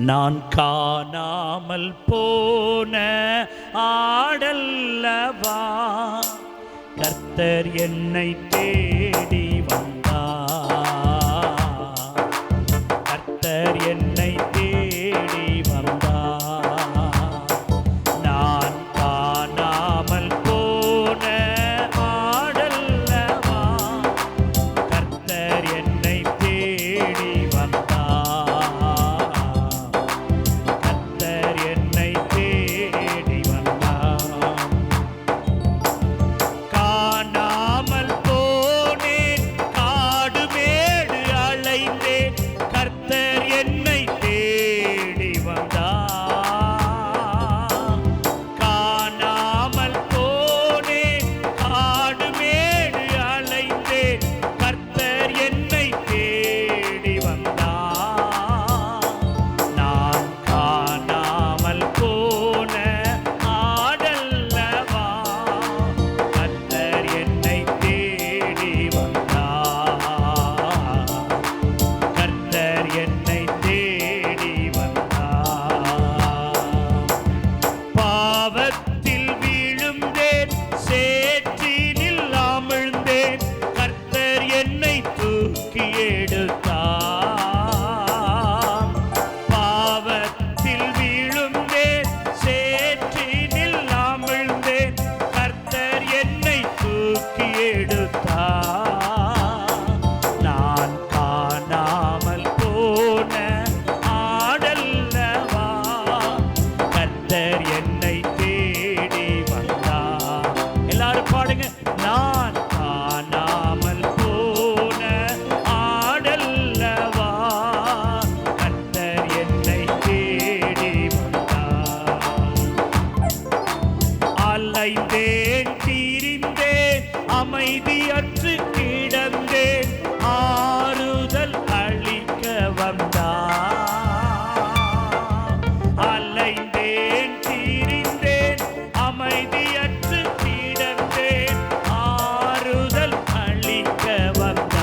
நான் காணாமல் போன ஆடல்லவா, கர்த்தர் என்னை தேடி வந்தார். கர்த்தர் என்னை தேடி வந்தார். நான் காணாமல் போன ஆடல்லவா, கர்த்தர் என்னை தேடி வந்தார். கர்த்தர் என்னை தேடி வந்தார். காணாமல் போனேன், காடு மேடு அலைந்தேன், கர்த்தர் என்னை தேடி வந்தார். காணாமல் போனேன், காடு மேடு அலைந்தேன், கர்த்தர் என்னை தேடி வந்தார். நான் காணாமல் போன ஆடல்லவா, கர்த்தர் என்னை தேடி வந்தார். கர்த்தர் என்னை தேடி வந்தார். பாவத்தில் விழுந்தேன், சேற்றினில் அமிழ்ந்தேன், கர்த்தர் என்னை தூக்கி எடுத்தார். பாவத்தில் விழுந்தேன், சேற்றினில் அமிழ்ந்தேன், கர்த்தர் என்னை தூக்கி எடுத்தார். நான் காணாமல் போன ஆடல்லவா, கர்த்தர் என்னை தேடி வந்தார். எல்லாரும் பாடுங்க. நான் காணாமல் போன ஆடல்லவா, கர்த்தர் என்னை தேடி வந்தார். அலைந்தேன், திரிந்தேன், அமைதியற்று கிடந்தேன், ஆறுதல் அளிக்க வந்தார். அலைந்தேன், திரிந்தேன், அமைதியற்று கிடந்தேன், ஆறுதல் அளிக்க வந்தார்.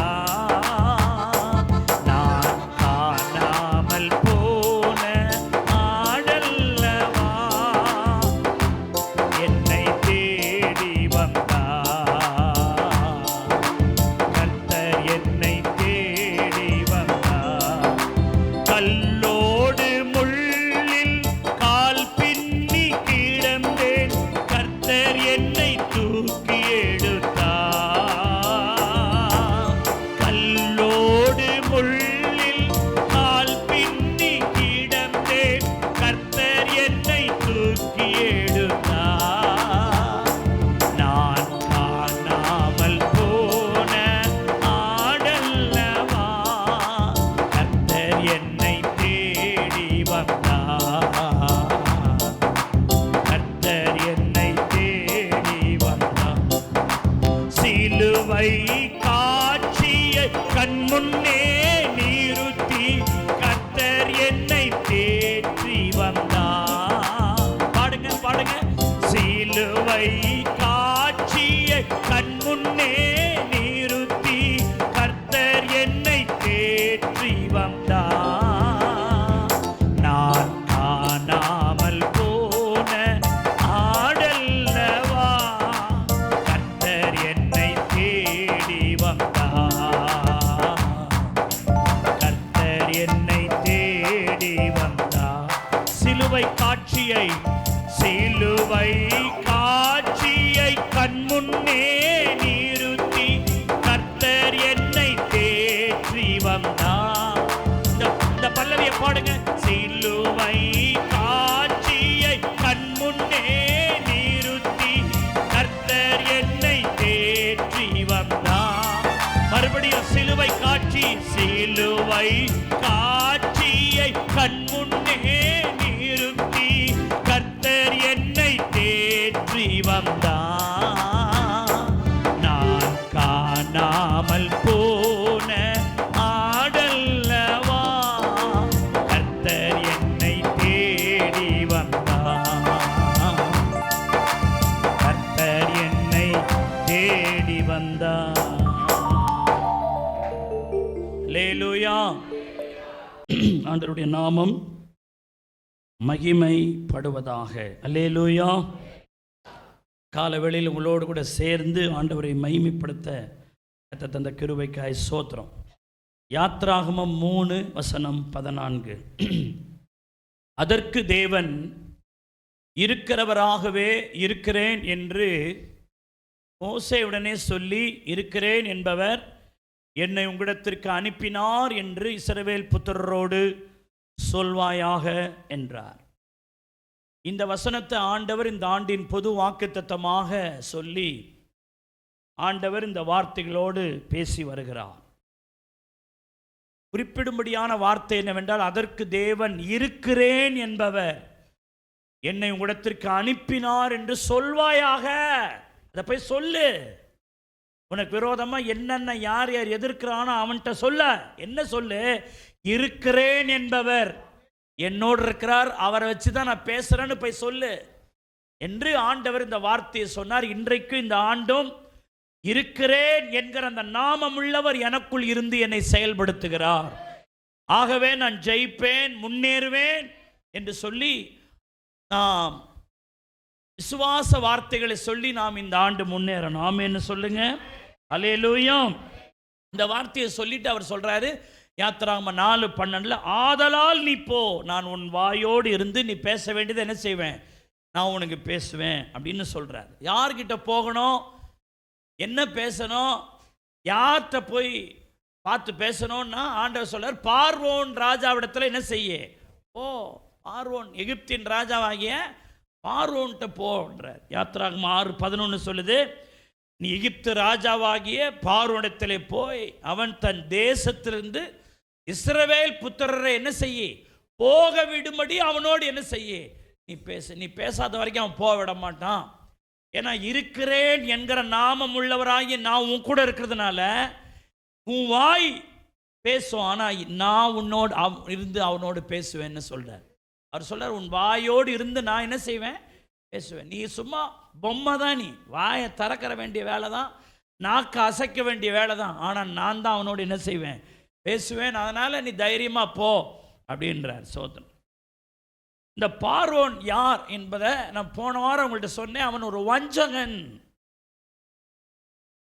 நான் காணாமல் போன ஆடல்லவா, என்னை தேடி வந்தார். கர்த்தர் என்னை தேடி வந்தார். கல்லோடு முள்ளில் கால் பின்னி கிடந்தேன், கர்த்தர் என்னை தூக்கி எடுத்தார். கல்லோடு முள்ளில் கால் பின்னி கிடந்தேன், கர்த்தர் என்னை தூக்கி எடுத்தார். நான் காணாமல் போன ஆடல்லவா, கர்த்தர் என்னை தேடி வந்தார். கர்த்தர் என்னை தேடி வந்தார். சிலுவை காட்சியை கண்முன்னே நிறுத்தி, கர்த்தர் என்னை தேற்றி வந்தார். பாடுங்க பாடுங்க. சிலுவை காட்சியை கண்முன்னே நிறுத்தி, கர்த்தர் என்னை தேற்றி வந்தார். நான் காணாமல் போன ஆடல்லவா, கர்த்தர் என்னை தேடி வந்தார். கர்த்தர் என்னை தேடி வந்தார். சிலுவை காட்சியை கண்முன்னே நிறுத்தி, கர்த்தர் என்னை தேற்றி வந்தார். இந்த பல்லவியை பாடுங்க. சிலுவை காட்சியை கண்முன்னே நிறுத்தி, கர்த்தர் என்னை தேற்றி வந்தார். மறுபடியும் சிலுவை காட்சி. சிலுவை காட்சியை கண்முன்னே நிறுத்தி, கர்த்தர் என்னை தேற்றி வந்தார். நான் காணாமல் போன ஆடல்லவா, கர்த்தர் என்னை தேடி வந்தார். கர்த்தர் என்னை தேடி வந்தார். அல்லேலூயா. ஆண்டவருடைய நாமம் மகிமைப்படுவதாக. அல்லேலூயா. காலவேளையில் உங்களோடு கூட சேர்ந்து ஆண்டவரை மகிமைப்படுத்த கர்த்தர் தந்த கிருபைக்காய் ஸ்தோத்திரம். யாத்ராகமம் 3:14. அதற்கு தேவன் இருக்கிறவராகவே இருக்கிறேன் என்று மோசேயுடனே சொல்லி, இருக்கிறேன் என்பவர் என்னை உங்களிடத்திற்கு அனுப்பினார் என்று இஸ்ரவேல் புத்திரரோடு சொல்வாயாக என்றார். இந்த வசனத்தை ஆண்டவர் இந்த ஆண்டின் பொது வாக்குத்தத்தமாக சொல்லி ஆண்டவர் இந்த வார்த்தைகளோடு பேசி வருகிறார். குறிப்பிடும்படியான வார்த்தை என்னவென்றால், அதற்கு தேவன் இருக்கிறேன் என்பவர் என்னை உங்களிடத்திற்கு அனுப்பினார் என்று சொல்வாயாக. அதை போய் சொல்லு. உனக்கு விரோதமாக என்னென்ன யார் யார் எதிர்க்கிறானோ அவன்கிட்ட சொல்ல. என்ன சொல்லு? இருக்கிறேன் என்பவர் என்னோடு இருக்கிறார், அவரை வச்சு தான் நான் பேசுகிறேன்னு போய் சொல்லு என்று ஆண்டவர் இந்த வார்த்தையை சொன்னார். இன்றைக்கு இந்த ஆண்டும் இருக்கிறேன் என்கிற அந்த நாமம் உள்ளவர் எனக்குள் இருந்து என்னை செயல்படுத்துகிறார். ஆகவே நான் ஜெயிப்பேன், முன்னேறுவேன் என்று சொல்லி நாம் விசுவாச வார்த்தைகளை சொல்லி நாம் இந்த ஆண்டு முன்னேறணும். ஆமென்னு சொல்லுங்க. அல்லேலூயா. இந்த வார்த்தையை சொல்லிட்டு அவர் சொல்றாரு யாத்ராகமம் 4:12, ஆதலால் நீ போ, நான் உன் வாயோடு இருந்து நீ பேச வேண்டியது என்ன செய்வேன், நான் உனக்கு பேசுவேன் அப்படின்னு சொல்றாரு. யார்கிட்ட போகணும், என்ன பேசணும், யார்கிட்ட போய் பார்த்து பேசணும்னா ஆண்டவர் சொல்றார், பார்வோன் ராஜாவிடத்தில் என்ன செய்ய போ. பார்வோன் எகிப்தின் ராஜாவாகிய பார்வோன்கிட்ட போன்றார். யாத்ராகமம் 6:11 சொல்லுது, நீ எகிப்து ராஜாவாகிய பார்வோனிடத்திலே போய் அவன் தன் தேசத்திலிருந்து இஸ்ரவேல் புத்திரரை என்ன செய்ய போக விடும்படி அவனோடு என்ன செய்ய நீ பேச. நீ பேசாத வரைக்கும் அவன் போக விட மாட்டான். ஏன்னா இருக்கிறேன் என்கிற நாமம் உள்ளவராகி நான் உன் கூட இருக்கிறதுனால உன் வாய் பேசும், ஆனால் நான் உன்னோடு இருந்து அவனோடு பேசுவேன்னு சொல்கிறார். அவர் சொல்கிறார், உன் வாயோடு இருந்து நான் என்ன செய்வேன், பேசுவேன். நீ சும்மா பொம்மை தான், நீ வாயை திறக்கிற வேண்டிய வேலை தான், நாக்கு அசைக்க வேண்டிய வேலை தான், ஆனால் நான் தான் அவனோடு என்ன செய்வேன், பேசுவேன். அதனால் நீ தைரியமாக போ அப்படின்றார். சோதனை. இந்த பார்வோன் யார் என்பதை நான் போன வாரம் உங்கள்கிட்ட சொன்னேன். அவன் ஒரு வஞ்சகன்.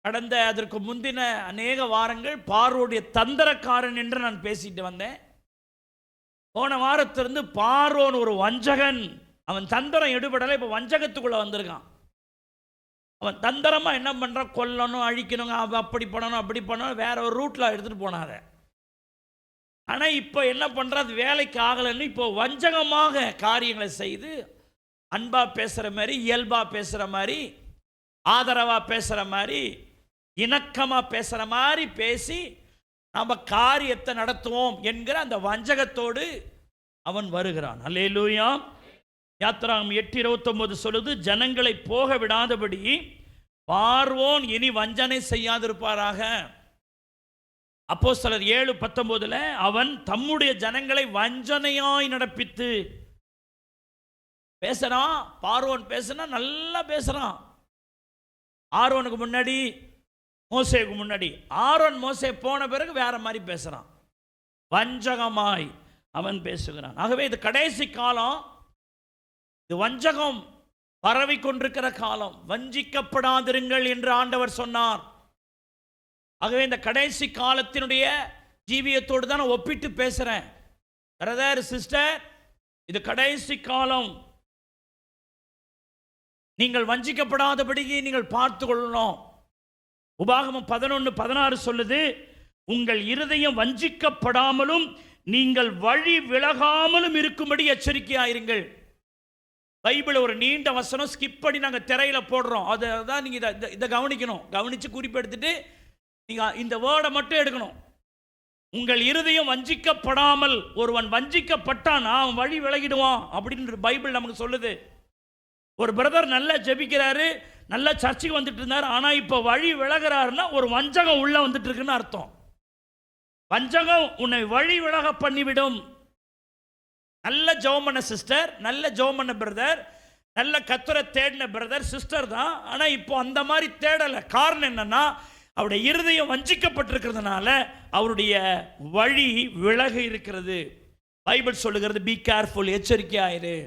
கடந்த அதற்கு முந்தின அநேக வாரங்கள் பார்வோனுடைய தந்திரக்காரன் என்று நான் பேசிட்டு வந்தேன். போன வாரத்திலிருந்து பார்வோன் ஒரு வஞ்சகன், அவன் தந்திரம் எடுபடலை, இப்போ வஞ்சகத்துக்குள்ளே வந்திருக்கான். அவன் தந்திரமாக என்ன பண்ணுறான், கொல்லணும், அழிக்கணுங்க, அப்படி பண்ணணும் அப்படி பண்ணணும், வேற ஒரு ரூட்டில் எடுத்துகிட்டு போனாத. ஆனால் இப்போ என்ன பண்ணுறது, வேலைக்கு ஆகலைன்னு இப்போ வஞ்சகமாக காரியங்களை செய்து அன்பாக பேசுகிற மாதிரி, இயல்பாக பேசுகிற மாதிரி, ஆதரவாக பேசுகிற மாதிரி, இணக்கமாக பேசுகிற மாதிரி பேசி நம்ம காரியத்தை நடத்துவோம் என்கிற அந்த வஞ்சகத்தோடு அவன் வருகிறான். அல்லேலூயா. யாத்ராகமம் 8:29 சொல்லுது, ஜனங்களை போக விடாதபடி பார்வோன் இனி வஞ்சனை செய்யாதிருப்பாராக. அப்போஸ்தலர் 7:19 அவன் தம்முடைய ஜனங்களை வஞ்சனையாய் நடப்பித்து பேசுறான். பார்வோன் பேசுனா நல்லா பேசுறான். ஆரோனுக்கு முன்னாடி, மோசேக்கு முன்னாடி. ஆரோன் மோசே போன பிறகு வேற மாதிரி பேசுறான், வஞ்சகமாய் அவன் பேசுகிறான். ஆகவே இது கடைசி காலம், இது வஞ்சகம் பரவி கொண்டிருக்கிற காலம். வஞ்சிக்கப்படாதிருங்கள் என்று ஆண்டவர் சொன்னார். ஆகவே இந்த கடைசி காலத்தினுடைய ஜீவியத்தோடு தான் நான் ஒப்பிட்டு பேசுகிறேன். பிரதர், சிஸ்டர், இது கடைசி காலம். நீங்கள் வஞ்சிக்கப்படாதபடிக்கு நீங்கள் பார்த்து கொள்ளணும். உபாகமம் 11:16 சொல்லுது, உங்கள் இருதயம் வஞ்சிக்கப்படாமலும் நீங்கள் வழி விலகாமலும் இருக்கும்படி எச்சரிக்கையாயிருங்கள். பைபிள் ஒரு நீண்ட வசனம் ஸ்கிப் பண்ணி நாங்கள் திரையில் போடுறோம். அதை தான் நீங்கள் இதை கவனிக்கணும். கவனித்து குறிப்பெடுத்துட்டு நீங்கள் இந்த வேர்டை மட்டும் எடுக்கணும். உங்கள் இருதயம் வஞ்சிக்கப்படாமல். ஒருவன் வஞ்சிக்கப்பட்டானா அவன் வழி விலகிடுவான் அப்படின்னு பைபிள் நமக்கு சொல்லுது. ஒரு பிரதர் நல்லா ஜெபிக்கிறாரு, நல்லா சர்ச்சுக்கு வந்துட்டு இருந்தார், ஆனால் இப்போ வழி விலகிறாருன்னா ஒரு வஞ்சகம் உள்ள வந்துட்டு இருக்குன்னு அர்த்தம். வஞ்சகம் உன்னை வழி விலக பண்ணிவிடும். நல்ல ஜெபம் பண்ண சிஸ்டர், நல்ல ஜெபம் பண்ண பிரதர், நல்ல கர்த்தரை தேடின பிரதர் சிஸ்டர் தான், ஆனால் இப்போ அந்த மாதிரி தேடலை. காரணம் என்னன்னா, அவருடைய இருதயம் வஞ்சிக்கப்பட்டிருக்கிறதுனால அவருடைய வழி விலகி இருக்கிறது. பைபிள் சொல்லுகிறது பி கேர்ஃபுல், எச்சரிக்கையாயிரு.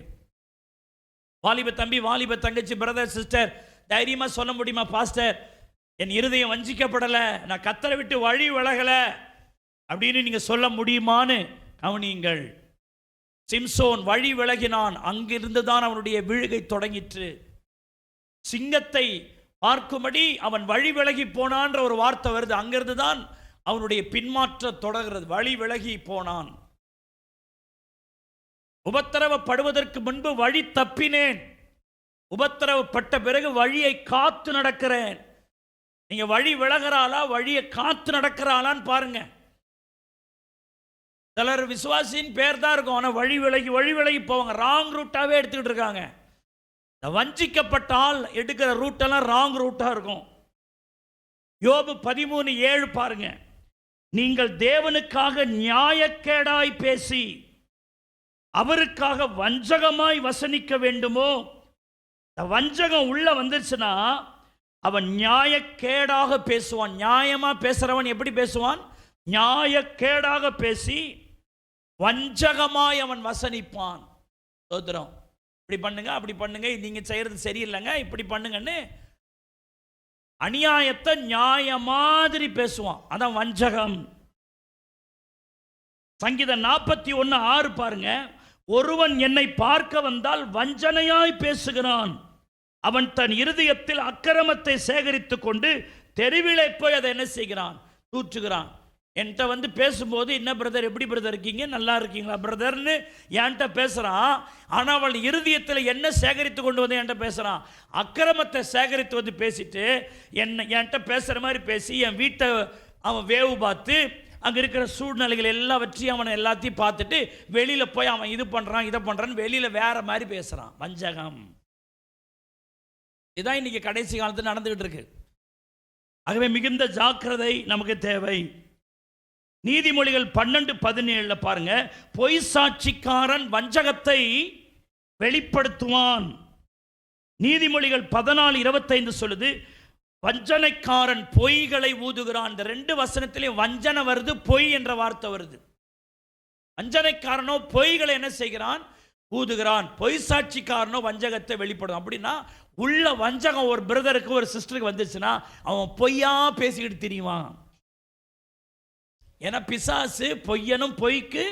வாலிப தம்பி, வாலிப தங்கச்சி, பிரதர், சிஸ்டர், தைரியமா சொல்ல முடியுமா? பாஸ்டர், என் இருதயம் வஞ்சிக்கப்படலை, நான் கத்தரை விட்டு வழி விலகலை அப்படின்னு நீங்க சொல்ல முடியுமான்னு கவனியுங்கள். சிம்சோன் வழி விலகினான், அங்கிருந்து தான் அவனுடைய வீழ்கை தொடங்கிற்று. சிங்கத்தை பார்க்கும்படி அவன் வழி விலகி போனான்ற ஒரு வார்த்தை வருது, அங்கிருந்து தான் அவனுடைய பின்மாற்ற தொடர்கிறது. வழி விலகி போனான். உபத்திரவப்படுவதற்கு முன்பு வழி தப்பினேன், உபத்திரவப்பட்ட பிறகு வழியை காத்து நடக்கிறேன். நீங்க வழி விலகிறாளா, வழியை காத்து நடக்கிறாளான்னு பாருங்க. சிலர் விசுவாசின் பேர் தான் இருக்கும், ஆனால் வழி விலகி போவாங்க, ராங் ரூட்டாவே எடுத்துக்கிட்டு இருக்காங்க. வஞ்சிக்கப்பட்டால் எடுக்கிற ரூட்டெல்லாம் ராங் ரூட்டா இருக்கும். யோபு 13:7 பாருங்க. நீங்கள் தேவனுக்காக நியாயக்கேடாய் பேசி அவருக்காக வஞ்சகமாய் வசனிக்க வேண்டுமோ? வஞ்சகம் உள்ள வந்துருச்சுன்னா அவன் நியாயக்கேடாக பேசுவான். நியாயமா பேசுறவன் எப்படி பேசுவான்? நியாயக்கேடாக பேசி வஞ்சகமாய் அவன் வசனிப்பான். சோதரம், இப்படி பண்ணுங்க, அப்படி பண்ணுங்க, நீங்க செய்யறது சரியில்லைங்க, இப்படி பண்ணுங்கன்னு அநியாயத்தை நியாய மாதிரி பேசுவான். அதான் வஞ்சகம். சங்கீதம் 41:6 பாருங்க. ஒருவன் என்னை பார்க்க வந்தால் வஞ்சனையாய் பேசுகிறான், அவன் தன் இருதயத்தில் அக்கிரமத்தை சேகரித்துக் கொண்டு தெருவிலே போய் அதை என்ன செய்கிறான்? தூற்றுகிறான். என்கிட்ட வந்து பேசும்போது, என்ன பிரதர், எப்படி பிரதர் இருக்கீங்க, நல்லா இருக்கீங்களா பிரதர்னு என்கிட்ட பேசுகிறான். ஆனால் அவள் இருதயத்தில் என்ன சேகரித்து கொண்டு வந்து என்கிட்ட பேசுகிறான்? அக்கிரமத்தை சேகரித்து வந்து பேசிட்டு என்கிட்ட பேசுகிற மாதிரி பேசி என் வீட்டை அவன் வேவு பார்த்து அங்கே இருக்கிற சூழ்நிலைகள் எல்லாவற்றையும் அவனை எல்லாத்தையும் பார்த்துட்டு வெளியில் போய் அவன் இது பண்ணுறான், இதை பண்ணுறான்னு வெளியில் வேற மாதிரி பேசுகிறான். வஞ்சகம். இதுதான் இன்னைக்கு கடைசி காலத்தில் நடந்துகிட்டு இருக்கு. ஆகவே மிகுந்த ஜாக்கிரதை நமக்கு தேவை. நீதிமொழிகள் 12:17 பாருங்க. பொய் சாட்சிக்காரன் வஞ்சகத்தை வெளிப்படுத்துவான். நீதிமொழிகள் 14:25 சொல்லுது, வஞ்சனைக்காரன் பொய்களை ஊதுகிறான். இந்த 2 வசனத்திலே வஞ்சனை வருது, பொய் என்ற வார்த்தை வருது. வஞ்சனைக்காரனோ பொய்களை என்ன செய்கிறான்? ஊதுகிறான். பொய் சாட்சிக்காரனோ வஞ்சகத்தை வெளிப்படும். அப்படின்னா உள்ள வஞ்சகம் ஒரு பிரதருக்கு ஒரு சிஸ்டருக்கு வந்துச்சுன்னா அவன் பொய்யா பேசிக்கிட்டு தெரியுவான். ஏன்னா பிசாசு பொய்யனும் பொய்க்கு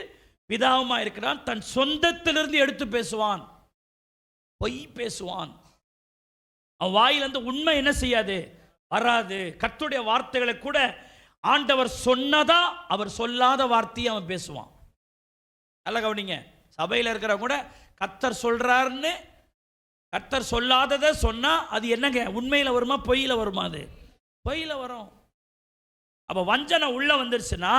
பிதாவுமா இருக்கிறான். தன் சொந்தத்திலிருந்து எடுத்து பேசுவான், பொய் பேசுவான். அவன் வாயிலிருந்து உண்மை என்ன செய்யாது? வராது. கர்த்தருடைய வார்த்தைகளை கூட ஆண்டவர் சொன்னதா அவர் சொல்லாத வார்த்தையை அவன் பேசுவான். நல்ல கவனிங்க. சபையில் இருக்கிற கூட கர்த்தர் சொல்றாருன்னு கர்த்தர் சொல்லாததை சொன்னா அது என்னங்க? உண்மையில் வருமா, பொய்யில வருமா? அது பொய்யில வரும். அப்போ வஞ்சனை உள்ள வந்துருச்சுன்னா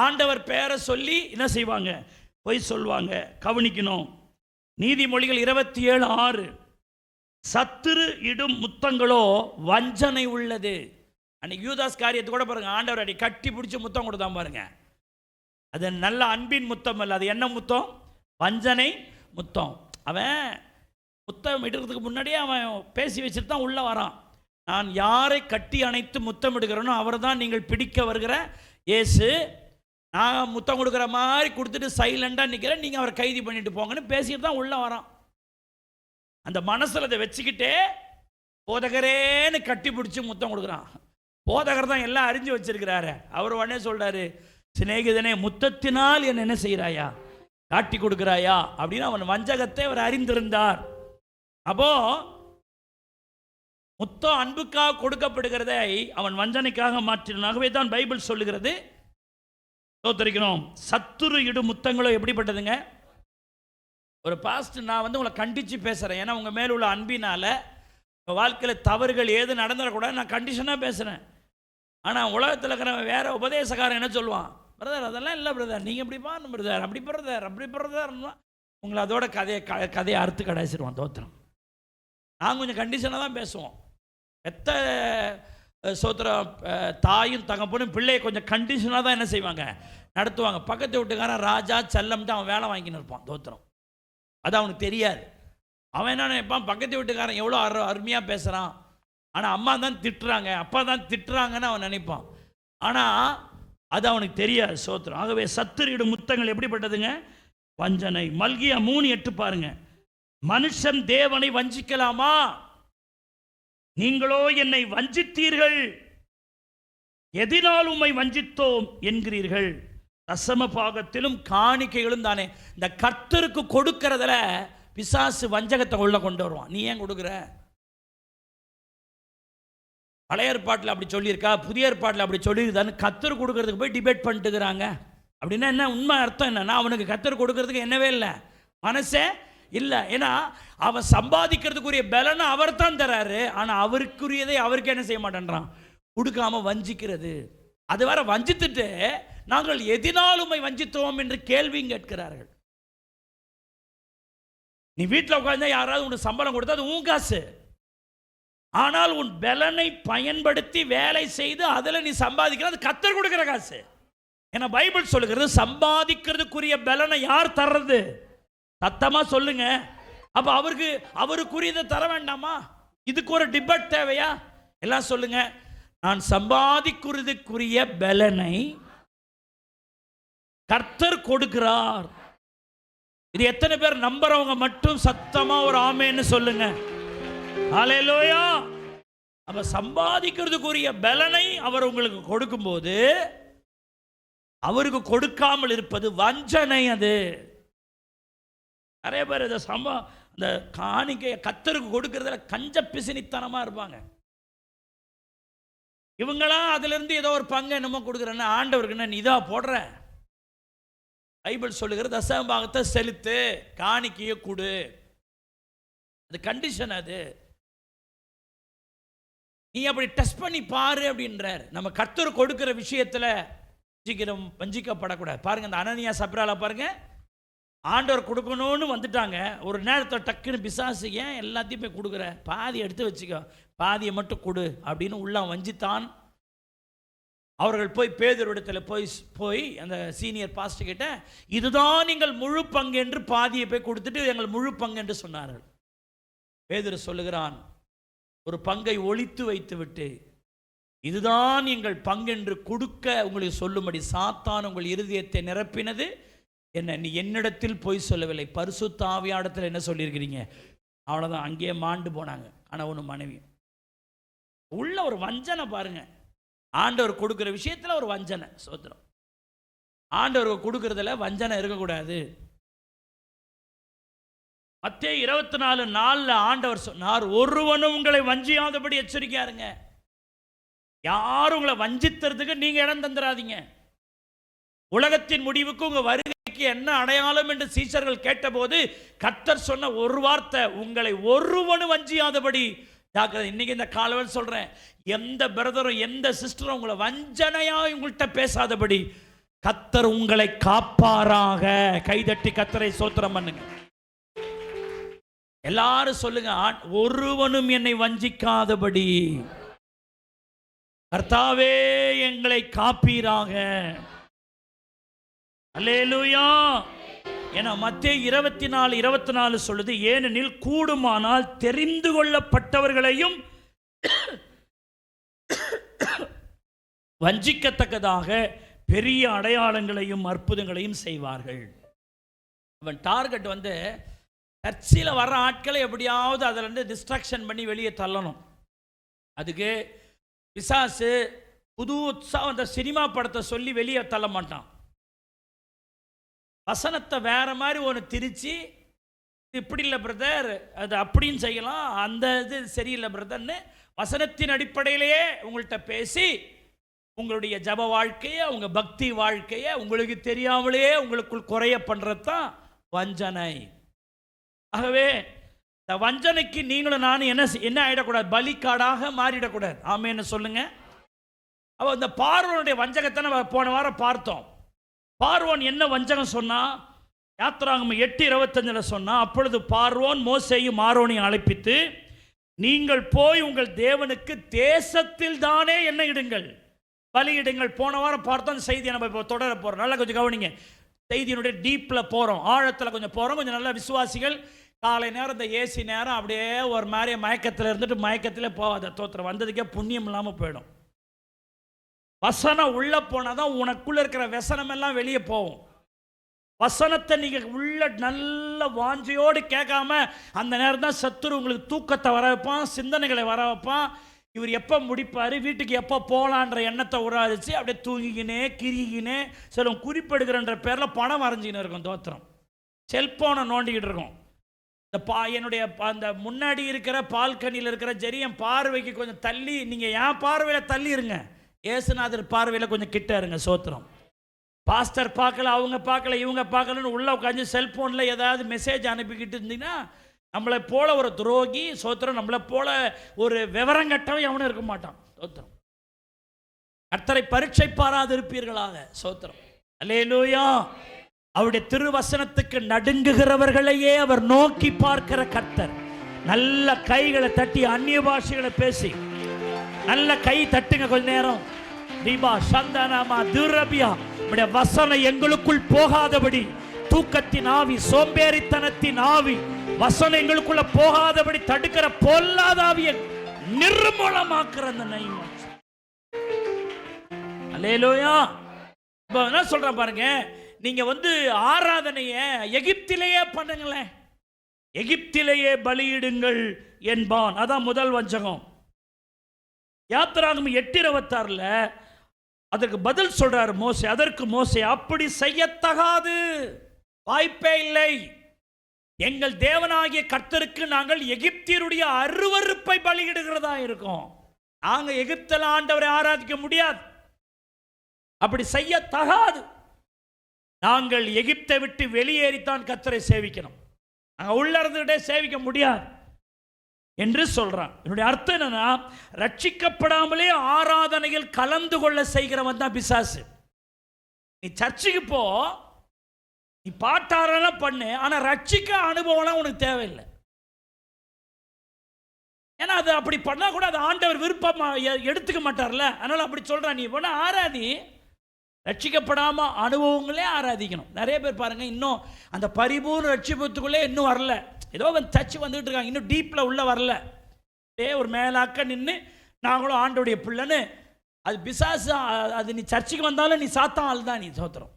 ஆண்டவர் பேரை சொல்லி என்ன செய்வாங்க? பொய் சொல்லுவாங்க. கவனிக்கணும். நீதிமொழிகள் 27:6 சத்துரு இடும் முத்தங்களோ வஞ்சனை உள்ளது. அன்னைக்கு யூதாஸ் காரியத்தை கூட பாருங்க, ஆண்டவர் அடி கட்டி பிடிச்சி முத்தம் கொடுத்தான் பாருங்க. அது நல்ல அன்பின் முத்தம் அல்ல, அது என்ன முத்தம்? வஞ்சனை முத்தம். அவன் முத்தம் இடுறதுக்கு முன்னாடியே அவன் பேசி வச்சுட்டு தான் உள்ள வரான். நான் யாரை கட்டி அணைத்து முத்தமிடுகிறேனோ அவர் தான் நீங்கள் பிடிக்க வருகிற இயேசு. நான் முத்தம் கொடுக்குற மாதிரி கொடுத்துட்டு சைலண்டாக நிற்கிறேன், நீங்கள் அவரை கைது பண்ணிட்டு போங்கன்னு பேசிட்டு தான் உள்ளே வரான். அந்த மனசில் அதை வச்சுக்கிட்டே போதகரேன்னு கட்டி பிடிச்சி முத்தம் கொடுக்குறான். போதகர் தான் எல்லாம் அறிஞ்சு வச்சிருக்கிறாரு. அவர் உடனே சொல்கிறாரு, சிநேகிதனே முத்தத்தினால் என்ன செய்கிறாயா? காட்டி கொடுக்குறாயா அப்படின்னு அவன் வஞ்சகத்தை அவர் அறிந்திருந்தார். அப்போ முத்தம் அன்புக்காக கொடுக்கப்படுகிறதை அவன் வஞ்சனைக்காக மாற்றினாகவே தான் பைபிள் சொல்லுகிறது. தோத்தரிக்கணும். சத்துரு இடும் முத்தங்களோ எப்படிப்பட்டதுங்க? ஒரு பாஸ்ட் நான் உங்களை கண்டித்து பேசுகிறேன், ஏன்னா உங்கள் மேல உள்ள அன்பினால் உங்கள் வாழ்க்கையில் தவறுகள் ஏது நடந்துடக்கூடாது நான் கண்டிஷனாக பேசுகிறேன். ஆனால் உலகத்தில் இருக்கிற வேற உபதேசக்காரன் என்ன சொல்லுவான்? பிரதர் அதெல்லாம் இல்லை பிரதர், நீங்கள் இப்படி பாருங்க பிரதர், அப்படி பிரதர்னா உங்களை அதோட கதையை அறுத்து கடைசிடுவான். தோத்திரம். நாங்கள் கொஞ்சம் கண்டிஷனாக தான் பேசுவோம். எத்த சோத்திரம் தாயும் தகப்பனும் பிள்ளையை கொஞ்சம் கண்டிஷனாக தான் என்ன செய்வாங்க? நடத்துவாங்க. பக்கத்து வீட்டுக்காரன் ராஜா செல்லம்ட்டு அவன் வேலை வாங்கின்னு இருப்பான். தோத்திரம். அது அவனுக்கு தெரியாது. அவன் என்ன நினைப்பான்? பக்கத்து வீட்டுக்காரன் எவ்வளோ அருமையாக பேசுகிறான், ஆனால் அம்மா தான் திட்டுறாங்க, அப்பா தான் திட்டுறாங்கன்னு அவன் நினைப்பான். ஆனால் அது அவனுக்கு தெரியாது. சோத்திரம். ஆகவே சத்துரியிடும் முத்தங்கள் எப்படிப்பட்டதுங்க? வஞ்சனை. மல்கியா 3:8 பாருங்க. மனுஷன் தேவனை வஞ்சிக்கலாமா? நீங்களோ என்னை வஞ்சித்தீர்கள், எதினால் உம்மை வஞ்சித்தோம் என்கிறீர்கள். தசம பாகத்திலும் காணிக்கைகளும் தானே. இந்த கர்த்தருக்கு கொடுக்கறதுல பிசாசு வஞ்சகத்தை உள்ள கொண்டு வருவான். நீ ஏன் கொடுக்குற? பழைய ஏற்பாட்டில் அப்படி சொல்லியிருக்கா, புதிய ஏற்பாட்டில் அப்படி சொல்லியிருக்கான்னு கர்த்தர் கொடுக்கறதுக்கு போய் டிபேட் பண்ணிட்டுக்கிறாங்க. அப்படின்னா என்ன உண்மை அர்த்தம் என்னன்னா, அவனுக்கு கர்த்தர் கொடுக்கறதுக்கு என்னவே இல்லை, மனசே இல்லை. ஏன்னா அவன் சம்பாதிக்கிறதுக்குரிய பலனை அவர் தான் தராரு. ஆனால் அவருக்குரியதை அவருக்கு என்ன செய்ய மாட்டேன்றான், கொடுக்காம வஞ்சிக்கிறது. அது வர வஞ்சித்துட்டு நாங்கள் எதினாலுமை வஞ்சித்தோம் என்று கேள்வியும் கேட்கிறார்கள். நீ வீட்டில் உட்கார்ந்தா யாராவது உனக்கு சம்பளம் கொடுத்தா அது உன் காசு. ஆனால் உன் பலனை பயன்படுத்தி வேலை செய்து அதில் நீ சம்பாதிக்கிறது கர்த்தர் கொடுக்கிற காசு. ஏன்னா பைபிள் சொல்லுகிறது சம்பாதிக்கிறதுக்குரிய பலனை யார் தர்றது? சத்தமா சொல்லுங்க. அப்ப அவருக்குரியதை தர வேண்டாமா? இதுக்கு ஒரு டிபேட் தேவையா? எல்லாம் சொல்லுங்க. நான் சம்பாதிக்கிறதுக்குரிய பலனை கர்த்தர் கொடுக்கிறார். இது எத்தனை பேர் நம்புறவங்க மட்டும் சத்தமா ஒரு ஆமேன்னு சொல்லுங்க. ஹல்லேலூயா. அப்ப சம்பாதிக்கிறதுக்குரிய பலனை அவர் உங்களுக்கு கொடுக்கும்போது அவருக்கு கொடுக்காமல் இருப்பது வஞ்சனை. அது நிறைய பேர் இந்த காணிக்கை கர்த்தருக்கு கொடுக்கறதுல கஞ்ச பிசினித்தனமா இருப்பாங்க. இவங்களாம் அதுல இருந்து ஏதோ ஒரு பங்கு என்னமோ கொடுக்குறேன்னு ஆண்டவருக்கு நீ இதா போடுற. பைபிள் சொல்லுகிற தசம பாகத்தை செலுத்து, காணிக்கையை கொடு. அது கண்டிஷன். அது நீ அப்படி டெஸ்ட் பண்ணி பாரு அப்படின்றார். நம்ம கர்த்தர் கொடுக்கிற விஷயத்துல வஞ்சிக்கப்படக்கூடாது. பாருங்க, இந்த அனனியா சப்ரால பாருங்க, ஆண்டவர் கொடுக்கணும்னு வந்துட்டாங்க. ஒரு நேரத்தை டக்குன்னு பிசாசு ஏன் எல்லாத்தையும் போய் கொடுக்குற, பாதி எடுத்து வச்சுக்கோ, பாதியை மட்டும் கொடு அப்படின்னு உள்ள வஞ்சித்தான். அவர்கள் போய் பேதுருவிடத்தில் போய் அந்த சீனியர் பாஸ்டர் கிட்ட இதுதான் நீங்கள் முழு பங்கு என்று பாதியை போய் கொடுத்துட்டு எங்கள் முழு பங்கு என்று சொன்னார்கள். பேதுரு சொல்லுகிறான், ஒரு பங்கை ஒளித்து வைத்து விட்டு இதுதான் எங்கள் பங்கென்று கொடுக்க உங்களுக்கு சொல்லும்படி சாத்தான் உங்கள் இருதயத்தை நிரப்பினது என்ன? நீ என்னிடத்தில் போய் சொல்லவில்லை, பரிசுத்த ஆவியானவரிடத்தில் என்ன சொல்லியிருக்கிறீங்க? அவ்வளோதான். அங்கேயே மாண்டு போனாங்க கணவனும் மனைவி. உள்ள ஒரு வஞ்சனை பாருங்க. ஆண்டவர் கொடுக்கிற விஷயத்துல ஒரு வஞ்சனை. சோத்திரம். ஆண்டவர் கொடுக்கறதுல வஞ்சனை இருக்கக்கூடாது. மத்தேயு 24:4 ஆண்டவர் சொன்னார், ஒருவனும் உங்களை வஞ்சியாதபடி எச்சரிக்கையாருங்க. யாரும் உங்களை வஞ்சித்தறதுக்கு நீங்க இடம் தந்துடாதீங்க. உலகத்தின் முடிவுக்கு உங்க வருகைக்கு என்ன அடையாளம் என்று சீஷர்கள் கேட்டபோது கர்த்தர் சொன்ன ஒரு வார்த்தை, உங்களை ஒருவனும் வஞ்சியாதபடி ஜாக்கிரதை. இன்னைக்கு இந்த காலவன் சொல்றேன், எந்த பிரதரும் எந்த சிஸ்டரும் உங்களை வஞ்சனையா உங்கள்கிட்ட பேசாதபடி கர்த்தர் உங்களை காப்பாராக. கைதட்டி கர்த்தரை ஸ்தோத்திரம் பண்ணுங்க. எல்லாரும் சொல்லுங்க, ஒருவனும் என்னை வஞ்சிக்காதபடி கர்த்தாவே எங்களை காப்பீராக. அல்லேலூயா. ஏன்னா மத்தேயு 24:24 சொல்லுது, ஏனெனில் கூடுமானால் தெரிந்து கொள்ளப்பட்டவர்களையும் வஞ்சிக்கத்தக்கதாக பெரிய அடையாளங்களையும் அற்புதங்களையும் செய்வார்கள். அவன் டார்கெட் சர்ச்சில் வர்ற ஆட்களை எப்படியாவது அதில் டிஸ்ட்ராக்ஷன் பண்ணி வெளியே தள்ளணும். அதுக்கு பிசாசு புது உற்சாகம் அந்த சினிமா படத்தை சொல்லி வெளியே தள்ள மாட்டான். வசனத்தை வேற மாதிரி ஒன்று திரிச்சு, இப்படி இல்லை பிரதர், அது அப்படின்னு செய்யலாம், அந்த இது சரியில்லை பிரதர்னு வசனத்தின் அடிப்படையிலேயே உங்கள்கிட்ட பேசி உங்களுடைய ஜப வாழ்க்கையை, உங்கள் பக்தி வாழ்க்கையை உங்களுக்கு தெரியாமலேயே உங்களுக்குள் குறைய பண்ணுறது தான் வஞ்சனை. ஆகவே இந்த வஞ்சனைக்கு நீங்களும் நானும் என்ன ஆகிடக்கூடாது, பலிக்காடாக மாறிடக்கூடாது. ஆமேன்னு சொல்லுங்க. அப்போ இந்த பார்வோனுடைய வஞ்சகத்தை நம்ம போன வாரம் பார்த்தோம். பார்வோன் என்ன வஞ்சகம் சொன்னா, யாத்திராகமம் 8:25 சொன்னா, அப்பொழுது பார்வோன் மோசேயும் ஆரோனையும் அழைப்பித்து, நீங்கள் போய் உங்கள் தேவனுக்கு தேசத்தில் தானே என்ன இடுங்கள், பலியிடுங்கள். போன வாரம் பார்த்தோம். செய்தியை நம்ம இப்போ தொடர போகிறோம். நல்லா கொஞ்சம் கவனிங்க. செய்தியினுடைய டீப்பில் போகிறோம், ஆழத்தில் கொஞ்சம் போகிறோம். கொஞ்சம் நல்ல விசுவாசிகள் காலை நேரம் இந்த ஏசி நேரம் அப்படியே ஒரு மாதிரி மயக்கத்தில் இருந்துட்டு மயக்கத்திலே போகாத. தோத்திரம் வந்ததுக்கே புண்ணியம் இல்லாமல் போயிடும். வசனம் உள்ளே போனால் தான் உனக்குள்ளே இருக்கிற வசனம் எல்லாம் வெளியே போகும். வசனத்தை நீங்கள் உள்ள நல்ல வாஞ்சையோடு கேட்காம அந்த நேரம் தான் சத்துரு உங்களுக்கு தூக்கத்தை வர வைப்பான், சிந்தனைகளை வர வைப்பான். இவர் எப்போ முடிப்பார், வீட்டுக்கு எப்போ போகலான்ற எண்ணத்தை உராதிச்சு அப்படியே தூங்கிக்கினே கிரிக்கினே சில குறிப்பெடுக்கிறன்ற பேரில் பணம் வரைஞ்சிக்கின்னு இருக்கும். தோத்திரம் செல்ஃபோனை நோண்டிக்கிட்டு இருக்கோம். இந்த என்னுடைய அந்த முன்னாடி இருக்கிற பால்கனியில் இருக்கிற ஜெரி என் பார்வைக்கு கொஞ்சம் தள்ளி, நீங்கள் என் பார்வையில் தள்ளி இருங்க, ஏசுநாதர் பார்வையில் கொஞ்சம் கிட்ட இருங்க. சோத்திரம். பாஸ்டர் பார்க்கல, அவங்க பார்க்கல, இவங்க பார்க்கலன்னு உள்ளே உட்காந்து செல்ஃபோனில் ஏதாவது மெசேஜ் அனுப்பிக்கிட்டு இருந்தீங்கன்னா நம்மளை போல ஒரு துரோகி, சோத்திரம், நம்மளை போல ஒரு விவரம் கட்டவன் எவனும் இருக்க மாட்டான். சோத்திரம். கர்த்தரை பரீட்சை பாராது இருப்பீர்களாக. சோத்திரம். அல்லேலூயா. அவருடைய திருவசனத்துக்கு நடுங்குகிறவர்களையே அவர் நோக்கி பார்க்கிற கர்த்தர். நல்ல கைகளை தட்டி அந்நிய பாஷைகளை பேசி நல்ல கை தட்டுங்க கொஞ்ச நேரம். தீபா சந்தனமா துரபியா, நம்முடைய வசனம் எங்களுக்குள் போகாதபடி, தூக்கத்தின் ஆவி, சோம்பேறித்தனத்தின் ஆவி வசனம் எங்களுக்குள்ள போகாதபடி தடுக்கிற பொல்லாத ஆவியை நிர்மூலமாக்குற அந்த நைம். அல்லேலூயா. இப்போ என்ன சொல்றேன் பாருங்க, நீங்க ஆராதனைய எகிப்திலேயே பண்ணுங்களேன். எகிப்திலேயே பலியிடுங்கள் என்பான். அதான் முதல் வஞ்சகம். யாத்திராகமம் 8:26 அதற்கு பதில் சொல்றாரு மோசே. அதற்கு மோசே, அப்படி செய்யத்தகாது, வாய்ப்பே இல்லை. எங்கள் தேவனாகிய கர்த்தருக்கு நாங்கள் எகிப்தியருடைய அருவருப்பை பலியிடுகிறதா இருக்கோம். நாங்க எகிப்தில் ஆண்டவரை ஆராதிக்க முடியாது, அப்படி செய்யத்தகாது. நாங்கள் எகிப்தை விட்டு வெளியேறித்தான் கர்த்தரை சேவிக்கணும், நாங்கள் உள்ள இருந்துகிட்டே சேவிக்க முடியாது என்று சொல்றான். என்னுடைய அர்த்தம் என்னன்னா, ரட்சிக்கப்படாமலே ஆராதனையில் கலந்து கொள்ள செய்கிறவன் தான் பிசாசு. நீ சர்ச்சுக்கு போ, நீ பாட்டாரான பண்ணு, ஆனா ரட்சிக்க அனுபவம்லாம் உனக்கு தேவையில்லை. ஏன்னா அது அப்படி பண்ணா கூட அது ஆண்டவர் விருப்பம் எடுத்துக்க மாட்டார்ல. அதனால அப்படி சொல்றான். நீ போனா ஆராதி, ரட்சிக்கப்படாம அனுபவங்களே ஆராதிக்கணும். நிறைய பேர் பாருங்க, இன்னும் அந்த பரிபூர்ண ரட்சிப்பத்துக்குள்ளே இன்னும் வரல. ஏதோ தச்சு வந்துட்டு இருக்காங்க, இன்னும் டீப்ல உள்ள வரல. ஒரு மேலாக்க நின்று நாங்களும் ஆண்டோடைய பிள்ளைன்னு, அது பிசாசு. அது நீ சர்ச்சுக்கு வந்தாலும் நீ சாத்தான் ஆள் தான் நீ. சோத்திரம்.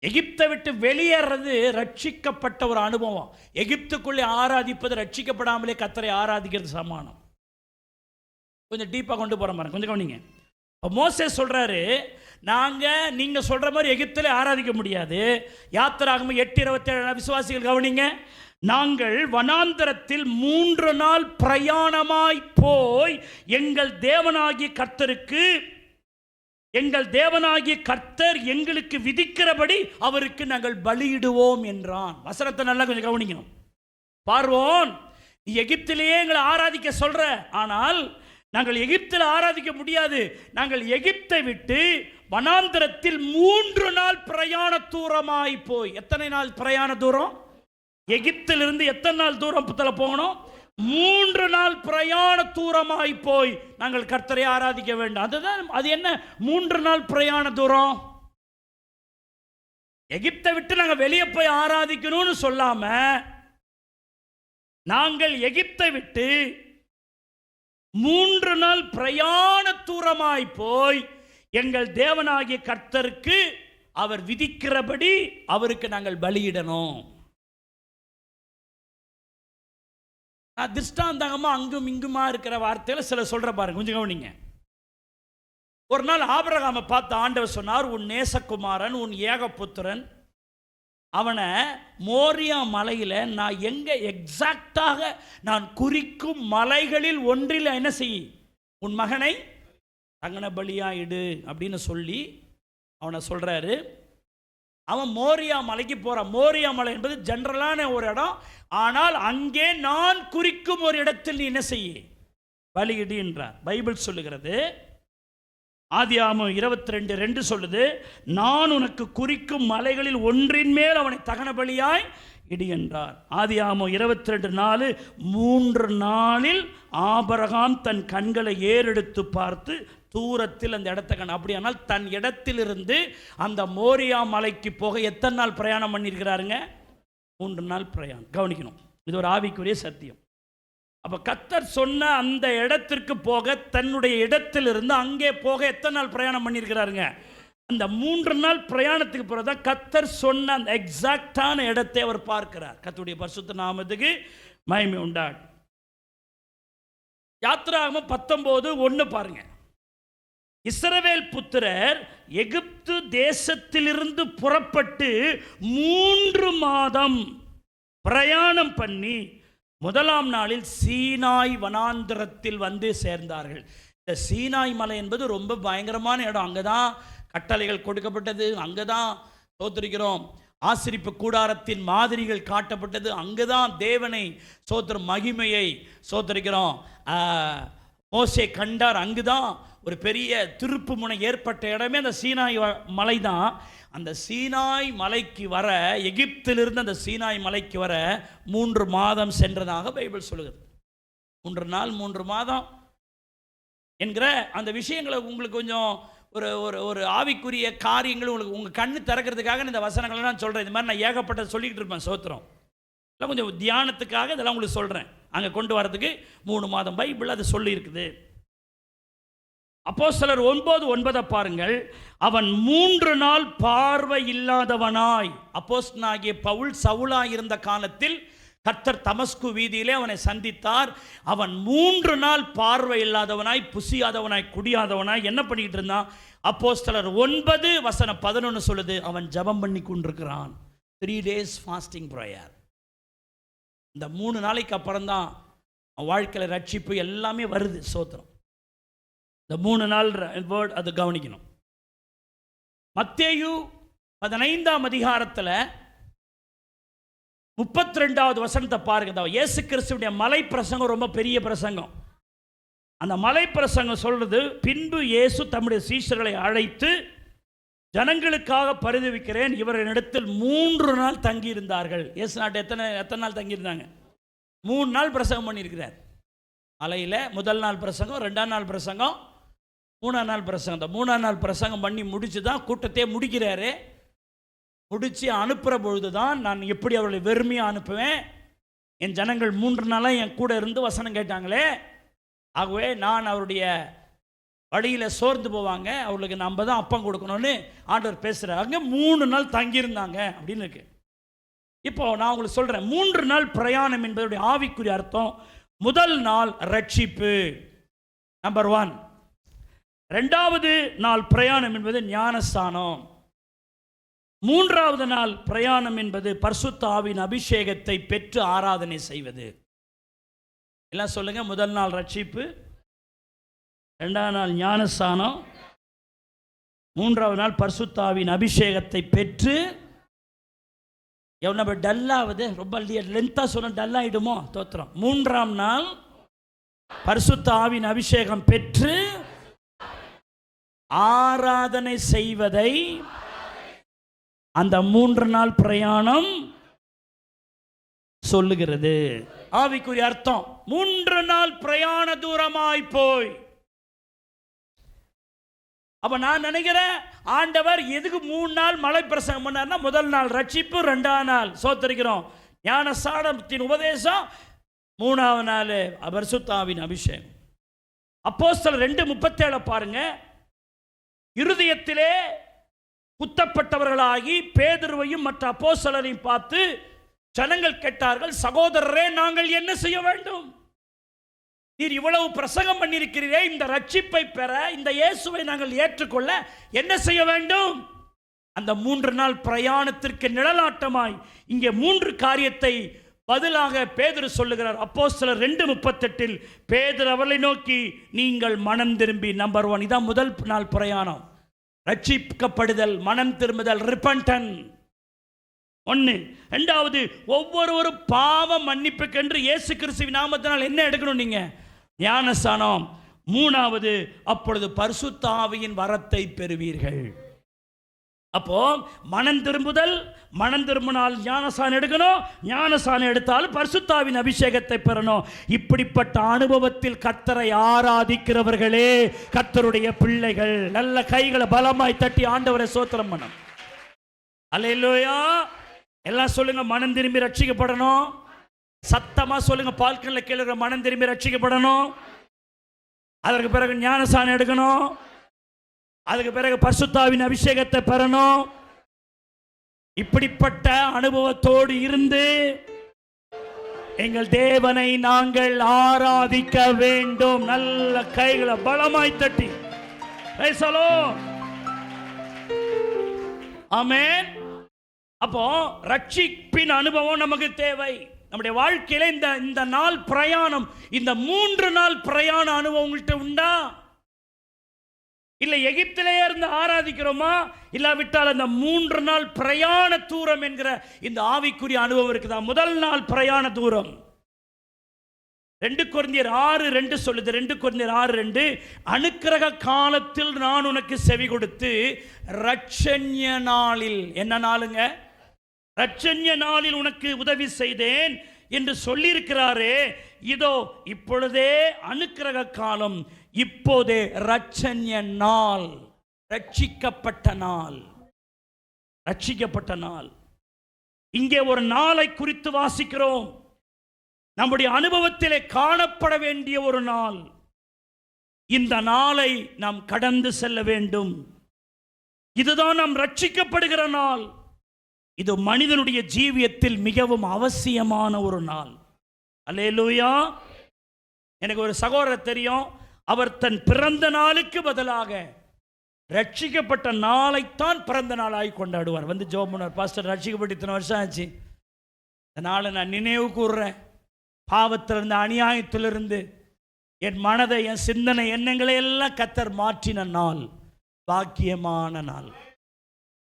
எகிப்தை விட்டு வெளியேறது ரட்சிக்கப்பட்ட ஒரு அனுபவம். எகிப்துக்குள்ளே ஆராதிப்பது ரட்சிக்கப்படாமலே கர்த்தரை ஆராதிக்கிறது சமானம். கொஞ்சம் டீப்பாக கொண்டு போகிற மாதிரி கொஞ்சம் கவனிங்க. மோசே சொல்றாரு, நீங்க சொல்ற மாதிரி எகிப்திலே ஆராதிக்க முடியாது. யாத்திராகமம் 8:27 விசுவாசிகள் கவனிங்க. நாங்கள் வனாந்தரத்தில் 3 நாள் பிரயாணமாய் போய் எங்கள் தேவனாகிய கர்த்தர் எங்களுக்கு விதிக்கிறபடி அவருக்கு நாங்கள் பலியிடுவோம் என்றான். வசனத்தை நல்லா கொஞ்சம் கவனிக்கணும். பார்வோன், நீ எகிப்திலேயே எங்களை ஆராதிக்க சொல்ற, ஆனால் நாங்கள் எகிப்தில் ஆராதிக்க முடியாது. நாங்கள் எகிப்தை விட்டு வனாந்தரத்தில் 3 நாள் பிரயாண தூரமாய் போய். எத்தனை நாள் பிரயாண தூரம்? எகிப்திலிருந்து எத்தனை நாள் தூரத்தில் போகணும்? 3 நாள் பிரயாண தூரமாய் போய் நாங்கள் கர்த்தரை ஆராதிக்க வேண்டும். அதுதான். அது என்ன 3 நாள் பிரயாண தூரம்? எகிப்தை விட்டு நாங்கள் வெளியே போய் ஆராதிக்கணும்னு சொல்லாம, நாங்கள் எகிப்தை விட்டு 3 நாள் பிரயாண தூரமாய் போய் எங்கள் தேவனாகிய கர்த்தருக்கு அவர் விதிக்கிறபடி அவருக்கு நாங்கள் பலியிடணும். திருஷ்டாந்தகமா அங்கும் இங்குமா இருக்கிற வார்த்தையில சில சொல்ற பாருங்க, கொஞ்சம் கவனிங்க. ஒரு நாள் ஆபிரகாமை பார்த்து ஆண்டவர் சொன்னார், உன் நேசகுமாரன், உன் ஏகபுத்திரன், அவனை மோரியா மலையில் நான் எங்கே எக்ஸாக்டாக நான் குறிக்கும் மலைகளில் ஒன்றில் என்ன செய், உன் மகனை தகன பலியாயிடு அப்படின்னு சொல்லி அவனை சொல்கிறாரு. அவன் மோரியா மலைக்கு போகிறான். மோரியா மலை என்பது ஜென்ரலான ஒரு இடம், ஆனால் அங்கே நான் குறிக்கும் ஒரு இடத்தில் நீ என்ன செய்ய, பலியிடு என்றார். பைபிள் சொல்லுகிறது, ஆதியாகமம் 22:2 சொல்லுது, நான் உனக்கு குறிக்கும் மலைகளில் ஒன்றின் மேல் அவனை தகன பலியாய் இடி என்றார். ஆதியாகமம் 22:4 3 நாளில் ஆபிரகாம் தன் கண்களை ஏறெடுத்து பார்த்து தூரத்தில் அந்த இடத்தை கண். அப்படியானால் தன் இடத்திலிருந்து அந்த மோரியா மலைக்கு போக எத்தனை நாள் பிரயாணம் பண்ணியிருக்கிறாருங்க? 3 நாள் பிரயாணம். கவனிக்கணும், இது ஒரு ஆவிக்குரிய சத்தியம். அப்போ கர்த்தர் சொன்ன அந்த இடத்திற்கு போக, தன்னுடைய இடத்திலிருந்து அங்கே போக எத்தனை நாள் பிரயாணம் பண்ணியிருக்கிறாருங்க? அந்த 3 நாள் பிரயாணத்துக்கு பிறகுதான் கர்த்தர் சொன்ன அந்த எக்ஸாக்டான இடத்தை அவர் பார்க்கிறார். கர்த்தருடைய பரிசுத்த நாமத்துக்கு மகிமை உண்டாடு. யாத்திராகமம் 19:1 பாருங்க. இஸ்ரவேல் புத்திரர் எகிப்து தேசத்திலிருந்து புறப்பட்டு 3 மாதம் பிரயாணம் பண்ணி 1ஆம் நாளில் சீனாய் வனாந்திரத்தில் வந்து சேர்ந்தார்கள். இந்த சீனாய் மலை என்பது ரொம்ப பயங்கரமான இடம். அங்கதான் கட்டளைகள் கொடுக்கப்பட்டது, அங்கதான் தோத்திருக்கிறோம் ஆசரிப்பு கூடாரத்தின் மாதிரிகள் காட்டப்பட்டது, அங்கதான் தேவனை சோத்திர மகிமையை சோத்திருக்கிறோம் மோசே கண்டார். அங்குதான் ஒரு பெரிய திருப்பு முனை ஏற்பட்ட இடமே அந்த சீனாய் மலை தான். அந்த சீனாய் மலைக்கு வர, எகிப்திலிருந்து அந்த சீனாய் மலைக்கு வர 3 மாதம் சென்றதாக பைபிள் சொல்லுகிறது. 3 நாள் 3 மாதம் என்கிற அந்த விஷயங்களை உங்களுக்கு கொஞ்சம் ஒரு ஒரு ஒரு ஆவிக்குரிய காரியங்கள் உங்களுக்கு உங்கள் கண்ணு திறக்கிறதுக்காக இந்த வசனங்களை நான் சொல்கிறேன். இந்த மாதிரி நான் ஏகப்பட்ட சொல்லிக்கிட்டு இருப்பேன் சோத்திரம். இல்லை கொஞ்சம் தியானத்துக்காக இதெல்லாம் உங்களுக்கு சொல்கிறேன். அங்கே கொண்டு வரதுக்கு 3 மாதம் பைபிள் அது சொல்லி இருக்குது. அப்போஸ்தலர் 9:9 பாருங்கள். அவன் 3 நாள் பார்வை இல்லாதவனாய், அப்போஸ்தலனாகிய பவுல் சவுலாய் இருந்த காலத்தில் கர்த்தர் தமஸ்கு வீதியிலே அவனை சந்தித்தார். அவன் 3 நாள் பார்வை இல்லாதவனாய், புசியாதவனாய், குடியாதவனாய் என்ன பண்ணிக்கிட்டு இருந்தான்? அப்போஸ்தலர் 9:11 சொல்லுது, அவன் ஜெபம் பண்ணி கொண்டிருக்கிறான். 3 days ஃபாஸ்டிங் ப்ரேயர். இந்த 3 நாளைக்கு அப்புறம் தான் வாழ்க்கையில் ரட்சிப்பு எல்லாமே வருது. சோத்திரம். இந்த 3 நாள் வேர்ட் அது கவனிக்கணும். மத்தேயு 15ஆம் அதிகாரத்தில் 32வது வசனத்தை பாருங்க. இயேசு கிறிஸ்துவுடைய மலை பிரசங்கம் ரொம்ப பெரிய பிரசங்கம். அந்த மலை பிரசங்கம் சொல்றது, பின்பு இயேசு தம்முடைய சீஷர்களை அழைத்து, ஜனங்களுக்காக பரிதவிக்கிறேன், இவரிடத்தில் 3 நாள் தங்கியிருந்தார்கள். இயேசு நாட்டு எத்தனை நாள் தங்கியிருந்தாங்க? 3 நாள் பிரசங்கம் பண்ணியிருக்கிறார். மலையில் 1 நாள் பிரசங்கம், 2ஆம் நாள் பிரசங்கம், 3ஆம் நாள் பிரசங்கம். இந்த 3ஆம் நாள் பிரசங்கம் பண்ணி முடிச்சு தான் கூட்டத்தையே முடிக்கிறாரு. முடித்து அனுப்புகிற பொழுது தான், நான் எப்படி அவர்களை வெறுமையாக அனுப்புவேன்? என் ஜனங்கள் 3 நாளாக என் கூட இருந்து வசனம் கேட்டாங்களே, ஆகவே நான் அவருடைய வழியில் சோர்ந்து போவாங்க, அவர்களுக்கு நம்ம தான் அப்பம் கொடுக்கணும்னு ஆண்டவர் பேசுகிறார். அங்கே 3 நாள் தங்கியிருந்தாங்க அப்படின்னு இருக்கு. இப்போ நான் உங்களுக்கு சொல்கிறேன், 3 நாள் பிரயாணம் என்பதுடைய ஆவிக்குரிய அர்த்தம். முதல் நாள் ரட்சிப்பு, நம்பர் 1. 2வது நாள் பிரயாணம் என்பது ஞானஸ்தானம். 3வது நாள் பிரயாணம் என்பது பரிசுத்த ஆவியின் அபிஷேகத்தை பெற்று ஆராதனை செய்வது. எல்லாம் சொல்லுங்க. முதல் நாள் ரட்சிப்பு, 2ஆம் நாள் ஞானஸ்தானம், 3வது நாள் பரிசுத்த ஆவியின் அபிஷேகத்தை பெற்று. எவ்வளோ டல்லாவது, ரொம்ப லென்த்தாக சொன்ன டல்லாயிடுமோ? தோத்திரம். 3ஆம் நாள் பரிசுத்த ஆவியின் அபிஷேகம் பெற்று ஆராதனை செய்வதை அந்த 3 நாள் பிரயாணம் சொல்லுகிறது. ஆவிக்குரிய அர்த்தம், 3 நாள் பிரயாண தூரமாய் போய். அப்ப நான் நினைக்கிறேன், ஆண்டவர் எதுக்கு 3 நாள் மலை பிரசங்கம் பண்ணார்னா, முதல் நாள் ரட்சிப்பு, 2ஆம் நாள் சோத்தரிக்கிறோம் ஞானஸ்தானத்தின் உபதேசம், 3ஆவது நாள் பரிசுத்த ஆவியின் அபிஷேகம். அப்போஸ்தலர் 2:37 பாருங்க. இருதயத்திலே குத்தப்பட்டவர்களாகி பேதுருவையும் மற்ற அப்போஸ்தலரையும் பார்த்து ஜனங்கள் கேட்டார்கள், சகோதரரே, நாங்கள் என்ன செய்ய வேண்டும்? நீர் இவ்வளவு பிரசங்கம் பண்ணியிருக்கிறீரே, இந்த ரட்சிப்பை பெற, இந்த இயேசுவை நாங்கள் ஏற்றுக்கொள்ள என்ன செய்ய வேண்டும்? அந்த 3 நாள் பிரயாணத்திற்கு நிழலாட்டமாய் இங்கே 3 காரியத்தை பதிலாக பேதுரு சொல்லுகிறார். அப்போஸ்தலர் 2:38 பேதுரு அவர்களை நோக்கி, நீங்கள் மனம் திரும்பி. நம்பர் 1, இதான் முதல் நாள் பிரயாணம். ரட்சிக்கப்படுதல், மனம் திரும்புதல், ரிப்பன்டன் 1. 2வது, ஒவ்வொருவரும் பாவ மன்னிப்புக்கென்று இயேசு கிறிஸ்துவின் நாமத்தினால் என்ன எடுக்கணும்? நீங்க ஞானஸ்தானம். 3வது, அப்பொழுது பரிசுத்த ஆவியின் வரத்தை பெறுவீர்கள். அப்போ மனம் திரும்புதல், மனம் திரும்பினால் ஞானஸ்தானம் எடுக்கணும், ஞானஸ்தானம் எடுத்தால் பரிசுத்த ஆவியின் அபிஷேகத்தை பெறணும். இப்படிப்பட்ட அனுபவத்தில் கர்த்தரை ஆராதிக்கிறவர்களே கர்த்தருடைய பிள்ளைகள். நல்ல கைகளை பலமாய் தட்டி ஆண்டவரை ஸ்தோத்திரம் பண்ணணும். அல்லேலூயா. எல்லாம் சொல்லுங்க, மனம் திரும்பி ரட்சிக்கப்படணும். சத்தமா சொல்லுங்க, பால்கன்ல கேளுங்க, மனம் திரும்பி ரட்சிக்கப்படணும். அதற்கு பிறகு ஞானஸ்தானம் எடுக்கணும். அதுக்கு பிறகு பரிசுத்தாவின் அபிஷேகத்தை பெறணும். இப்படிப்பட்ட அனுபவத்தோடு இருந்து எங்கள் தேவனை நாங்கள் ஆராதிக்க வேண்டும். நல்ல கைகளை பலமாய் தட்டி ஆமென். அப்போ ரட்சிப்பின் அனுபவம் நமக்கு தேவை. நம்முடைய வாழ்க்கையில இந்த நாள் பிரயாணம், இந்த 3 நாள் பிரயாண அனுபவம் உங்கள்கிட்ட உண்டா? இல்ல எகிப்திலே இருந்து ஆராதிக்கிறோமா? இல்லாவிட்டால் அந்த 3 நாள் பிரயாண தூரம் என்கிற இந்த ஆவிக்குரிய அனுபவம் இருக்குதா? முதல் நாள் பிரயாண தூரம் 2 கொரிந்தியர் 6:2 சொல்லுது. 2 கொரிந்தியர் 6:2, அனுக்கிரக காலத்தில் நான் உனக்கு செவி கொடுத்து இரட்சண்ய நாளில், என்ன நாளுங்க? இரட்சண்ய நாளில் உனக்கு உதவி செய்தேன் என்று சொல்லியிருக்கிறாரே. இதோ இப்பொழுதே அனுக்கிரக காலம், இப்போதே இரட்சண்ய நாள், ரட்சிக்கப்பட்ட நாள், ரட்சிக்கப்பட்ட நாள். இங்கே ஒரு நாளை குறித்து வாசிக்கிறோம். நம்முடைய அனுபவத்திலே காணப்பட வேண்டிய ஒரு நாள். இந்த நாளை நாம் கடந்து செல்ல வேண்டும். இதுதான் நாம் ரட்சிக்கப்படுகிற நாள். இது மனிதனுடைய ஜீவியத்தில் மிகவும் அவசியமான ஒரு நாள். அல்லேலூயா. எனக்கு ஒரு சகோதரர் தெரியும். அவர் தன் பிறந்த நாளுக்கு பதிலாக ரட்சிக்கப்பட்ட நாளைத்தான் பிறந்த நாளாகி கொண்டாடுவார். வந்து ஜோம் பண்ணுவார், பாஸ்டர் ரட்சிக்கப்பட்டு இத்தனை வருஷம் ஆச்சு, இந்த நாளை நான் நினைவு கூறுறேன். பாவத்திலிருந்து, அநியாயத்திலிருந்து என் மனதை, என் சிந்தனை, எண்ணங்களை எல்லாம் கர்த்தர் மாற்றின நாள், பாக்கியமான நாள்.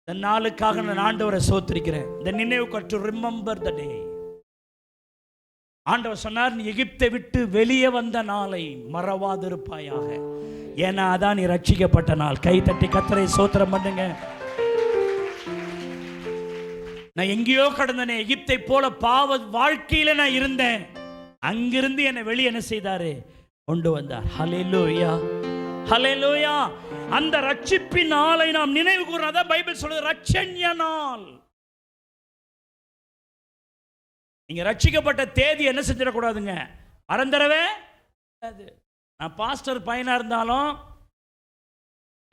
இந்த நாளுக்காக நான் ஆண்டவரை சோத்திருக்கிறேன். இந்த நினைவு டு ரிமெம்பர் த டே. ஆண்டவர் சொன்னார், நீ எகிப்தை விட்டு வெளியே வந்த நாளை மறவாதிருப்பாயாக. ஏன்னா அதான் நீ ரட்சிக்கப்பட்ட நாள். கை தட்டி கர்த்தரை சோத்திரம் பண்ணுங்க. நான் எங்கேயோ கடந்தனே, எகிப்தை போல பாவ வாழ்க்கையில நான் இருந்தேன். அங்கிருந்து என்னை வெளியே என்ன செய்தாரு? கொண்டு வந்தார். ஹல்லேலூயா, ஹல்லேலூயா. அந்த ரட்சிப்பின் நாளை நாம் நினைவு கூறணும். பைபிள் சொல்லுது ரட்சண்ய நாள். நீங்க ரட்சிக்கப்பட்ட தேதி என்ன செஞ்சிடக்கூடாதுங்க, மறந்துடவே. நான் பாஸ்டர் பையனா இருந்தாலும்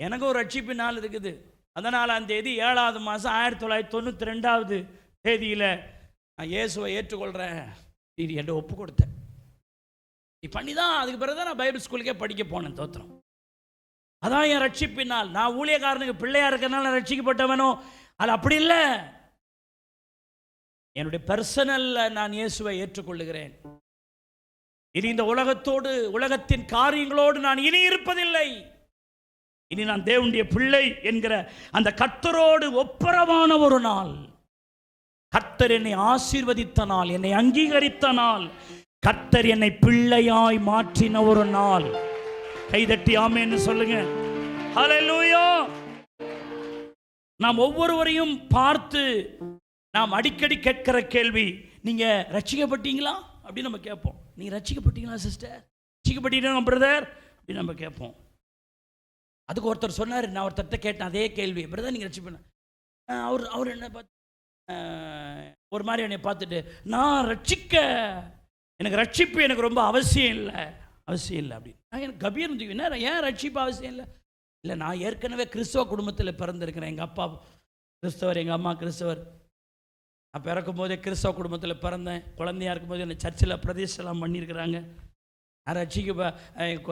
எனக்கு ஒரு ரட்சிப்பின் நாள் இருக்குது. 14ஆம் தேதி 7வது மாதம் 1992 தேதியில் நான் இயேசுவை ஏற்றுக்கொள்கிறேன் இது என்ற ஒப்பு கொடுத்தேன். நீ பண்ணி தான் அதுக்கு பிறகு தான் நான் பைபிள் ஸ்கூலுக்கே படிக்க போனேன். தோத்திரம். அதான் என் ரட்சிப்பினால். நான் ஊழியக்காரனுக்கு பிள்ளையா இருக்கிறனால ரட்சிக்கப்பட்டவனோ அது அப்படி இல்லை. என்னுடைய பர்சனல்ல நான் இயேசுவை ஏற்றுக்கொள்ளுகிறேன். இனி இந்த உலகத்தோடு, உலகத்தின் காரியங்களோடு நான் இனி இருப்பதில்லை. இனி நான் தேவனுடைய பிள்ளை என்கிற அந்த கர்த்தரோடு ஒப்புரவான ஒரு நாள். கர்த்தர் என்னை ஆசீர்வதித்த நாள், என்னை அங்கீகரித்த நாள், கர்த்தர் என்னை பிள்ளையாய் மாற்றின ஒரு நாள். கைதட்டி ஆமென்னு சொல்லுங்க. ஹல்லேலூயா. நாம் ஒவ்வொருவரையும் பார்த்து நாம் அடிக்கடி கேட்கிற கேள்வி, நீங்க ரட்சிக்கப்பட்டீங்களா அப்படின்னு நம்ம கேட்போம். நீங்க ரட்சிக்கப்பட்டீங்களா சிஸ்டர், ரட்சிக்கப்பட்டீங்களா பிரதர் அப்படின்னு நம்ம கேட்போம். அதுக்கு ஒருத்தர் சொன்னார், நான் ஒருத்தர்கிட்ட கேட்டேன் அதே கேள்வி, பிரதர் நீங்கள் ரட்சிப்பேன். அவர் என்ன பார்த்து ஒரு மாதிரி என்னை பார்த்துட்டு, நான் எனக்கு ரட்சிப்பு எனக்கு ரொம்ப அவசியம் இல்லை அப்படின்னு. நான் எனக்கு கபீர் என்ன, ஏன் ரட்சிப்பு அவசியம் இல்லை? இல்லை, நான் ஏற்கனவே கிறிஸ்தவ குடும்பத்தில் பிறந்திருக்கிறேன். எங்கள் அப்பா கிறிஸ்தவர், எங்கள் அம்மா கிறிஸ்தவர். நான் பிறக்கும் போதே கிறிஸ்தவ குடும்பத்தில் பிறந்தேன். குழந்தையாக இருக்கும்போது என்னை சர்ச்சில் பிரதேசலாம் பண்ணியிருக்கிறாங்க. நான்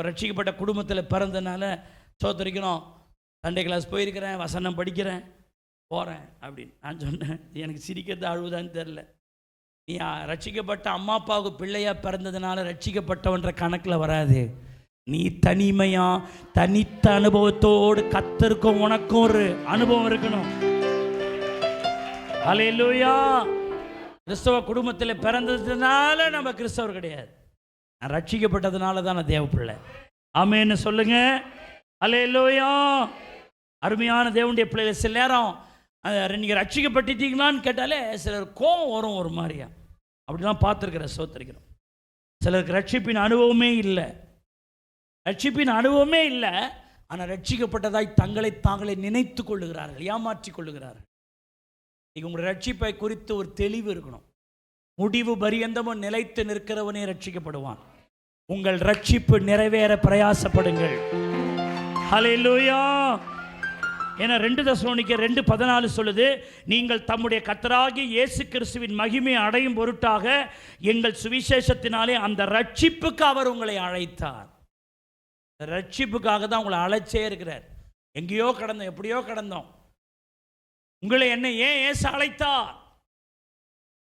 ரட்சிக்கப்பட்ட குடும்பத்தில் பிறந்தனால சோத்தரிக்கணும். சண்டே கிளாஸ் போயிருக்கிறேன், வசனம் படிக்கிறேன், போகிறேன் அப்படின்னு நான் சொன்னேன். எனக்கு சிரிக்கிறது அழுவுதான்னு தெரில. நீ ரட்சிக்கப்பட்ட அம்மா அப்பாவுக்கு பிள்ளையாக பிறந்ததுனால ரட்சிக்கப்பட்டவன்ற கணக்கில் வராது. நீ தனிமையாக தனித்த அனுபவத்தோடு கர்த்தருக்கும் உனக்கும் ஒரு அனுபவம் இருக்கணும். ஹல்லேலூயா. கிறிஸ்தவ குடும்பத்தில் பிறந்ததுனால நம்ம கிறிஸ்தவர் கிடையாது. நான் ரட்சிக்கப்பட்டதுனால தான் நான் தேவ பிள்ளை. ஆமென்னு சொல்லுங்க. ஹல்லேலூயா. அருமையான தேவனுடைய பிள்ளைகள், சில நேரம் நீங்கள் ரட்சிக்கப்பட்டுட்டீங்களான்னு கேட்டாலே சிலர் கோவம் வரும் ஒரு மாதிரியா. அப்படிலாம் பார்த்துருக்கிற சோத்தரிக்கிறோம். சிலருக்கு ரட்சிப்பின் அனுபவமே இல்லை, ஆனால் ரட்சிக்கப்பட்டதாய் தங்களை தாங்களே நினைத்து கொள்ளுகிறார்கள், ஏமாற்றி கொள்ளுகிறார்கள். நீங்கள் உங்களுடைய ரட்சிப்பை குறித்து ஒரு தெளிவு இருக்கணும். முடிவு பரியந்தமும் நிலைத்து நிற்கிறவனே ரட்சிக்கப்படுவான். உங்கள் ரட்சிப்பு நிறைவேற பிரயாசப்படுங்கள். ஹல்லேலூயா. ஏன்னா 2 தெசலோனிக்கேயர் 2:14 சொல்லுது, நீங்கள் தம்முடைய கர்த்தராகிய இயேசு கிறிஸ்துவின் மகிமையை அடையும் பொருட்டாக எங்கள் சுவிசேஷத்தினாலே அந்த ரட்சிப்புக்கு அவர் உங்களை அழைத்தார். ரட்சிப்புக்காக தான் உங்களை அழைச்சே இருக்கிறார். எங்கேயோ கடந்தோம், எப்படியோ கடந்தோம். உங்களை என்ன ஏன் இயேசு அழைத்தார்?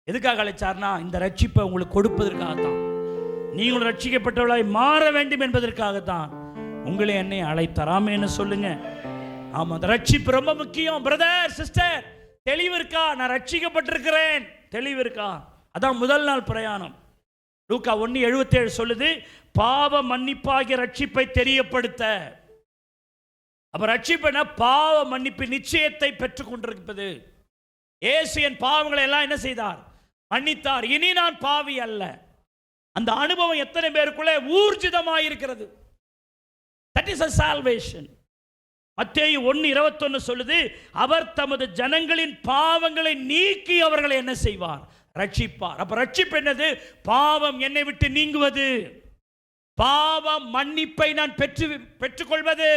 எதுக்காக அழைச்சார்னா இந்த ரட்சிப்பை உங்களுக்கு கொடுப்பதற்காகத்தான். நீங்களும் ரட்சிக்கப்பட்டவளாய் மாற வேண்டும் என்பதற்காகத்தான் உங்களை என்னை அழைத்தார். ஆமென்னு சொல்லுங்க. ஆமா, அந்த ரட்சிப்பு ரொம்ப முக்கியம். பிரதர், சிஸ்டர், தெளிவு இருக்கா? நான் ரட்சிக்கப்பட்டிருக்கிறேன், தெளிவு இருக்கா? அதான் முதல் நாள் பிரயாணம். லூக்கா 1:77 சொல்லுது, பாவ மன்னிப்பாகிய ரட்சிப்பை தெரியப்படுத்த. அப்ப ரட்சிப்புனா பாவ மன்னிப்பு நிச்சயத்தை பெற்றுக் கொண்டிருப்பது. இயேசு என் பாவங்களை எல்லாம் என்ன செய்தார்? மன்னித்தார். இனி நான் பாவி அல்ல. அந்த அனுபவம் எத்தனை பேருக்குள்ளே ஊர்ஜிதமாயிருக்கிறது? That is a salvation. மத்தேயு 1:21 சொல்லுது, அவர் தமது ஜனங்களின் பாவங்களை நீக்கி அவர்களை என்ன செய்வார்? ரட்சிப்பார். அப்ப ரட்சிப்பு என்னது? பாவம் என்னை விட்டு நீங்குவது, பாவ மன்னிப்பை நான் பெற்றுக்கொள்வது.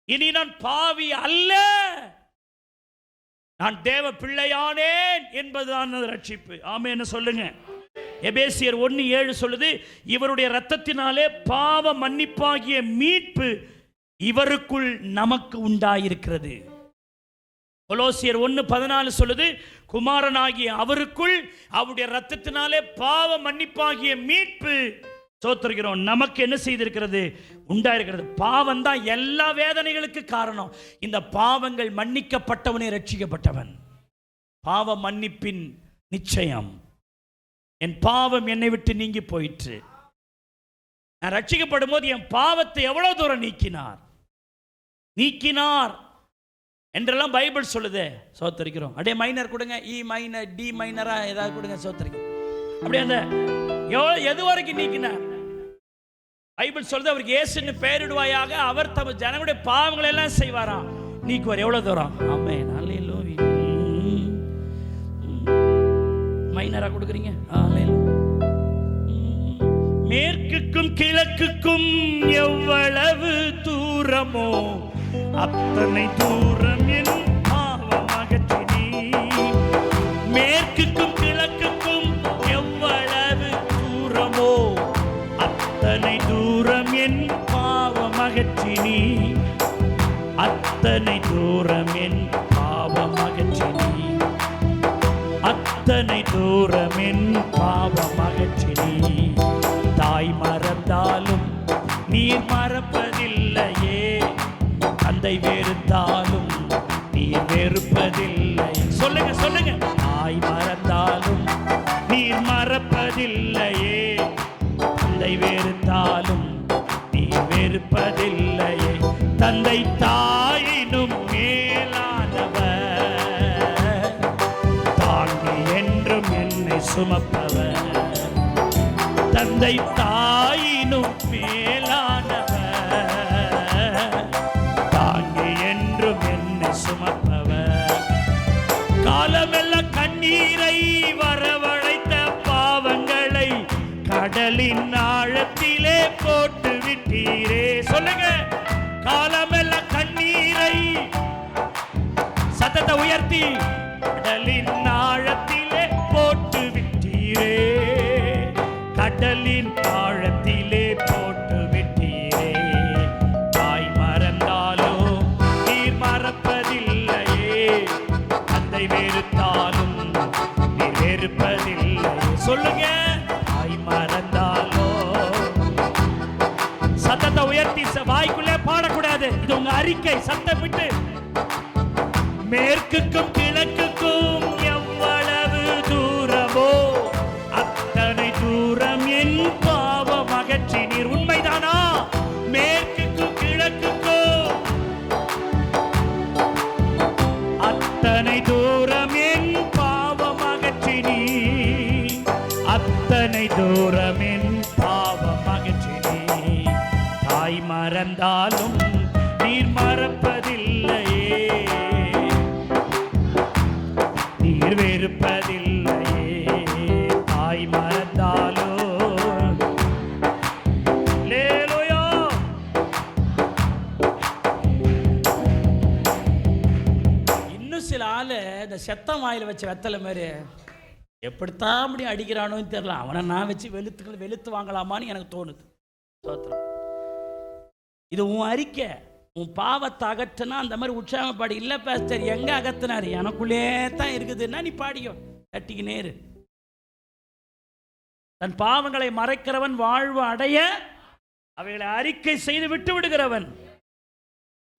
இனி நான் பாவி அல்ல, நான் தேவ பிள்ளையானேன் என்பதுதான் ரட்சிப்பு. ஆமென்னு சொல்லுங்க. எபேசியர் 1:7 சொல்லுது, இவருடைய இரத்தத்தினாலே பாவ மன்னிப்பாகிய மீட்பு இவருக்குள் நமக்கு உண்டாயிருக்கிறது. கொலோசியர் 1:14 சொல்லுது, குமாரனாகிய அவருக்குள் அவருடைய இரத்தத்தினாலே பாவ மன்னிப்பாகிய மீட்பு சோத்திருக்கிறோம் நமக்கு என்ன செய்திருக்கிறது? உண்டாயிருக்கிறது. பாவம் தான் எல்லா வேதனைகளுக்கு காரணம். இந்த பாவங்கள் மன்னிக்கப்பட்டவனே ரட்சிக்கப்பட்டவன். பாவ மன்னிப்பின் நிச்சயம். என் பாவம் என்னை விட்டு நீங்கி போயிற்று. நான் ரட்சிக்கப்படும் போது என் பாவத்தை எவ்வளவு தூரம் நீக்கினார் என்றெல்லாம் பைபிள் சொல்லுது. சோத்தரிக்கிறோம். அப்படியே மைனர் கொடுங்க, இ மைனர், டி மைனரா ஏதாவது கொடுங்க, சோத்தரிக்கிறோம். அப்படியே அந்த எது வரைக்கும் நீக்கினார்? பைபிள் சொல்லுது, அவருக்கு இயேசுன்னு பெயரிடுவாயாக, அவர் தம் ஜனங்களுடைய பாவங்களை எல்லாம் செய்வாரா, நீக்குவார். எவ்வளவு தூரம்? ஆமென், அல்லேலூயா. மைனரா கொடுக்குறீங்க. மேற்குக்கும் கிழக்குக்கும் எவ்வளவு தூரமோ அத்தனை தூரம் என் பாவம் அகற்றினீ. மேற்குக்கும் கிழக்குக்கும் எவ்வளவு தூரமோ அத்தனை தூரம் என் பாவம் அகற்றினீ. அத்தனை தூரம் என் பாவம் அகற்றினீ. அத்தனை தூரம் என் பாவம் அகற்றினீ. தாய் மறந்தாலும் நீர் மறப்பதில்லையே, தந்தை வெறுத்தாலும் நீர் வெறுப்பதில்லை. சொல்லுங்க சொல்லுங்க. தாய் மறந்தாலும் நீர் மறப்பதில்லையே, தந்தை வெறுத்தாலும் நீர் வெறுப்பதில்லையே. தந்தை தாயினும் மேலானவர், தாங்கி என்றும் என்னை சுமப்பவர். தந்தை தாயினும் மேலானவர், தாங்கி என்றும் என்னை சுமப்பவர். காலமெல்லாம் கண்ணீரை வரவழைத்த பாவங்களை கடலின் ஆழத்திலே போட்டு விட்டீரே. சொல்லுங்க. காலமெல்லாம் கண்ணீரை சத்தத்தை உயர்த்தி கடலின் ஆழத்திலே போட்டு விட்டீரே. கடலின் ஆழத்திலே போட்டு விட்டீரே. தாய் மறந்தாலோ நீர் மறப்பதில்லையே, தந்தை வெறுத்தாலும் நீர் வெறுப்பதில்லை. சொல்லுங்க. தாய் மறந்தாலோ. சத்தத்தை உயர்த்தி வாய்க்குள்ளே பாடக்கூடாது. இது உங்க அறிக்கை. சத்தம் விட்டு. மேற்குக்கும் கிழக்குக்கும் எவ்வளவு தூரமோ அத்தனை தூரம் என் பாவம் அகற்றினீர். உண்மைதானா? மேற்குக்கும் கிழக்குக்கும் அத்தனை தூரம் என் பாவம் அகற்றினீர். அத்தனை தூரம் என் பாவம் அகற்றினீர். தாய் மறந்தாலும் நீர் மறப்பதில்லையே, நீர் வெறுப்பதில்லையே. தாய் மறந்தாலோ. ஆள் இந்த செத்த வாயில் வச்ச வெத்தலை மாதிரி எப்படித்தான் அப்படி அடிக்கிறானோன்னு தெரியல. அவனை நான் வச்சு வெளுத்து வாங்கலாமான்னு எனக்கு தோணுது. சோத்திரம். இது உன் அறிக்கை. உன் பாவத்தை அகற்றுனா அந்த மாதிரி உற்சாகம் பாடி. இல்லை பாஸ்டர் எங்க அகத்தினார், எனக்குள்ளே தான் இருக்குதுன்னா நீ பாடியோ தட்டிக்கு நேரு. தன் பாவங்களை மறைக்கிறவன் வாழ்வு அடைய அவைகளை அறிக்கை செய்து விட்டு விடுகிறவன்.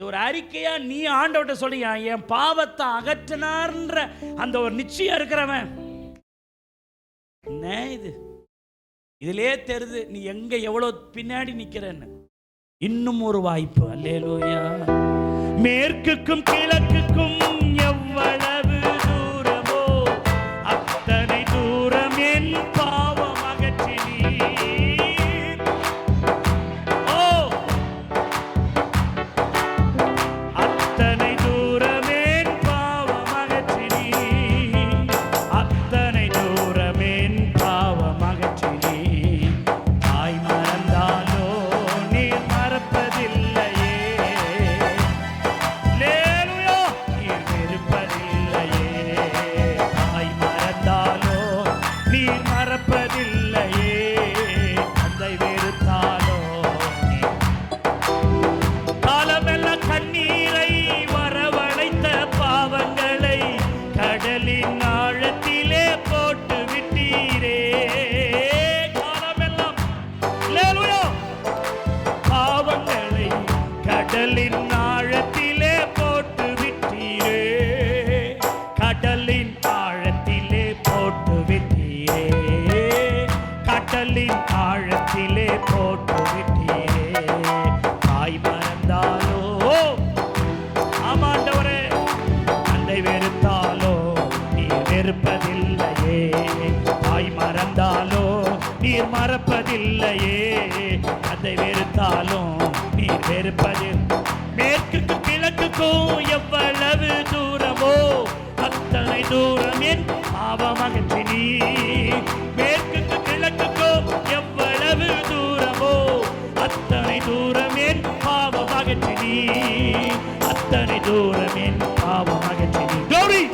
ஒரு அறிக்கையா நீ ஆண்டவர்கிட்ட சொல்லியா, என் பாவத்தை அகற்றினார்ன்ற அந்த ஒரு நிச்சயம் இருக்கிறவன். என்ன இது, இதிலே தெரியுது நீ எங்க எவ்வளவு பின்னாடி நிக்கிறன்னு. இன்னும் ஒரு வாய்ப்பு. அல்லேலூயா. மேற்குக்கும் கிழக்குக்கும் எவ்வளவு தூரமோ அத்தனை தூரம் என் பாவம் அகற்றினீர். ஓ, அத்தனை தூரம் என் பாவம் அகற்றினீர். அத்தனை தூரம் என் பாவம் அகற்றினீர். தாய் மறந்தாலோ நீர் மறப்பதில்லையே. லேலுயா. நீர் வெறுப்பதில்லையே. தாய் மறந்தாலோ நீர் மறப்பதில்லையே. தந்தை வெறுத்தாலோ நீர் காலமெல்லாம் கண்ணீரை வரவழைத்த பாவங்களை கடலின் ஆழத்திலே போட்டு விட்டீரே. காலமெல்லாம் அல்லேலூயா. பாவங்களை கடலின் ஆழத்திலே போட்டு விட்டீரே. கடலின் ஆழத்திலே போட்டு விட்டீரே. கடலின் ஆழத்திலே போட்டு விட்டீரே. தாய் மறந்தாலோ, ஆமாண்டவரே, தந்தை வெறுத்தாலோ நீர் வெறுப்பதில்லையே. தாய் மறந்தாலோ நீர் மறப்பதில்லையே. தந்தை வெறுத்தாலும் நீர் வெறுப்பதில். மேற்குக்கும் கிழக்குக்கும் எவ்வளவு தூரமோ அத்தனை தூரம் என் பாவம் அகற்றினீர். மேற்குக்கும் கிழக்குக்கும் எவ்வளவு தூரமோ அத்தனை தூரம் என் பாவம் அகற்றினீர். அத்தனை தூரம் என் பாவம் அகற்றினீர். Glory.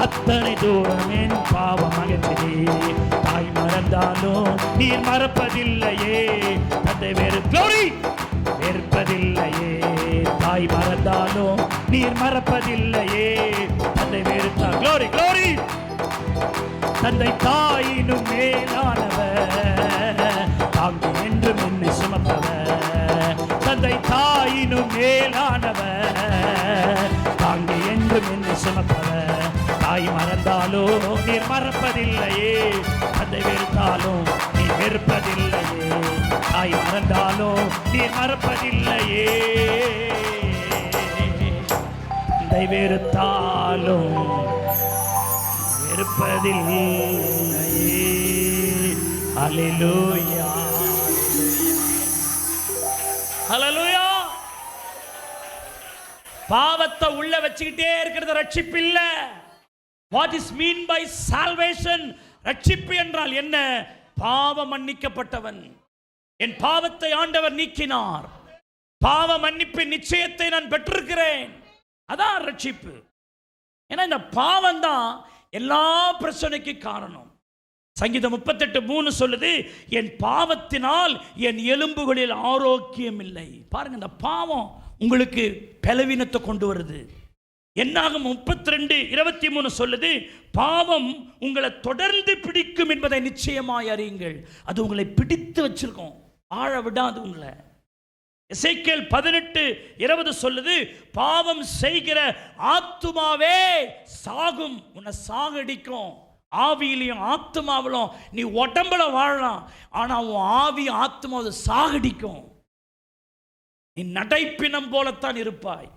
அத்தனை தூரம் என் பாவம் அகற்றினீர். தாய் மறந்தாலும் நீர் மறப்பதில்லையே. தந்தை Glory. வெறுப்பதில்லையே. தாய் மறந்தாலும் நீர் மறப்பதில்லையே. தந்தை வெறுத்தா Glory. Glory. தந்தை தாயினும் மேலானவர், தாங்கி என்று முன்னே சுமப்பவர். தந்தை தாயினும் மேலானவர், தாங்கி என்று முன்னே சுமப்பவர். தாய் மறந்தாலோ நீர் மறப்பதில்லையே. தந்தை வெறுத்தாலும் நீர் வெறுப்பதில்லையே. தாய் மறந்தாலோ நீர் மறப்பதில்லையே. தந்தை வெறுத்தாலும் வெறுப்பதில்லையே. ஹல்லேலூயா. ஹல்லேலூயா. பாவத்தை உள்ள வச்சுக்கிட்டே இருக்கிறது ரட்சிப்பு இல்ல. What is mean by salvation? ரட்சிப்பு என்றால் என்ன? பாவம் மன்னிக்கப்பட்டவன். என் பாவத்தை ஆண்டவர் நீக்கினார். பாவ மன்னிப்பின் நிச்சயத்தை நான் பெற்றிருக்கிறேன். அதான் ரட்சிப்பு. ஏன்னா இந்த பாவம் தான் எல்லா பிரச்சனைக்கு காரணம். சங்கீதம் 38:3 சொல்லுது, என் பாவத்தினால் என் எலும்புகளில் ஆரோக்கியம் இல்லை. பாருங்க, இந்த பாவம் உங்களுக்கு பலவீனத்தை கொண்டு வருது. என்னாகும் 32:23 சொல்லுது, பாவம் உங்களை தொடர்ந்து பிடிக்கும் என்பதை நிச்சயமாய் அறியுங்கள். அது உங்களை பிடித்து வச்சிருக்கும், ஆழ விடாது உங்களை. எசேக்கியேல் 18:20 சொல்லுது, பாவம் செய்கிற ஆத்துமாவே சாகும், உன்னை சாகடிக்கும். ஆவியிலையும் ஆத்துமாவிலும் நீ உடம்புல வாழலாம், ஆனா உன் ஆவி ஆத்துமாவை சாகடிக்கும். நீ நடைப்பினம் போலத்தான் இருப்பாய்.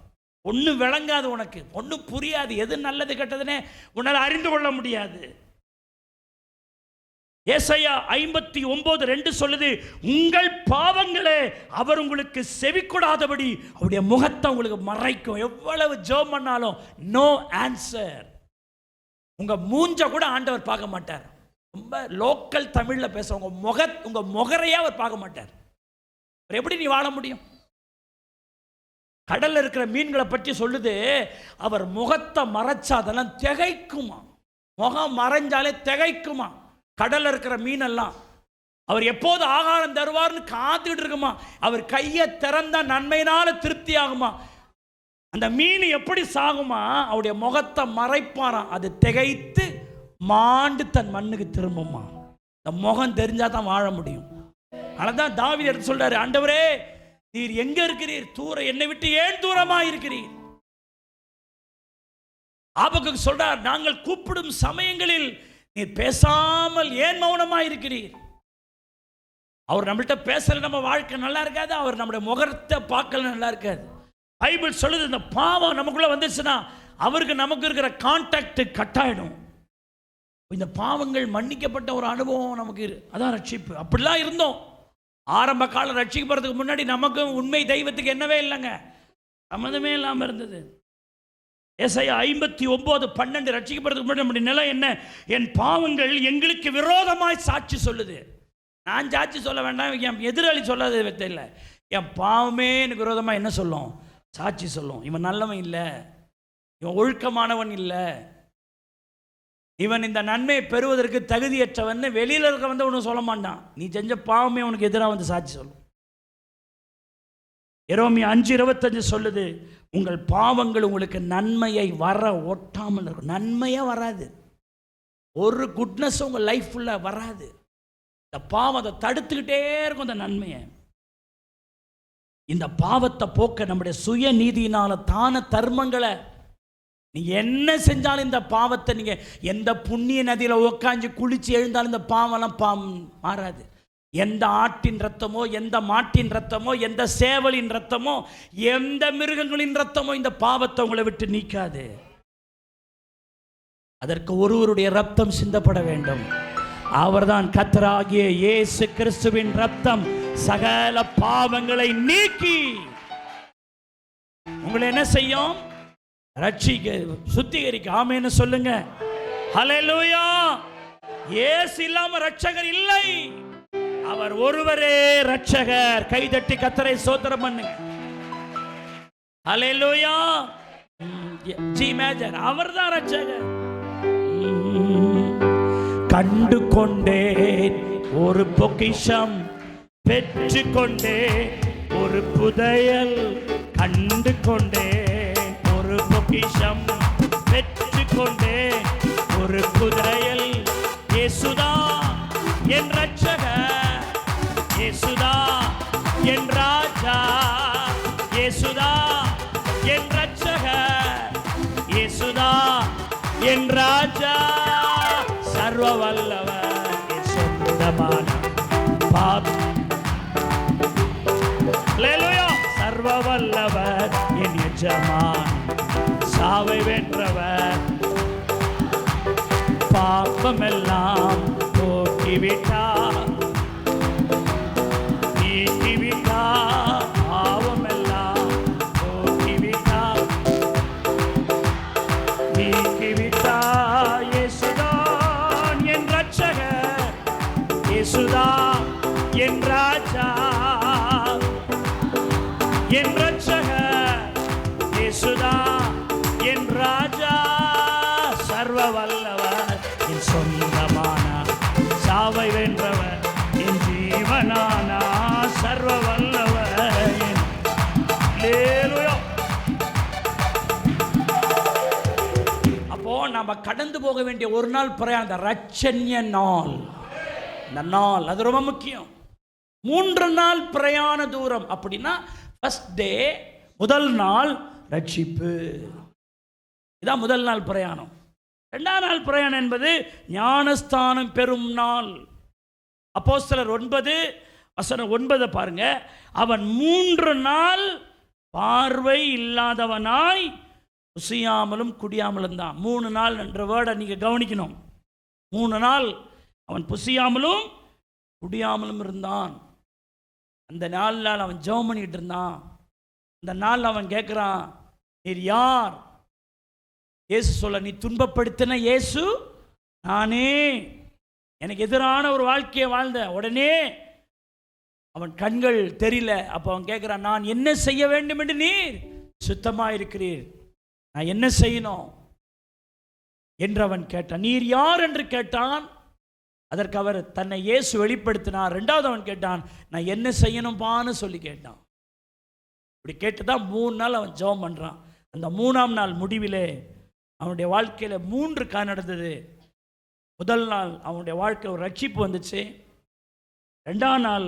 ஒன்றும் விளங்காது, உனக்கு ஒன்றும் புரியாது, எது நல்லது கெட்டதுன்னே உன்னால் அறிந்து கொள்ள முடியாது. ஏசாயா 59:2 சொல்லுது, உங்கள் பாவங்களே அவர் உங்களுக்கு செவி கொடாதபடி அவருடைய முகத்தை உங்களுக்கு மறைக்கும். எவ்வளவு ஜெபம் பண்ணாலும் நோ ஆன்சர். உங்க மூஞ்ச கூட ஆண்டவர் பார்க்க மாட்டார். ரொம்ப லோக்கல் தமிழ்ல பேசுறவங்க உங்க முகரையா அவர் பார்க்க மாட்டார். எப்படி நீ வாழ முடியும்? கடல்ல இருக்கிற மீன்களை பற்றி சொல்லுது, அவர் முகத்தை மறைச்சா அதெல்லாம் திகைக்குமா. முகம் மறைஞ்சாலே திகைக்குமா கடல்ல இருக்கிற மீனெல்லாம். அவர் எப்போது ஆகாரம் தருவார்னு காத்துக்கிட்டு இருக்குமா. அவர் கையை திறந்தா நன்மையினால திருப்தி ஆகுமா. அந்த மீன் எப்படி சாகுமா, அவருடைய முகத்தை மறைப்பாராம். அது திகைத்து மாண்டு தன் மண்ணுக்கு திரும்புமா. இந்த முகம் தெரிஞ்சா தான் வாழ முடியும். அதனால்தான் தாவீது எடுத்து சொல்றாரு, ஆண்டவரே நீர் எங்க இருக்கிறீர், என்னை விட்டு ஏன் தூரமா இருக்கிறீர். ஆபகுக்கு சொல்றார், நாங்கள் கூப்பிடும் சமயங்களில் நீர் பேசாமல் ஏன் மௌனமா இருக்கிறீர். அவர் நம்மள்கிட்ட பேசல, நம்ம வாழ்க்கை நல்லா இருக்காது. அவர் நம்முடைய முகத்தை பார்க்கல, நல்லா இருக்காது. பைபிள் சொல்லுது, இந்த பாவம் நமக்குள்ள வந்துச்சுன்னா அவருக்கு நமக்கு இருக்கிற கான்டாக்ட் கட் ஆயிடும். இந்த பாவங்கள் மன்னிக்கப்பட்ட ஒரு அனுபவம் நமக்கு, அதான் ரட்சிப்பு. அப்படிலாம் இருந்தோம் ஆரம்ப காலம். ரட்சிக்கப்படுறதுக்கு முன்னாடி நமக்கு உண்மை தெய்வத்துக்கு என்னவே இல்லைங்க, சம்மந்தமே இல்லாமல் இருந்தது. ஏசாயா 59:12 ரட்சிக்கப்படுறதுக்கு முன்னாடி நம்முடைய நிலை என்ன? என் பாவங்கள் எங்களுக்கு விரோதமாய் சாட்சி சொல்லுது. நான் சாட்சி சொல்ல வேண்டாம், என் எதிராளி சொல்லாத இல்லை, என் பாவமே எனக்கு விரோதமாக என்ன சொல்லும்? சாட்சி சொல்லும். இவன் நல்லவன் இல்லை, இவன் ஒழுக்கமானவன் இல்லை, இவன் இந்த நன்மையை பெறுவதற்கு தகுதியற்றவன் வெளியில் இருக்க வந்து ஒன்றும் சொல்ல மாட்டான். நீ செஞ்ச பாவமே உனக்கு எதிராக வந்து சாட்சி சொல்லும். எரேமியா 5:25 சொல்லுது, உங்கள் பாவங்கள் உங்களுக்கு நன்மையை வர ஒட்டாமல் இருக்கும். நன்மையே வராது, ஒரு குட்னஸ் உங்கள் லைஃப் ஃபுல்லாக வராது. இந்த பாவம் அதை தடுத்துக்கிட்டே இருக்கும். இந்த நன்மையை, இந்த பாவத்தை போக்க நம்முடைய சுய நீதியினால தான தர்மங்களை, நீங்க என்ன செஞ்சாலும் இந்த பாவத்தை, நீங்க எந்த புண்ணிய நதியில உட்காந்து குளிச்சு எழுந்தாலும் இந்த பாவம்லாம் மாறாது. எந்த ஆட்டின் ரத்தமோ, எந்த மாட்டின் ரத்தமோ, எந்த சேவலின் ரத்தமோ, எந்த மிருகங்களின் ரத்தமோ இந்த பாவத்தை உங்களை விட்டு நீக்காது. அதற்கு ஒருவருடைய ரத்தம் சிந்தப்பட வேண்டும். அவர்தான் கர்த்தராகிய இயேசு கிறிஸ்துவின் ரத்தம் சகல பாவங்களை நீக்கி உங்களை என்ன செய்யும்? ரட்சிக்க, சுத்திகரிக்க. ஆமென்னு சொல்லுங்க. ஹல்லேலூயா. இயேசு இல்லாம ரட்சகர் இல்லை, அவர் ஒருவரே ரட்சகர். கைதட்டி கர்த்தரை ஸ்தோத்திரம் பண்ணுங்க. ஹல்லேலூயா. ஜி மேஜர், அவர்தான் ரட்சகர். கண்டு கொண்டேன் ஒரு பொக்கிஷம், பெற்று கொண்டேன் ஒரு புதையல். கண்டு கொண்டேன் ஒரு பொக்கிஷம், பெற்று கொண்டேன் ஒரு புதையல். இயேசுதா என் ரட்சகர், இயேசுதா என் ராஜா, இயேசுதா என் ரட்சகர், இயேசுதா என் ராஜா. சர்வ வல்லவர் என் சொந்தமான ஹல்லேலூயா. சர்வ வல்லவர் என் எஜமான், சாவை வென்றவர், பாவமெல்லாம் போக்கிவிட்டார், நீக்கிவிட்டார், பாவமெல்லாம் போக்கிவிட்டார், நீக்கிவிட்டார். இயேசுதான் என் ரட்சகர், இயேசுதான் என் ராஜா, என் ரட்சகர், இயேசுதான் என் ராஜா. சர்வ வல்லவர் என் சொந்தமான, சாவை வென்றவர் என் ஜீவனானா. சர்வ வல்லவர் என் ஹல்லேலூயா. அப்போ நம்ம கடந்து போக வேண்டிய ஒரு நாள் பிரயாணம், இந்த ரட்சண்ய நாள். இந்த நாள் அது ரொம்ப முக்கியம். 3 நாள் பிரயாண தூரம் அப்படின்னா, ஃபர்ஸ்ட் டே முதல் நாள் ரட்சிப்பு, இதான் முதல் நாள் பிரயாணம். 2ஆம் நாள் பிரயாணம் என்பது ஞானஸ்தானம் பெறும் நாள். அப்போஸ்தலர் 9:9 பாருங்க. அவன் 3 நாள் பார்வை இல்லாதவனாய் புசியாமலும் குடியாமலும் தான். 3 நாள் என்ற வேர்டை நீங்க கவனிக்கணும். 3 நாள் அவன் புசியாமலும் குடியாமலும் இருந்தான். அந்த நாளில் அவன் ஜெபம் பண்ணிட்டு இருந்தான். அந்த நாளில் அவன் கேட்குறான், நீர் யார்? இயேசு சொல்ல, நீ துன்பப்படுத்தின இயேசு நானே. எனக்கு எதிரான ஒரு வாழ்க்கையை வாழ்ந்த உடனே அவன் கண்கள் தெரியல. அப்போ அவன் கேட்குறான், நான் என்ன செய்ய வேண்டும் என்று நீர் சுத்தமாக இருக்கிறீர், நான் என்ன செய்யணும் என்று அவன் கேட்டான். நீர் யார் என்று கேட்டான். அதற்கு அவர் தன்னை இயேசு வெளிப்படுத்தினார். ரெண்டாவது அவன் கேட்டான், நான் என்ன செய்யணும்பான்னு சொல்லி கேட்டான். இப்படி கேட்டுதான் 3 நாள் அவன் ஜெபம் பண்ணுறான். அந்த 3ஆம் நாள் முடிவிலே அவனுடைய வாழ்க்கையில் 3 காரியம் நடந்தது. முதல் நாள் அவனுடைய வாழ்க்கையில் ஒரு ரட்சிப்பு வந்துச்சு. 2ஆம் நாள்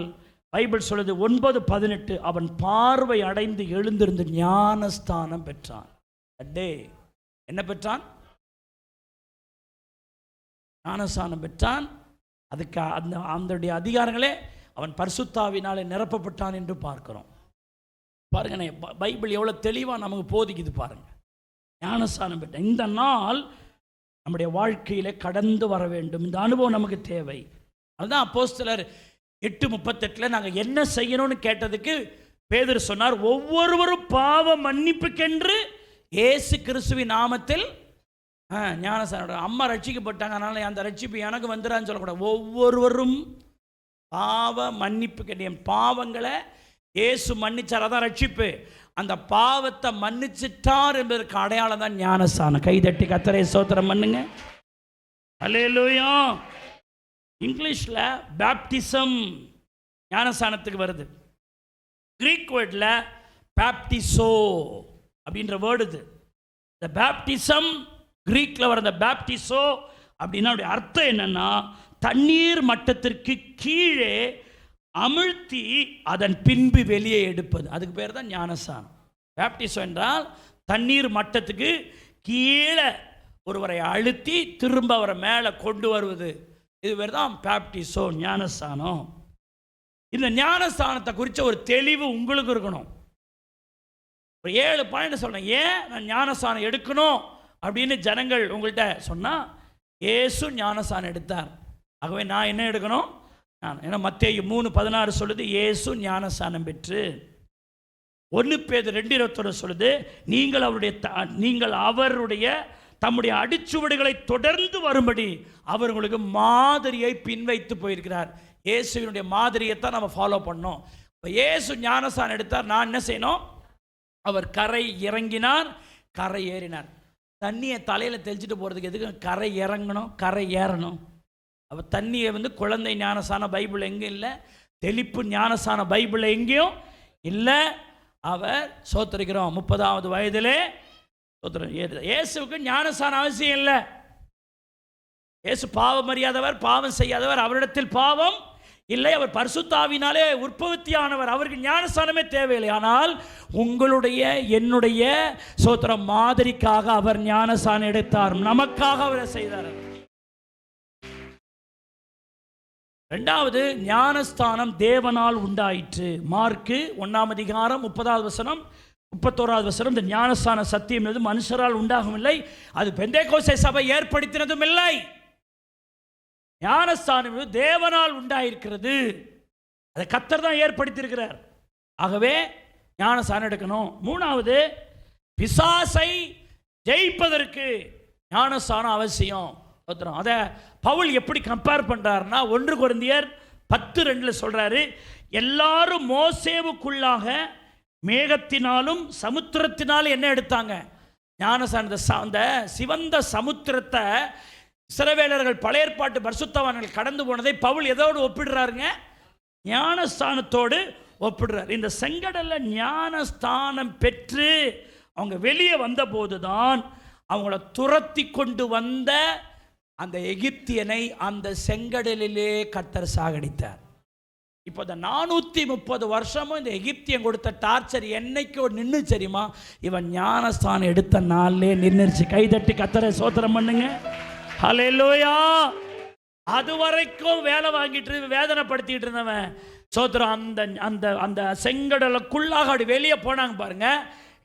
பைபிள் சொல்லுது 9:18 அவன் பார்வை அடைந்து எழுந்திருந்து ஞானஸ்தானம் பெற்றான். அடே, என்ன பெற்றான்? ஞானஸ்தானம் பெற்றான். அதுக்கு அந்த அதிகாரங்களே அவன் பரிசுத்தாவினாலே நிரப்பப்பட்டான் என்று பார்க்கிறோம். பாருங்க, பைபிள் எவ்வளோ தெளிவாக நமக்கு போதிக்குது பாருங்க. ஞானஸ்தானம் பெற்ற இந்த நாள் நம்முடைய வாழ்க்கையில கடந்து வர வேண்டும். இந்த அனுபவம் நமக்கு தேவை. அதுதான் அப்போஸ்தலர் 8:38 நாங்கள் என்ன செய்யணும்னு கேட்டதுக்கு பேதுரு சொன்னார், ஒவ்வொருவரும் பாவ மன்னிப்புக்கென்று இயேசு கிறிஸ்துவின் நாமத்தில் ஞானஸ்தானம். அம்மா ரட்சிக்கப்பட்டாங்க, அதனால அந்த ரட்சிப்பு எனக்கு வந்துடான்னு சொல்லக்கூடாது. ஒவ்வொருவரும் பாவ மன்னிப்புக்கென்று, என் பாவங்களை இயேசு மன்னிச்சார், அதான் ரட்சிப்பு. அந்த பாவத்தை மன்னிச்சிட்டார் என்பதற்கு அடையாளம் தான் ஞானஸ்தானம். கைதட்டி கர்த்தரை ஸ்தோத்திரம் பண்ணுங்க. அல்லேலூயா. இங்கிலீஷில் பேப்டிசம் ஞானஸ்தானத்துக்கு வருது. கிரீக் வேர்டில் பேப்டிசோ அப்படின்ற வேர்டு இது. இந்த பேப்டிசம் கிரீக்கில் வர இந்த பேப்டிசோ அப்படின்னா அர்த்தம் என்னன்னா, தண்ணீர் மட்டத்திற்கு கீழே அமிழ்த்தி அதன் பின்பு வெளியே எடுப்பது. அதுக்கு பேர் தான் ஞானஸ்தானம். பேப்டிசம் என்றால் தண்ணீர் மட்டத்துக்கு கீழே ஒருவரை அழுத்தி திரும்ப அவரை மேலே கொண்டு வருவது. இது பேர் தான் பேப்டிசோ, ஞானஸ்தானம். இந்த ஞானஸ்தானத்தை குறித்த ஒரு தெளிவு உங்களுக்கு இருக்கணும். ஒரு 7 பாயிண்ட் சொல்றேன். ஏன் நான் ஞானஸ்தானம் எடுக்கணும் அப்படின்னு ஜனங்கள் உங்கள்கிட்ட சொன்னால், இயேசு ஞானஸ்தானம் எடுத்தார், ஆகவே நான் என்ன எடுக்கணும்? ஏன்னா மத்தேயு 3:16 சொல்லுது இயேசு ஞானஸ்தானம் பெற்று. 1 பேதுரு 2:21 சொல்லுது நீங்கள் அவருடைய தம்முடைய அடிச்சுவடுகளை தொடர்ந்து வரும்படி அவர் உங்களுக்கு மாதிரியை பின்வைத்து போயிருக்கிறார். இயேசுவினுடைய மாதிரியைத்தான் நம்ம ஃபாலோ பண்ணோம். இப்போ இயேசு ஞானஸ்தானம் எடுத்தார், நான் என்ன செய்யணும்? அவர் கரை இறங்கினார், கரை ஏறினார். தண்ணியை தலையில் தெளிச்சுட்டு போகிறதுக்கு எதுக்கு கரை இறங்கணும், கரை ஏறணும்? அப்போ தண்ணியை குழந்தை ஞானஸ்தானம் பைபிள் எங்கேயும் இல்லை, தெளிப்பு ஞானஸ்தானம் பைபிள் எங்கேயும் இல்லை. அவர் சோத்தரிக்கிறோம் 30வது வயதிலே இயேசுக்கு ஞானஸ்தானம் அவசியம் இல்லை. இயேசு பாவம் அறியாதவர், பாவம் செய்யாதவர், அவரிடத்தில் பாவம் இல்லை, அவர் பரிசுத்தாவினாலே உற்பத்தியானவர், அவருக்கு ஞானஸ்தானமே தேவையில்லை. ஆனால் உங்களுடைய என்னுடைய சோத்திரம் மாதிரிக்காக அவர் ஞானஸ்தானம் எடுத்தார், நமக்காக அவரை செய்தார். 2வது ஞானஸ்தானம் தேவனால் உண்டாயிற்று. மார்க்கு 1ஆம் அதிகாரம் 30வது வசனம் 31வது வசனம். இந்த ஞானஸ்தான சத்தியம் என்பது மனுஷரால் உண்டாகும் இல்லை, அது பெந்தேகோஸ்தே சபை ஏற்படுத்தினதும் இல்லை. ஞானஸ்தானம் தேவனால் உண்டாயிருக்கிறது, அதை கர்த்தர் தான் ஏற்படுத்தியிருக்கிறார். ஆகவே ஞானஸ்தானம் எடுக்கணும். 3வது பிசாசை ஜெயிப்பதற்கு ஞானஸ்தானம் அவசியம். அதை பவுல் எப்படி கம்பேர் பண்றாருன்னா 1 கொரிந்தியர் 10:2 சொல்றாரு, எல்லாரும் மோசேவுக்குள்ளாக மேகத்தினாலும் சமுத்திரத்தினாலும் என்ன எடுத்தாங்க? ஞானஸ்தானத்தை. அந்த சிவந்த சமுத்திரத்தை இஸ்ரவேலர்கள் பழைய ஏற்பாட்டு பரிசுத்தவான்கள் கடந்து போனதை பவுல் எதோடு ஒப்பிடுறாருங்க? ஞானஸ்தானத்தோடு ஒப்பிடுறார். இந்த செங்கடல்ல ஞானஸ்தானம் பெற்று அவங்க வெளியே வந்த போதுதான் அவங்கள துரத்தி கொண்டு வந்த அந்த எகிப்தியனை அந்த செங்கடலிலே கர்த்தர் சாகடித்தார். இப்போ இந்த 430 வருஷமும் இந்த எகிப்தியன் கொடுத்த டார்ச்சர் என்னைக்கு நின்று தெரியுமா? இவன் ஞானஸ்தானம் எடுத்த நாள்லே நின்றுச்சு. கைதட்டி கர்த்தரை ஸ்தோத்திரம் பண்ணுங்க. ஹல்லேலூயா. அது வரைக்கும் வேலை வாங்கிட்டு வேதனைப்படுத்திட்டு இருந்தவன் சோத்திரம் அந்த அந்த அந்த செங்கடலுக்குள்ளாக அப்படி வெளியே போனாங்க பாருங்க.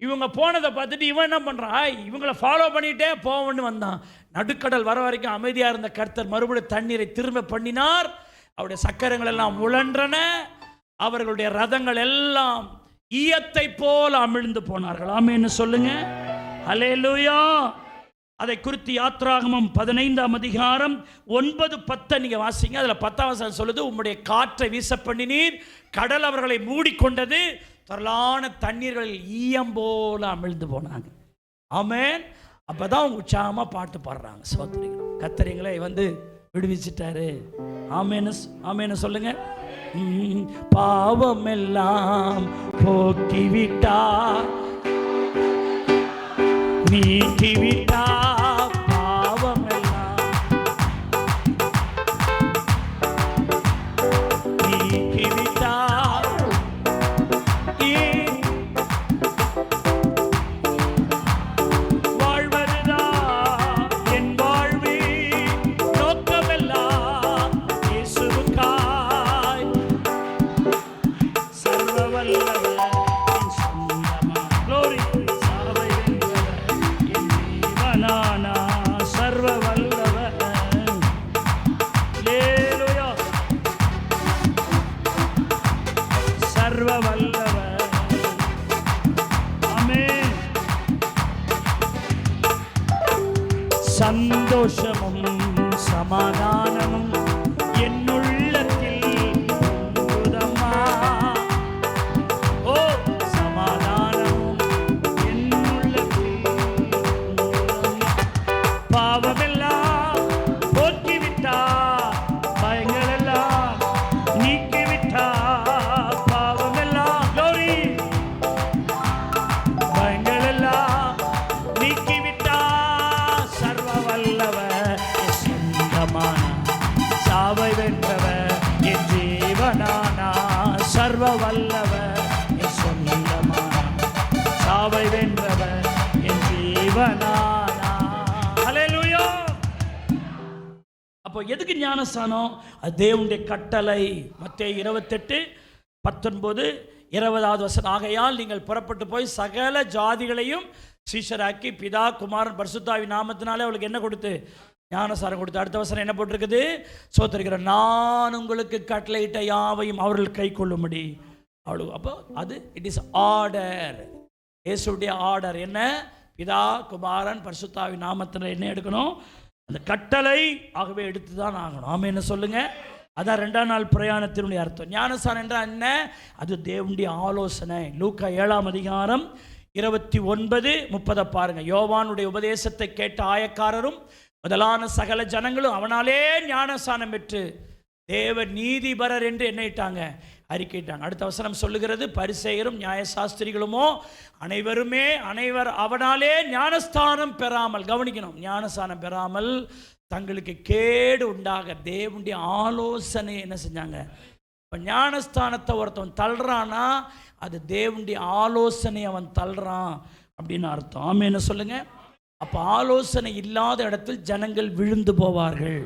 இவங்க போனதை பார்த்துட்டு இவன் என்ன பண்ணுறான்? இவங்களை ஃபாலோ பண்ணிகிட்டே போவன்னு வந்தான். நடுக்கடல் வர வரைக்கும் அமைதியாக இருந்த கர்த்தர் மறுபடியும் தண்ணீரை திரும்ப பண்ணினார். அவருடைய சக்கரங்கள் எல்லாம் உழன்றன, அவர்களுடைய ரதங்கள் எல்லாம் ஈயத்தை போல அமிழ்ந்து போனார்கள். ஆமென்னு சொல்லுங்க. ஹல்லேலூயா. அதை குறித்து யாத்ராகமம் 15ஆம் அதிகாரம் 9-10 நீங்க வாசிங்க. அதில் 10ஆம் வசனம் சொல்லுது, உம்முடைய காற்றை வீச பண்ணினீர், கடல் அவர்களை மூடிக்கொண்டது, திரளான தண்ணீர்களில் ஈயம் போல அமிழ்ந்து போனாங்க. ஆமென். அப்பதான் அவங்க உற்சாகமா பாட்டு பாடுறாங்க. சோத்திரிக்கிறோம், கர்த்தரை வந்து விடுவிச்சிட்டாரு. ஆமென்னு ஆமென்னு சொல்லுங்க. பாவம் எல்லாம் போக்கிவிட்டா, நீக்கிவிட்டா, பாவம் எல்லாம் நீக்கிவிட்டா. வாழ்வதுதான் என் வாழ்வி நோக்கமெல்லாம் இயேசுவுக்காய். சர்வ வல்லவர் என் சொந்தமா. Glory. சாவை வென்றவர் என் ஜீவனானா. சர்வ வல்லவர். அல்லேலூயா. சர்வ வல்லவர். ஆமென். சந்தோஷமும் சமாதானமும் என்னுள்ளத்தில் பொங்குதம்மா. ஓ, சமாதானமும் என்னுள்ளத்தில் பொங்குதம்மா. பாவமெல்லாம் போக்கிவிட்டா, பயங்களெல்லாம் நீக்கிவிட்டா. பாவமெல்லாம் glory, பயங்களெல்லாம் நீக்கிவிட்டா. சர்வ வல்லவர் என் சொந்தமானா. சாவை வென்றவர் என் ஜீவனானா. சர்வ வல்லவர் என் சொந்தமானா. சாவை வென்றவர் என் ஜீவனானா. ஹல்லேலூயா. அப்போ எதுக்கு ஞானஸ்தானம்? அது தேவனுடைய கட்டளை. மத்தேயு 28:19-20 ஆகையால் நீங்கள் புறப்பட்டு போய் சகல ஜாதிகளையும் சீஷராக்கி பிதா குமாரன் பரிசுத்தாவின் நாமத்தினாலே அவளுக்கு என்ன கொடுத்து? ஞானசாரம் கொடுத்து. அடுத்த வசனம் என்ன போட்டிருக்குது? சோத்திருக்கிறேன், நான் உங்களுக்கு கட்டளையிட்ட யாவையும் அவர்கள் கை கொள்ளும்படி அவளுக்கு. அப்போ அது இட் இஸ் ஆர்டர். இயேசுடைய ஆர்டர் என்ன? பிதா குமாரன் பரிசுத்தாவின் நாமத்தில் என்ன எடுக்கணும்? அந்த கட்டளை. ஆகவே எடுத்து தான் ஆகணும். ஆமென் என்ன சொல்லுங்க. அதான் 2ஆம் நாள் பிரயாணத்தினுடைய அர்த்தம். ஞானஸ்தானம் என்றால் என்ன? அது தேவனுடைய ஆலோசனை. லூக்கா 7:29-30 பாருங்க. யோவானுடைய உபதேசத்தை கேட்ட ஆயக்காரரும் முதலான சகல ஜனங்களும் அவனாலே ஞானஸ்தானம் பெற்று தேவ நீதிபரர் என்று என்னைட்டாங்க, அறிக்கையிட்டாங்க. அடுத்த வசனம் சொல்லுகிறது, பரிசேயரும் நியாயசாஸ்திரிகளுமோ அனைவர் அவனாலே ஞானஸ்தானம் பெறாமல், கவனிக்கணும், ஞானஸ்தானம் பெறாமல் தங்களுக்கு கேடு உண்டாக தேவனுடைய ஆலோசனை என்ன செஞ்சாங்க? இப்போ ஞானஸ்தானத்தை ஒருத்தவன் தள்ளுறான்னா அது தேவனுடைய ஆலோசனை அவன் தள்ளுறான் அப்படின்னு அர்த்தம். ஆமென் என்ன சொல்லுங்க. அப்போ ஆலோசனை இல்லாத இடத்தில் ஜனங்கள் விழுந்து போவார்கள்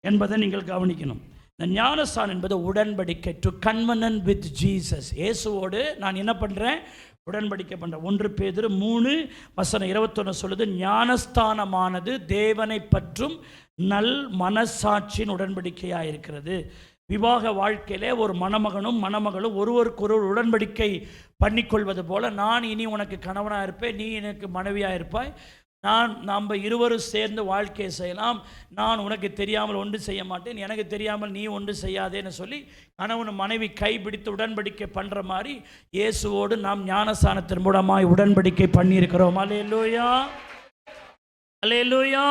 என்பதை நீங்கள் கவனிக்கணும். இந்த ஞானஸ்தானம் என்பது உடன்படிக்கை, டு கன்வெனன்ட் வித் ஜீசஸ். இயேசுவோடு நான் என்ன பண்ணுறேன்? உடன்படிக்கை பண்ணுறேன். 1 பேதுரு 3:21 சொல்லுது, ஞானஸ்தானமானது தேவனை பற்றும் நல் மனசாட்சியின் உடன்படிக்கையாக இருக்கிறது. விவாக வாழ்க்கையிலே ஒரு மணமகனும் மணமகளும் ஒருவருக்கொருவர் உடன்படிக்கை பண்ணிக்கொள்வது போல, நான் இனி உனக்கு கணவனாக இருப்பேன், நீ எனக்கு மனைவியாக இருப்பாய், நாம் இருவரும் சேர்ந்து வாழ்க்கையை செய்யலாம், நான் உனக்கு தெரியாமல் ஒன்று செய்ய மாட்டேன், எனக்கு தெரியாமல் நீ ஒன்று செய்யாதேன்னு சொல்லி கணவன் மனைவி கைப்பிடித்து உடன்படிக்கை பண்ணுற மாதிரி இயேசுவோடு நாம் ஞானஸ்தானத்தின் மூலமாய் உடன்படிக்கை பண்ணியிருக்கிறோம். அல்லேலூயா, அல்லேலூயா.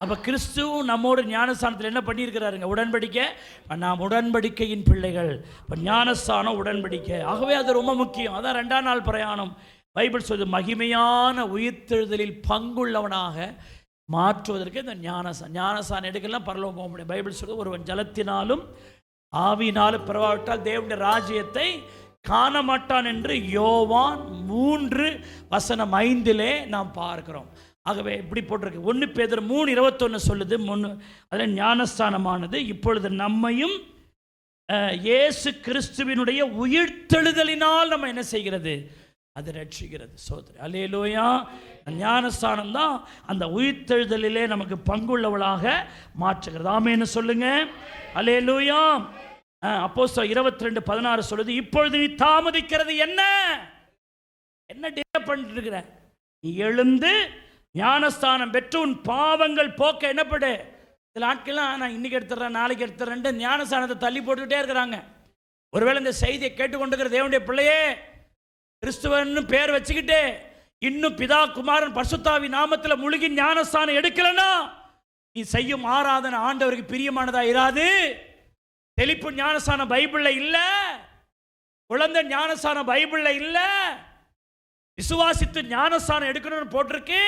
அப்போ கிறிஸ்து நம்மோடு ஞானஸ்தானத்தில் என்ன பண்ணியிருக்கிறாருங்க? உடன்படிக்கை. நாம் உடன்படிக்கையின் பிள்ளைகள். இப்போ ஞானஸ்தானம் உடன்படிக்கை. ஆகவே அது ரொம்ப முக்கியம். அதான் 2ஆம் நாள் பிரயாணம். பைபிள் சொல்லுது, மகிமையான உயிர்த்தெழுதலில் பங்குள்ளவனாக மாற்றுவதற்கு இந்த ஞானஸ்தானம் எடுக்கலாம், பரலோகம் போக முடியும். பைபிள் சொல்லுது, ஒருவன் ஜலத்தினாலும் ஆவியினாலும் பிறவாவிட்டால் தேவனுடைய ராஜ்யத்தை காண மாட்டான் என்று யோவான் 3:5 நாம் பார்க்கிறோம். ஆகவே இப்படி போட்டிருக்கு. 1 பேதுரு 3:21 சொல்லுது, அதில் ஞானஸ்தானமானது இப்பொழுது நம்மையும் இயேசு கிறிஸ்துவினுடைய உயிர்த்தெழுதலினால் நம்ம என்ன செய்கிறது? அது ரட்சிக்கிறது. சோதரி அல்லேலூயா. ஞானஸ்தானம் தான் அந்த உயிர்த்தெழுதலிலே நமக்கு பங்குள்ளவளாக மாற்றுகிறது. ஆமென்னு சொல்லுங்க. அல்லேலூயா. அப்போஸ்தலர் 22:16 சொல்லுது, இப்பொழுது நீ தாமதிக்கிறது என்ன டிலே பண்ணிட்டு இருக்கிற? நீ எழுந்து ஞானஸ்தானம் பெற்று உன் பாவங்கள் போக்க என்னப்படு. சில ஆட்கள்லாம் நான் இன்னைக்கு எடுத்துறேன் நாளைக்கு எடுத்துறேன் ஞானஸ்தானத்தை தள்ளி போட்டுக்கிட்டே இருக்கிறாங்க. ஒருவேளை இந்த செய்தியை கேட்டுக்கொண்டிருக்கிற தேவனுடைய பிள்ளையே, கிறிஸ்துவன்னு பேர் வச்சுக்கிட்டு இன்னும் பிதா குமாரன் பரிசுத்தாவி நாமத்தில் முழுகி ஞானஸ்தானம் எடுக்கலன்னா நீ செய்யும் ஆராதனை ஆண்டவருக்கு பிரியமானதா இராது. தெளிப்பு ஞானஸ்தானம் பைபிள்ல இல்ல, குழந்தை ஞானஸ்தானம் பைபிள்ல இல்ல. விசுவாசித்து ஞானஸ்தானம் எடுக்கணும்னு போட்டிருக்கு.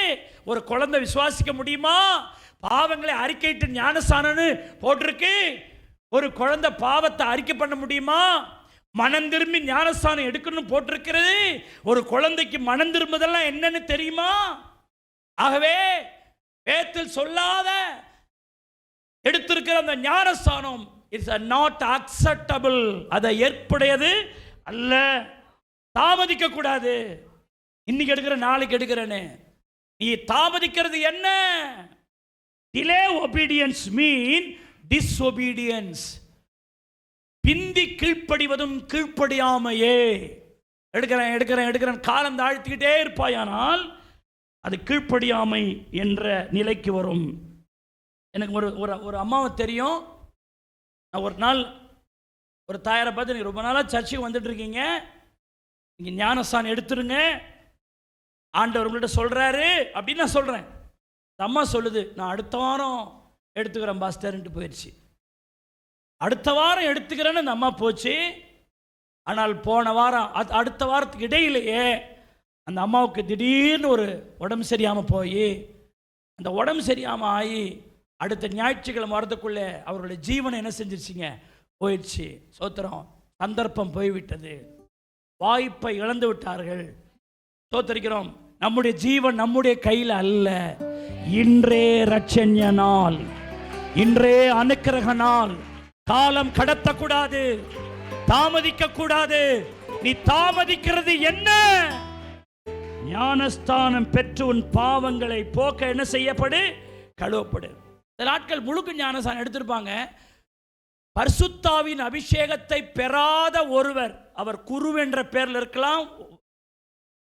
ஒரு குழந்தை விசுவாசிக்க முடியுமா? பாவங்களை அறிக்கையிட்டு ஞானஸ்தானம்னு போட்டிருக்கு. ஒரு குழந்தை பாவத்தை அறிக்கை பண்ண முடியுமா? மனம் திரும்பி ஞானஸ்தானம் எடுக்கணும்னு போட்டிருக்கிறது. ஒரு குழந்தைக்கு மனம் திரும்புதெல்லாம் என்னன்னு தெரியுமா? ஆகவே வேதத்தில் சொல்லாத எடுத்திருக்கிற அந்த ஞானஸ்தானம் இட்ஸ் நாட் அக்செப்டபிள். அதை ஏற்புடையது அல்ல. தாமதிக்க கூடாது. இன்னைக்கு எடுக்கிற நாளைக்கு எடுக்கிறேன்னு நீ தாமதிக்கிறது என்ன? டிலே ஒபீடியன்ஸ் மீன் டிஸ்ஒபீடியன்ஸ். பிந்தி கீழ்ப்படிவதும் கீழ்ப்படியாமையே. எடுக்கிறேன் காலம் தாழ்த்திக்கிட்டே இருப்பாயானால் அது கீழ்ப்படியாமை என்ற நிலைக்கு வரும். எனக்கு ஒரு அம்மாவை தெரியும். நான் ஒரு நாள் ஒரு தாயாரை பார்த்து, நீங்கள் ரொம்ப நாளாக சர்ச்சுக்கு வந்துட்டு இருக்கீங்க, நீங்கள் ஞானஸ்தானம் எடுத்துருங்க, ஆண்டவர் உங்கள்கிட்ட சொல்கிறாரு அப்படின்னு நான் சொல்கிறேன். அந்த அம்மா சொல்லுது, நான் அடுத்த வாரம் எடுத்துக்கிறேன் பாஸ்டர்ன்ட்டு போயிடுச்சு. அடுத்த வாரம் எடுத்துக்கிறேன்னு அந்த அம்மா போச்சு. ஆனால் போன வாரம் அடுத்த வாரத்துக்கு இடையிலேயே அந்த அம்மாவுக்கு திடீர்னு ஒரு உடம்பு சரியாமல் போய், அந்த உடம்பு சரியாமல் ஆகி அடுத்த ஞாயிற்றுக்கிழமை வரதுக்குள்ளே அவருடைய ஜீவனை என்ன செஞ்சிருச்சிங்க? போயிடுச்சு. சோத்திரம். சந்தர்ப்பம் போய்விட்டது. வாய்ப்பை இழந்து விட்டார்கள். சோத்தரிக்கிறோம். நம்முடைய ஜீவன் நம்முடைய கையில் அல்ல. இன்றே ரட்சண்ய நாள், இன்றே அனுக்கிரக நாள். காலம் கடத்தக்கூடாது, தாமதிக்க கூடாது. நீ தாமதிக்கிறது என்ன? ஞானஸ்தானம் பெற்று உன் பாவங்களை போக்க என்ன செய்யப்படு? கழுவப்படு. இந்த நாட்கள் முழுக்க ஞானஸ்தானம் எடுத்திருப்பாங்க. பரிசுத்தாவின் அபிஷேகத்தை பெறாத ஒருவர், அவர் குரு என்ற பெயரில் இருக்கலாம்,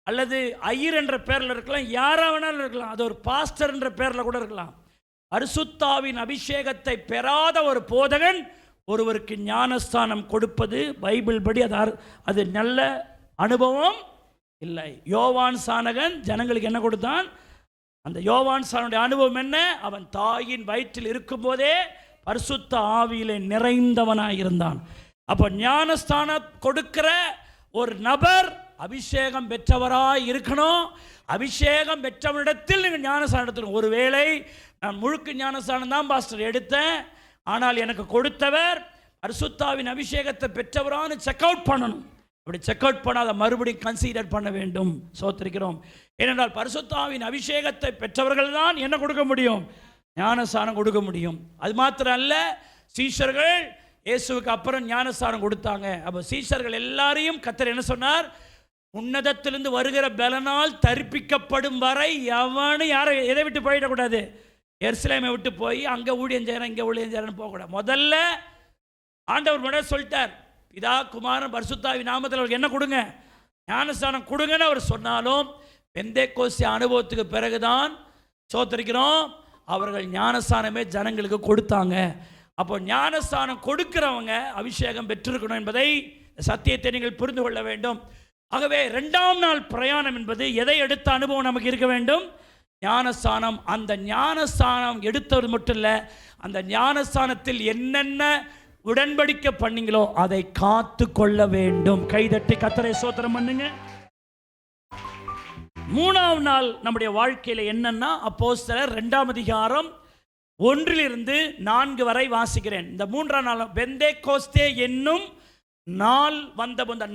அல்லது ஐயர் என்ற பெயரில் இருக்கலாம், யாரா வேணாலும் இருக்கலாம், அது ஒரு பாஸ்டர் என்ற பெயரில் கூட இருக்கலாம். பரிசுத்தாவின் அபிஷேகத்தை பெறாத ஒரு போதகன் ஒருவருக்கு ஞானஸ்தானம் கொடுப்பது பைபிள் படி அது நல்ல அனுபவம் இல்லை. யோவான் சானகன் ஜனங்களுக்கு என்ன கொடுத்தான்? அந்த யோவான் சானுடைய அனுபவம் என்ன? அவன் தாயின் வயிற்றில் இருக்கும்போதே பரிசுத்த ஆவியிலே நிறைந்தவனாய் இருந்தான். அப்போ ஞானஸ்தானம் கொடுக்கிற ஒரு நபர் அபிஷேகம் பெற்றவராய் இருக்கணும். அபிஷேகம் பெற்றவனிடத்தில் நீங்கள் ஞானஸ்தானம் எடுத்துக்கணும். ஒருவேளை நான் முழுக்க ஞானஸ்தானம் தான் பாஸ்டர் எடுத்தேன், ஆனால் எனக்கு கொடுத்தவர் பரிசுத்தாவின் அபிஷேகத்தை பெற்றவரான்னு செக் அவுட் பண்ணணும். அப்படி செக் அவுட் பண்ணாத மறுபடியும் கன்சிடர் பண்ண வேண்டும். சோத்திருக்கிறோம். ஏனென்றால் பரிசுத்தாவின் அபிஷேகத்தை பெற்றவர்கள் தான் என்ன கொடுக்க முடியும்? ஞானஸ்தானம் கொடுக்க முடியும். அது மாத்திரம் அல்ல, சீஷர்கள் இயேசுவுக்கு அப்புறம் ஞானஸ்தானம் கொடுத்தாங்க. அப்போ சீஷர்கள் எல்லாரையும் கர்த்தர் என்ன சொன்னார்? உன்னதத்திலிருந்து வருகிற பலனால் தரிப்பிக்கப்படும் வரை எவனும் யாரை எதை விட்டு போயிடக்கூடாது? எருசலேமை விட்டு போய் அங்கே ஊழியம் செய்கிறேன் இங்கே ஊழியம் செய்கிறேன்னு போகக்கூடாது. முதல்ல ஆண்டவர் முன்னாடி சொல்லிட்டார், பிதா குமாரன் பரிசுத்தாவின் நாமத்தில் அவருக்கு என்ன கொடுங்க? ஞானஸ்தானம் கொடுங்கன்னு அவர் சொன்னாலும் பெந்தேக்கோஸ்தே அனுபவத்துக்கு பிறகுதான் சோத்தரிக்கிறோம் அவர்கள் ஞானஸ்தானமே ஜனங்களுக்கு கொடுத்தாங்க. அப்போ ஞானஸ்தானம் கொடுக்கிறவங்க அபிஷேகம் பெற்றிருக்கணும் என்பதை சத்தியத்தை நீங்கள் புரிந்து கொள்ள வேண்டும். ஆகவே 2ஆம் நாள் பிரயாணம் என்பது எதை எடுத்த அனுபவம் நமக்கு இருக்க வேண்டும்? ஞானஸ்தானம். அந்த ஞானஸ்தானம் எடுத்தது மட்டும் இல்லை, அந்த ஞானஸ்தானத்தில் என்னென்ன உடன்படிக்கை பண்ணீங்களோ அதை காத்து கொள்ள வேண்டும். கைதட்டி கர்த்தரை ஸ்தோத்திரம் பண்ணுங்க. 3ஆம் நாள் நம்முடைய வாழ்க்கையில் என்னன்னா, அப்போஸ்தலர் 2ஆம் அதிகாரம் 1-4 வரை வாசிக்கிறேன். இந்த 3ஆம் நாள் பெந்தேக்கோஸ்தே என்னும் நாள் வந்தபோது,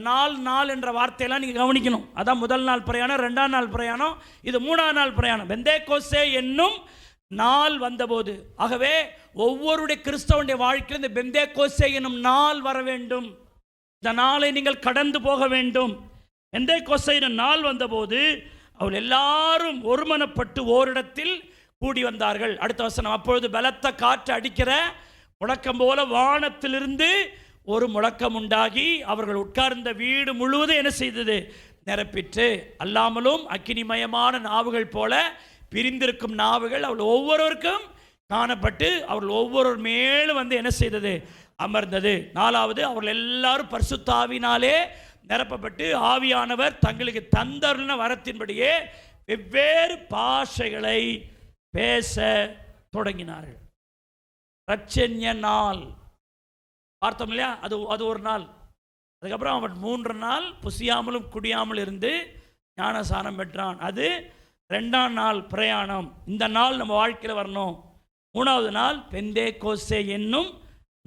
நாள் என்ற வார்த்தையெல்லாம் நீங்கள் கவனிக்கணும். அதான் முதல் நாள் பிரயாணம், 2ஆம் நாள் பிரயாணம், இது 3ஆம் நாள் பிரயாணம். பெந்தேக்கோஸ்தே என்னும் நாள் வந்தபோது. ஆகவே ஒவ்வொருடைய கிறிஸ்தவனுடைய வாழ்க்கையில் இந்த பெந்தேக்கோஸ்தே என்னும் நாள் வர வேண்டும். இந்த நாளை நீங்கள் கடந்து போக வேண்டும். பெந்தேக்கோஸ்தே என்னும் நாள் வந்தபோது அவர்கள் எல்லாரும் ஒருமனப்பட்டு ஓரிடத்தில் கூடி வந்தார்கள். அடுத்த வசனம், அப்பொழுது பலத்த காற்று அடிக்கிற முழக்கம் போல வானத்திலிருந்து ஒரு முழக்கம் உண்டாகி அவர்கள் உட்கார்ந்த வீடு முழுவதும் என்ன செய்தது? நிரப்பிற்று. அல்லாமலும் அக்கினிமயமான நாவுகள் போல பிரிந்திருக்கும் நாவுகள் அவர்கள் ஒவ்வொருவருக்கும் காணப்பட்டு அவர்கள் ஒவ்வொரு மேலும் வந்து என்ன செய்தது? அமர்ந்தது. 4வது, அவர்கள் எல்லாரும் பரிசுத்த ஆவியினாலே நிரப்பப்பட்டு ஆவியானவர் தங்களுக்கு தந்தருளின வரத்தின்படியே வெவ்வேறு பாஷைகளை பேச தொடங்கினார்கள். ரட்சண்ய நாள் பார்த்தோம் இல்லையா? அது ஒரு நாள். அதுக்கப்புறம் அவன் 3 நாள் புசியாமலும் குடியாமல் இருந்து ஞானசானம் பெற்றான். அது 2ஆம் நாள் பிரயாணம். இந்த நாள் நம்ம வாழ்க்கையில் வரணும். 3வது நாள் பெந்தேகோஸ்தே என்னும்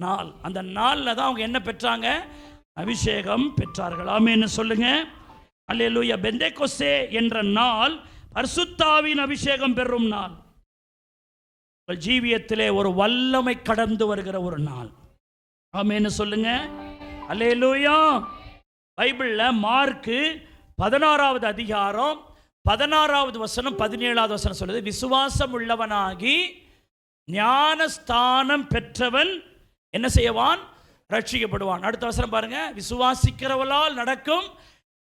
நாள். அந்த நாளில் தான் அவங்க என்ன பெற்றாங்க? அபிஷேகம் பெற்றார்கள். ஆமென்னு சொல்லுங்க. அல்லேலூயா. பெந்தேகோஸ்தே என்ற நாள் பரிசுத்தாவின் அபிஷேகம் பெறும் நாள். உங்கள் ஜீவியத்திலே ஒரு வல்லமை கடந்து வருகிற ஒரு நாள். ஆமென்னு சொல்லுங்க. அல்லேலூயா. பைபிளில் மார்க்கு 16வது அதிகாரம் 16வது வசனம் 17வது வசனம் சொல்லுது, விசுவாசம் உள்ளவனாகி ஞானஸ்தானம் பெற்றவன் என்ன செய்வான்? ரட்சிக்கப்படுவான். அடுத்த வசனம் பாருங்க, விசுவாசிக்கிறவளால் நடக்கும்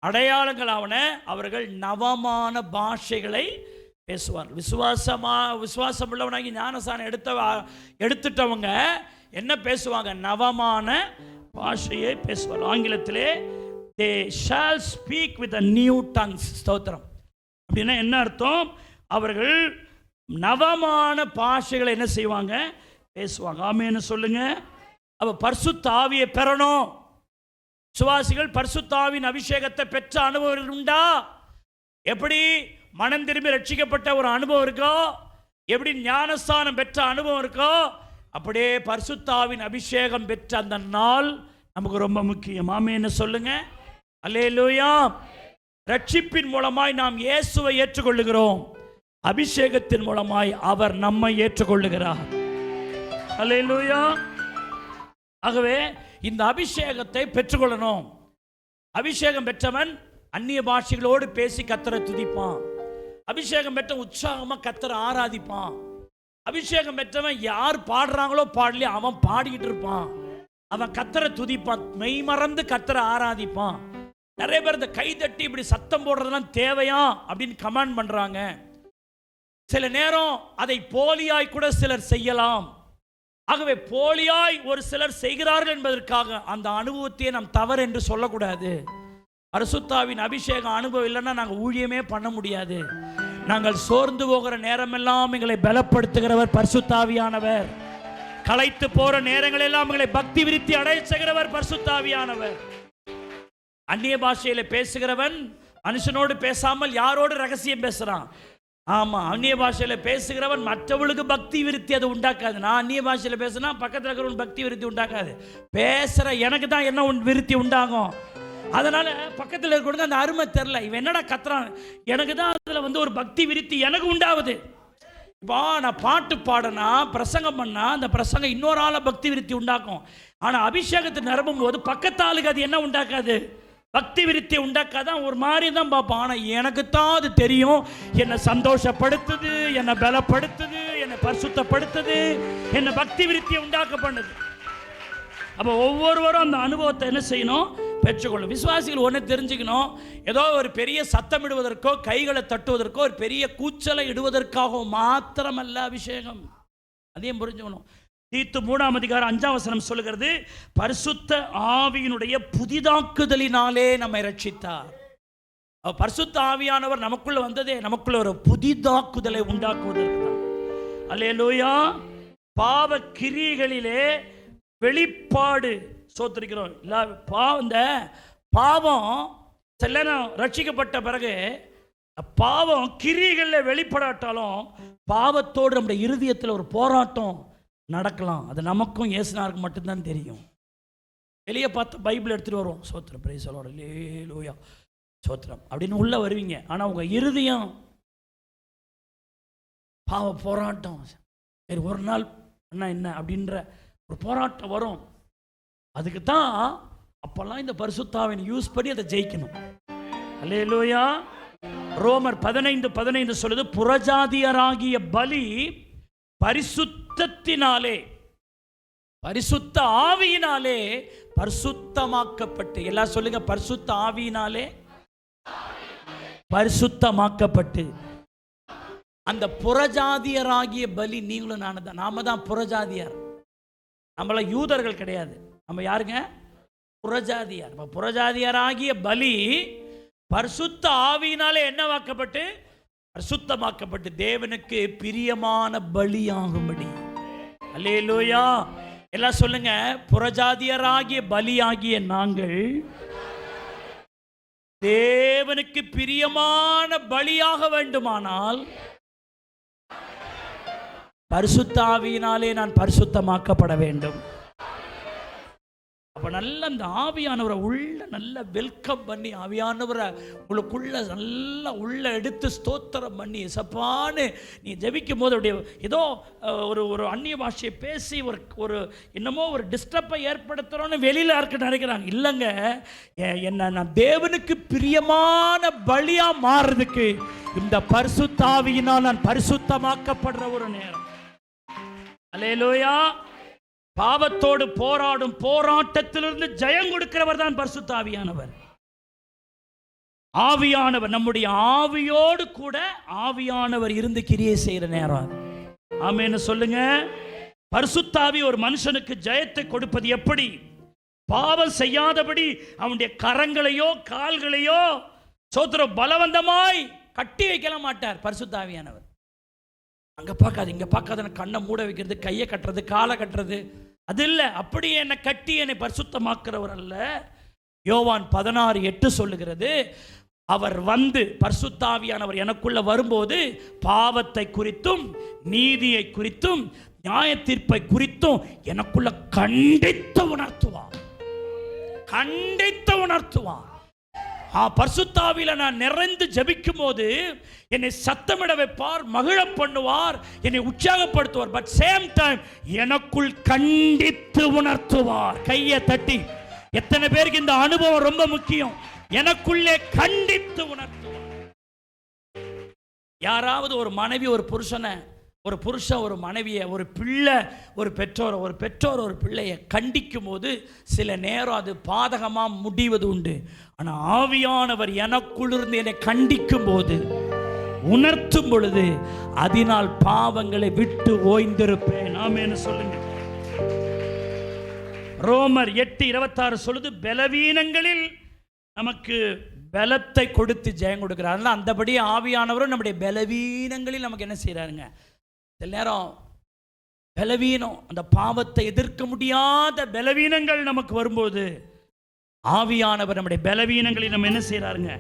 அடையாளங்களாவன அவர்கள் நவமான பாஷைகளை பேசுவார்கள். விசுவாசம் உள்ளவனாகி ஞானஸ்தானம் எடுத்துட்டவங்க என்ன பேசுவாங்க? நவமான பாஷையை பேசுவார். ஆங்கிலத்திலே they shall speak with a new tongues. ஸ்தோத்திரம். அப்படின்னா என்ன அர்த்தம்? அவர்கள் நவமான பாஷைகளை என்ன செய்வாங்க? பேசுவாங்க. ஆமென்னு சொல்லுங்க. அப்ப பரிசுத்த ஆவியை பெறணும். சுவாசிகள் பரிசுத்த ஆவியின் அபிஷேகத்தை பெற்ற அனுபவம் உண்டா? எப்படி மனம் திரும்பி ரட்சிக்கப்பட்ட ஒரு அனுபவம் இருக்கோ, எப்படி ஞானஸ்தானம் பெற்ற அனுபவம் இருக்கோ, அப்படியே பரிசுத்த ஆவியின் அபிஷேகம் பெற்ற அந்த நாள் நமக்கு ரொம்ப முக்கியம். ஆமென்னு சொல்லுங்க. அல்லேலூயா. ரட்சிப்பின் மூலமாய் நாம் இயேசுவை ஏற்றுக்கொள்ளுகிறோம். அபிஷேகத்தின் மூலமாய் அவர் நம்மை ஏற்றுக்கொள்ளுகிறார். அல்லேலூயா. ஆகவே இந்த அபிஷேகத்தை பெற்றுக்கொள்ளணும். அபிஷேகம் பெற்றவன் அந்நிய பாஷைகளோடு பேசி கர்த்தரை துதிப்பான். அபிஷேகம் பெற்ற உற்சாகமா கர்த்தரை ஆராதிப்பான். அபிஷேகம் பெற்றவன் யார் பாடுறாங்களோ பாடலையோ அவன் பாடிக்கிட்டு இருப்பான். அவன் கர்த்தரை துதிப்பான், மெய் மறந்து கர்த்தரை ஆராதிப்பான். நிறைய பேர் இந்த கை தட்டி இப்படி சத்தம் போடுறதுலாம் தேவையா அப்படின்னு கமெண்ட் பண்றாங்க. சில நேரம் அதை போலியாய் கூட சிலர் செய்யலாம். ஆகவே போலியாய் ஒரு சிலர் செய்கிறார்கள் என்பதற்காக அந்த அனுபவத்தையே நாம் தவறு என்று சொல்லக்கூடாது. பரிசுத்தாவின் அபிஷேக அனுபவம் இல்லைன்னா நாங்கள் ஊழியமே பண்ண முடியாது. நாங்கள் சோர்ந்து போகிற நேரமெல்லாம் எங்களை பலப்படுத்துகிறவர் பரிசுத்தாவியானவர். களைத்து போற நேரங்கள் எல்லாம் எங்களை பக்தி விருத்தி அடைய செய்கிறவர் பரிசுத்தாவியானவர். அந்நிய பாஷையில பேசுகிறவன் மனுஷனோடு பேசாமல் யாரோடு ரகசியம் பேசுறான்? ஆமா, அந்நிய பாஷையில பேசுகிறவன் மற்றவர்களுக்கு பக்தி விருத்தி அது உண்டாக்காது. நான் அந்நிய பாஷையில பேசினா பக்கத்தில் இருக்கிறவன் பக்தி விருத்தி உண்டாக்காது. பேசுற எனக்கு தான் என்ன விருத்தி உண்டாகும். அதனால பக்கத்தில் இருக்கிறவனுக்கு அந்த அருமை தெரியல. இவன் என்னடா கத்துறான், எனக்கு தான் அதுல ஒரு பக்தி விருத்தி எனக்கு உண்டாவது. இப்போ நான் பாட்டு பாடனா பிரசங்கம் பண்ணா அந்த பிரசங்கம் இன்னொரு ஆளை பக்தி விருத்தி உண்டாக்கும். ஆனால் அபிஷேகத்தை நிரப்பும் போது பக்கத்தாளுக்கு அது என்ன உண்டாக்காது? பக்தி விருத்தி உண்டாக்காதான், ஒரு மாதிரி தான் பார்ப்போம். ஆனால் எனக்கு தான் அது தெரியும், என்னை சந்தோஷப்படுத்துது, என்னை பலப்படுத்துது, என்னை பரிசுத்தப்படுத்துது, என்னை பக்தி விருத்தியை உண்டாக்க பண்ணுது. அப்போ ஒவ்வொருவரும் அந்த அனுபவத்தை என்ன செய்யணும்? பெற்றுக்கொள்ளும். விசுவாசிகள் ஒன்று தெரிஞ்சுக்கணும், ஏதோ ஒரு பெரிய சத்தமிடுவதற்கோ கைகளை தட்டுவதற்கோ ஒரு பெரிய கூச்சலை இடுவதற்காக மாத்திரமல்ல அபிஷேகம். அதையும் புரிஞ்சுக்கணும். தீத்து 3ஆம் அதிகாரம் 5ஆம் வசனம் சொல்லுகிறது, பரிசுத்த ஆவியினுடைய புதிதாக்குதலினாலே நம்மை ரட்சித்தார். பரிசுத்த ஆவியானவர் நமக்குள்ள வந்ததே நமக்குள்ள ஒரு புதிதாக்குதலை உண்டாக்குவதற்கு தான். அல்லேலூயா. பாவ கிரியைகளிலே வெளிப்பாடு சோத்திருக்கிறோம். இந்த பாவம் சில ரட்சிக்கப்பட்ட பிறகு பாவம் கிரியைகளில் வெளிப்படாட்டாலும் பாவத்தோடு நம்முடைய இருதயத்தில் ஒரு போராட்டம் நடக்கலாம். அது நமக்கும் இயேசுனாருக்கு மட்டும்தான் தெரியும். வெளியே பார்த்து பைபிள் எடுத்துகிட்டு வருவோம், சோத்திரம் பிரைஸ் தி லார்ட் அல்லேலூயா சோத்திரம் அப்படின்னு உள்ளே வருவீங்க. ஆனால் உங்கள் இருதயம் பாவ போராட்டம். சரி, ஒரு நாள் என்ன என்ன அப்படின்ற ஒரு போராட்டம் வரும். அதுக்கு தான் அப்பெல்லாம் இந்த பரிசுத்தாவின் யூஸ் பண்ணி அதை ஜெயிக்கணும். அல்லேலூயா. ரோமர் 15:15 சொல்லுது, புறஜாதியராகிய பலி பரிசுத்தத்தினாலே பரிசுத்த ஆவியினாலே பரிசுத்தமாக்கப்பட்டு, எல்லாம் சொல்லுங்க, பரிசுத்த ஆவியினாலே பரிசுத்தமாக்கப்பட்டு. அந்த புறஜாதியராகிய பலி நீங்களும் நாம தான் புறஜாதியார். நம்மள யூதர்கள் கிடையாது. நம்ம யாருங்க? புறஜாதியார். புறஜாதியாராகிய பலி பரிசுத்த ஆவியினாலே என்னவாக்கப்பட்டு பரிசுத்தமாக்கப்பட்டு தேவனுக்கு பிரியமான பலியாகும்படி. அல்லேலூயா. எல்லாம் சொல்லுங்க, புறஜாதியராகிய பலியாகிய நாங்கள் தேவனுக்கு பிரியமான பலியாக வேண்டுமானால் பரிசுத்த ஆவியினாலே நான் பரிசுத்தமாக்கப்பட வேண்டும். அப்போ நல்ல அந்த ஆவியானவரை உள்ள நல்ல வெல்கம் பண்ணி, ஆவியானவரை உங்களுக்குள்ள நல்லா உள்ள எடுத்து ஸ்தோத்திரம் பண்ணி, சப்பான்னு நீ ஜெபிக்கும் போது அப்படியே ஏதோ ஒரு அந்நிய பாஷையை பேசி ஒரு என்னமோ ஒரு டிஸ்டர்பை ஏற்படுத்துகிறோன்னு வெளியில் இருக்க நினைக்கிறாங்க. இல்லைங்க, என்ன நான் தேவனுக்கு பிரியமான பலியாக மாறுறதுக்கு இந்த பரிசுத்த ஆவியினால் நான் பரிசுத்தமாக்கப்படுற ஒரு நேரம். அல்லேலூயா. பாவத்தோடு போராடும் போராட்டத்திலிருந்து ஜெயம் கொடுக்கிறவர் தான் பரிசுத்த ஆவியானவர். ஆவியானவர் நம்முடைய ஆவியோடு கூட ஆவியானவர் இருந்து கிரியை செய்கிற நேரம். ஆமென்னு சொல்லுங்க. பரிசுத்த ஆவி ஒரு மனுஷனுக்கு ஜெயத்தை கொடுப்பது எப்படி? பாவம் செய்யாதபடி அவனுடைய கரங்களையோ கால்களையோ சோத்திரம் பலவந்தமாய் கட்டி வைக்கல மாட்டார் பரிசுத்த ஆவியானவர். அங்கே பார்க்காது இங்கே பார்க்காது கண்ணை மூட வைக்கிறது, கையை கட்டுறது, காலை கட்டுறது, அது இல்லை. அப்படியே என்னை கட்டி என்னை பரிசுத்தமாக்குறவர் அல்ல. யோவான் 16:8 சொல்லுகிறது, அவர் வந்து பரிசுத்த ஆவியானவர் எனக்குள்ள வரும்போது பாவத்தை குறித்தும் நீதியை குறித்தும் நியாய தீர்ப்பை குறித்தும் எனக்குள்ள கண்டித்து உணர்த்துவான். பரிசுத்தாவில நான் நிறைந்து ஜெபிக்கும் போது என்னை சத்தமிட வைப்பார், மகிழ பண்ணுவார், என்னை உற்சாகப்படுத்துவார். பட் சேம் டைம் எனக்குள் கண்டித்து உணர்த்துவார். கையை தட்டி, எத்தனை பேருக்கு இந்த அனுபவம் ரொம்ப முக்கியம்? எனக்குள்ளே கண்டித்து உணர்த்துவார். யாராவது ஒரு மனைவி ஒரு புருஷனை, ஒரு புருஷன் ஒரு மனைவியை, ஒரு பிள்ளை ஒரு பெற்றோரை, ஒரு பெற்றோர் ஒரு பிள்ளையை கண்டிக்கும் போது சில நேரம் அது பாதகமாக முடிவது உண்டு. ஆனால் ஆவியானவர் எனக்குள்ளிருந்து என்னை கண்டிக்கும் போது, உணர்த்தும் பொழுது அதனால் பாவங்களை விட்டு ஓய்ந்திருப்பேன். ஆமென்னு சொல்லுங்க. ரோமர் 8:26 சொல்லுது, பலவீனங்களில் நமக்கு பலத்தை கொடுத்து ஜெயம் கொடுக்கிறார். அந்தபடி ஆவியானவரும் நம்முடைய பலவீனங்களில் நமக்கு என்ன செய்கிறாருங்க? சில நேரம் பலவீனம், அந்த பாவத்தை எதிர்க்க முடியாத பலவீனங்கள் நமக்கு வரும்போது ஆவியானவர் நம்முடைய பலவீனங்களை நம்ம என்ன செய்கிறாருங்க?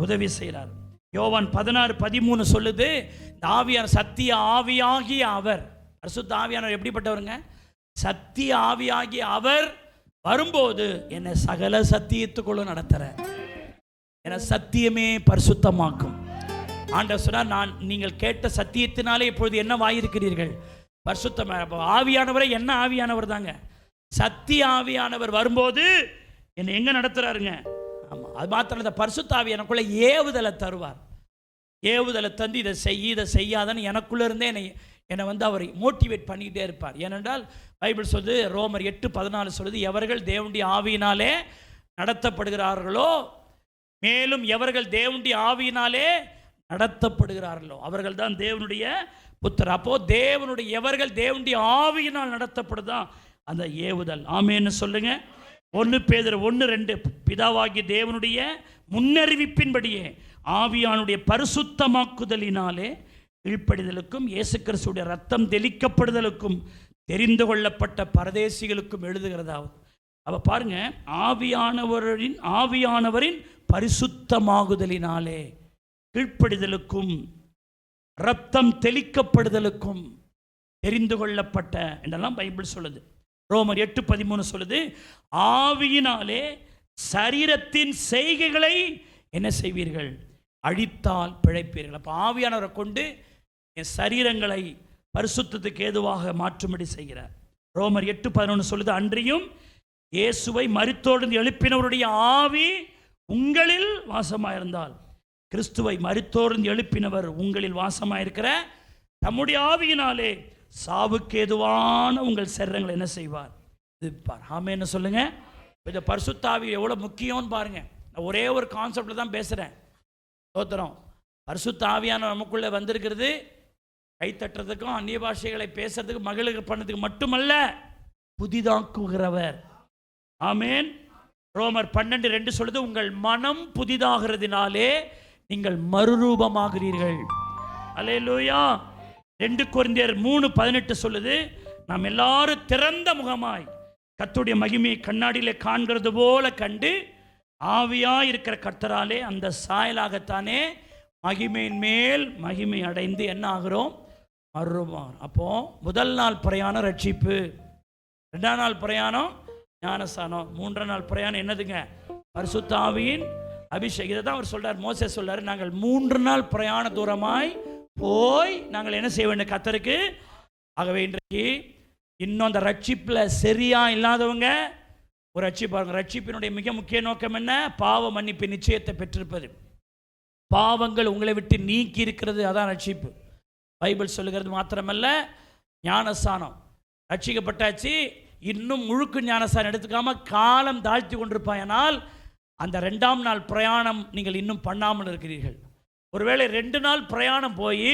உதவி செய்கிறார். யோவான் 16:13 சொல்லுது, இந்த ஆவியான சத்திய ஆவியாகிய அவர், பரிசுத்த ஆவியானவர் எப்படிப்பட்டவருங்க? சத்திய ஆவியாகிய அவர் வரும்போது என்னை சகல சத்தியத்துக்குள்ள நடத்துற, என சத்தியமே பரிசுத்தமாக்கும். ஆண்டவர் சொன்னார், நீங்கள் கேட்ட சத்தியத்தினாலே இப்பொழுது என்ன வாயிருக்கிறீர்கள்? பரிசுத்தமாக. ஆவியானவரை என்ன ஆவியானவர் தாங்க, சத்திய ஆவியானவர் வரும்போது என்னை எங்கே நடத்துகிறாருங்க? ஆமாம், அது மாத்திரம் இந்த பரிசுத்த ஆவி எனக்குள்ளே ஏவுதலை தருவார். ஏவுதலை தந்து இதை செய்யாதன்னு எனக்குள்ளே இருந்தே என்னை வந்து அவர் மோட்டிவேட் பண்ணிக்கிட்டே இருப்பார். ஏனென்றால் பைபிள் சொல்லுது, ரோமர் 8:14 சொல்லுது, எவர்கள் தேவனுடைய ஆவியினாலே நடத்தப்படுகிறார்களோ, மேலும் எவர்கள் தேவனுடைய ஆவியினாலே நடத்தப்படுகிறார்களோ அவர்கள் தான் தேவனுடைய புத்திரர். அப்போ எவர்கள் தேவனுடைய ஆவியினால் நடத்தப்படுதான் அந்த ஏவுதல். ஆமென்னு சொல்லுங்க. 1 பேதுரு 1:2 பிதாவாகிய தேவனுடைய முன்னறிவிப்பின்படியே ஆவியானுடைய பரிசுத்தமாக்குதலினாலே கீழ்ப்படிதலுக்கும் இயேசு கிறிஸ்துடைய ரத்தம் தெளிக்கப்படுதலுக்கும் தெரிந்து கொள்ளப்பட்ட பரதேசிகளுக்கும் எழுதுகிறதாவது. அப்போ பாருங்க, ஆவியானவரின் பரிசுத்தமாகுதலினாலே கீழ்ப்படிதலுக்கும் ரத்தம் தெளிக்கப்படுதலுக்கும் தெரிந்து கொள்ளப்பட்ட என்றெல்லாம் பைபிள் சொல்லுது. ரோமர் 8:13 சொல்லுது, ஆவியினாலே சரீரத்தின் செய்கைகளை என்ன செய்வீர்கள்? அழித்தால் பிழைப்பீர்கள். அப்போ ஆவியானவரை கொண்டு என் சரீரங்களை பரிசுத்தத்துக்கு ஏதுவாக மாற்றும்படி செய்கிறார். ரோமர் 8:11 சொல்லுது, அன்றியும் இயேசுவை மரித்தோடு எழுப்பினவருடைய ஆவி உங்களில் வாசமாயிருந்தால், கிறிஸ்துவை மரித்தோர்ந்து எழுப்பினவர் உங்களில் வாசமாயிருக்கிற தம்முடைய ஆவியினாலே சாவுக்கு ஏதுவான உங்கள் சரீரங்களை என்ன செய்வார்? இதுப்பார். ஆமென்னு சொல்லுங்க. இந்த பரிசுத்த ஆவி எவ்வளோ முக்கியம்னு பாருங்க. நான் ஒரே ஒரு கான்செப்டில் தான் பேசுகிறேன். ஸ்தோத்திரம். பரிசுத்த ஆவியான நமக்குள்ளே வந்திருக்கிறது கை தட்டுறதுக்கும் அந்நிய பாஷைகளை பேசுறதுக்கு மகிழ்ச்சி பண்ணதுக்கு மட்டுமல்ல, புதிதாக்குகிறவர். ஆமென். ரோமர் 12:2 சொல்லுது, உங்கள் மனம் புதிதாகிறதுனாலே நீங்கள் மறுரூபமாகிறீர்கள். அல்லேலூயா. 2 கொரிந்தியர் 3:18 சொல்லுது, நாம் எல்லாரும் திறந்த முகமாய் கர்த்தருடைய மகிமையை கண்ணாடியிலே காண்கிறது போல கண்டு ஆவியாய் இருக்கிற கர்த்தராலே அந்த சாயலாகத்தானே மகிமையின் மேல் மகிமை அடைந்து என்ன ஆகிறோம்? மறுரூபம். அப்போ முதல் நாள் பிரயாணம் ரட்சிப்பு, 2ஆம் நாள் பிரயாணம் ஞானஸ்தானம், 3ஆம் நாள் பிரயாணம் என்னதுங்க? பரிசுத்த ஆவியின் அபிஷேகம். இதை தான் அவர் சொல்றார், மோசே சொல்றாரு, நாங்கள் 3 நாள் பிரயாண தூரமாய் போய் நாங்கள் என்ன செய்ய வேண்டும் கர்த்தருக்கு. ஆகவே இன்றைக்கு இன்னும் அந்த ரட்சிப்பில் சரியா இல்லாதவங்க ஒரு ரட்சிப்பாருங்க. ரட்சிப்பினுடைய மிக முக்கிய நோக்கம் என்ன? பாவ மன்னிப்பு நிச்சயத்தை பெற்றிருப்பது. பாவங்கள் உங்களை விட்டு நீக்கி இருக்கிறது, அதான் ரட்சிப்பு. பைபிள் சொல்லுகிறது மாத்திரமல்ல, ஞானஸ்தானம் ரட்சிக்கப்பட்டாச்சு, இன்னும் முழுக்க ஞானஸ்தானம் எடுத்துக்காம காலம் தாழ்த்தி கொண்டிருப்பாயனால் அந்த 2ஆம் நாள் பிரயாணம் நீங்கள் இன்னும் பண்ணாமல் இருக்கிறீர்கள். ஒருவேளை 2 நாள் பிரயாணம் போய்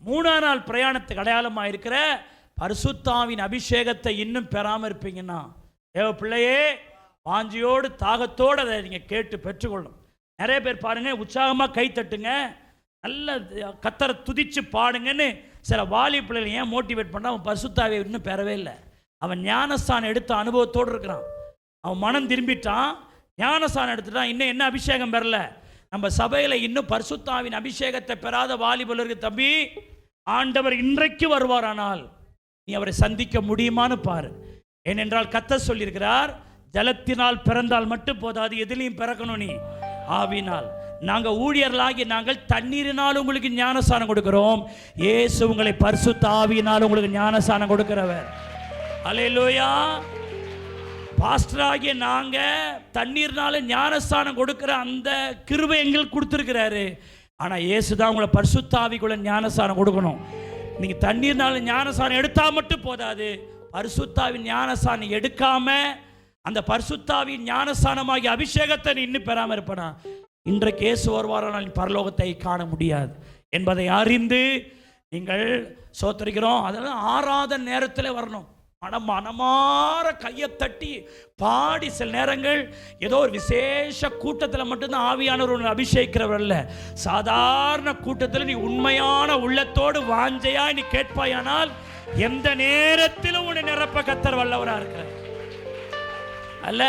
3ஆம் நாள் பிரயாணத்துக்கு அடையாளமாக இருக்கிற பரிசுத்தாவின் அபிஷேகத்தை இன்னும் பெறாமல் இருப்பீங்கன்னா, தேவ பிள்ளையே, வாஞ்சியோடு தாகத்தோடு அதை நீங்கள் கேட்டு பெற்றுக்கொள்ளும். நிறைய பேர் பாருங்க, உற்சாகமாக கை தட்டுங்க, நல்ல கத்தரை துதிச்சு பாடுங்கன்னு சில வாலி பிள்ளைகளை ஏன் மோட்டிவேட் பண்ணால், அவன் பரிசுத்தாவியை இன்னும் பெறவே இல்லை. அவன் ஞானஸ்தானம் எடுத்த அனுபவத்தோடு இருக்கிறான், அவன் மனம் திரும்பிட்டான், ஞானஸ்தானம் எடுத்துட்டான், இன்னும் என்ன அபிஷேகம் பெறல. நம்ம சபையில் இன்னும் பரிசுத்தாவின் அபிஷேகத்தை பெறாத வாலிபலருக்கு, தம்பி, ஆண்டவர் இன்றைக்கு வருவாரானால் நீ அவரை சந்திக்க முடியுமான்னு பாரு. ஏனென்றால் கர்த்தர் சொல்லியிருக்கிறார், ஜலத்தினால் பிறந்தால் மட்டும் போதாது, எதிலையும் பிறக்கணும், நீ ஆவினால். நாங்கள் ஊழியர்களாகி நாங்கள் தண்ணீரினால் உங்களுக்கு ஞானஸ்தானம் கொடுக்கிறோம், இயேசு உங்களை பரிசுத்த ஆவியினால் உங்களுக்கு ஞானஸ்தானம் கொடுக்கிறவர். அல்லேலூயா. பாஸ்டராகிய நாங்கள் தண்ணீர்னால ஞானஸ்தானம் கொடுக்கிற அந்த கிருபை எங்களுக்கு கொடுத்துருக்கிறாரு. ஆனால் இயேசு தான் உங்களை பரிசுத்த ஆவிக்குள்ள ஞானஸ்தானம் கொடுக்கணும். நீங்கள் தண்ணீர்னால ஞானஸ்தானம் எடுத்தால் மட்டும் போதாது, பரிசுத்தாவின் ஞானஸ்தானம் எடுக்காம அந்த பரிசுத்தாவின் ஞானஸ்தானமாகி அபிஷேகத்தை நீ இன்னும் பெறாமல் இருப்பனா, இன்றைக்கு இயேசு வருவாரானால் நீ பரலோகத்தை காண முடியாது என்பதை அறிந்து நீங்கள் சோத்தரிக்கிறோம். அதெல்லாம் ஆராத நேரத்தில் வரணும், மனமாற கையை தட்டி பாடி. சில நேரங்கள் ஏதோ ஒரு விசேஷ கூட்டத்தில் மட்டும்தான் ஆவியானவர் ஒன்று அபிஷேகிக்கிறவர் அல்ல, சாதாரண கூட்டத்தில் நீ உண்மையான உள்ளத்தோடு வாஞ்சையா நீ கேட்பாயானால் எந்த நேரத்திலும் உன்னை நிரப்ப கர்த்தர் வல்லவராக இருக்கிறார். அல்ல,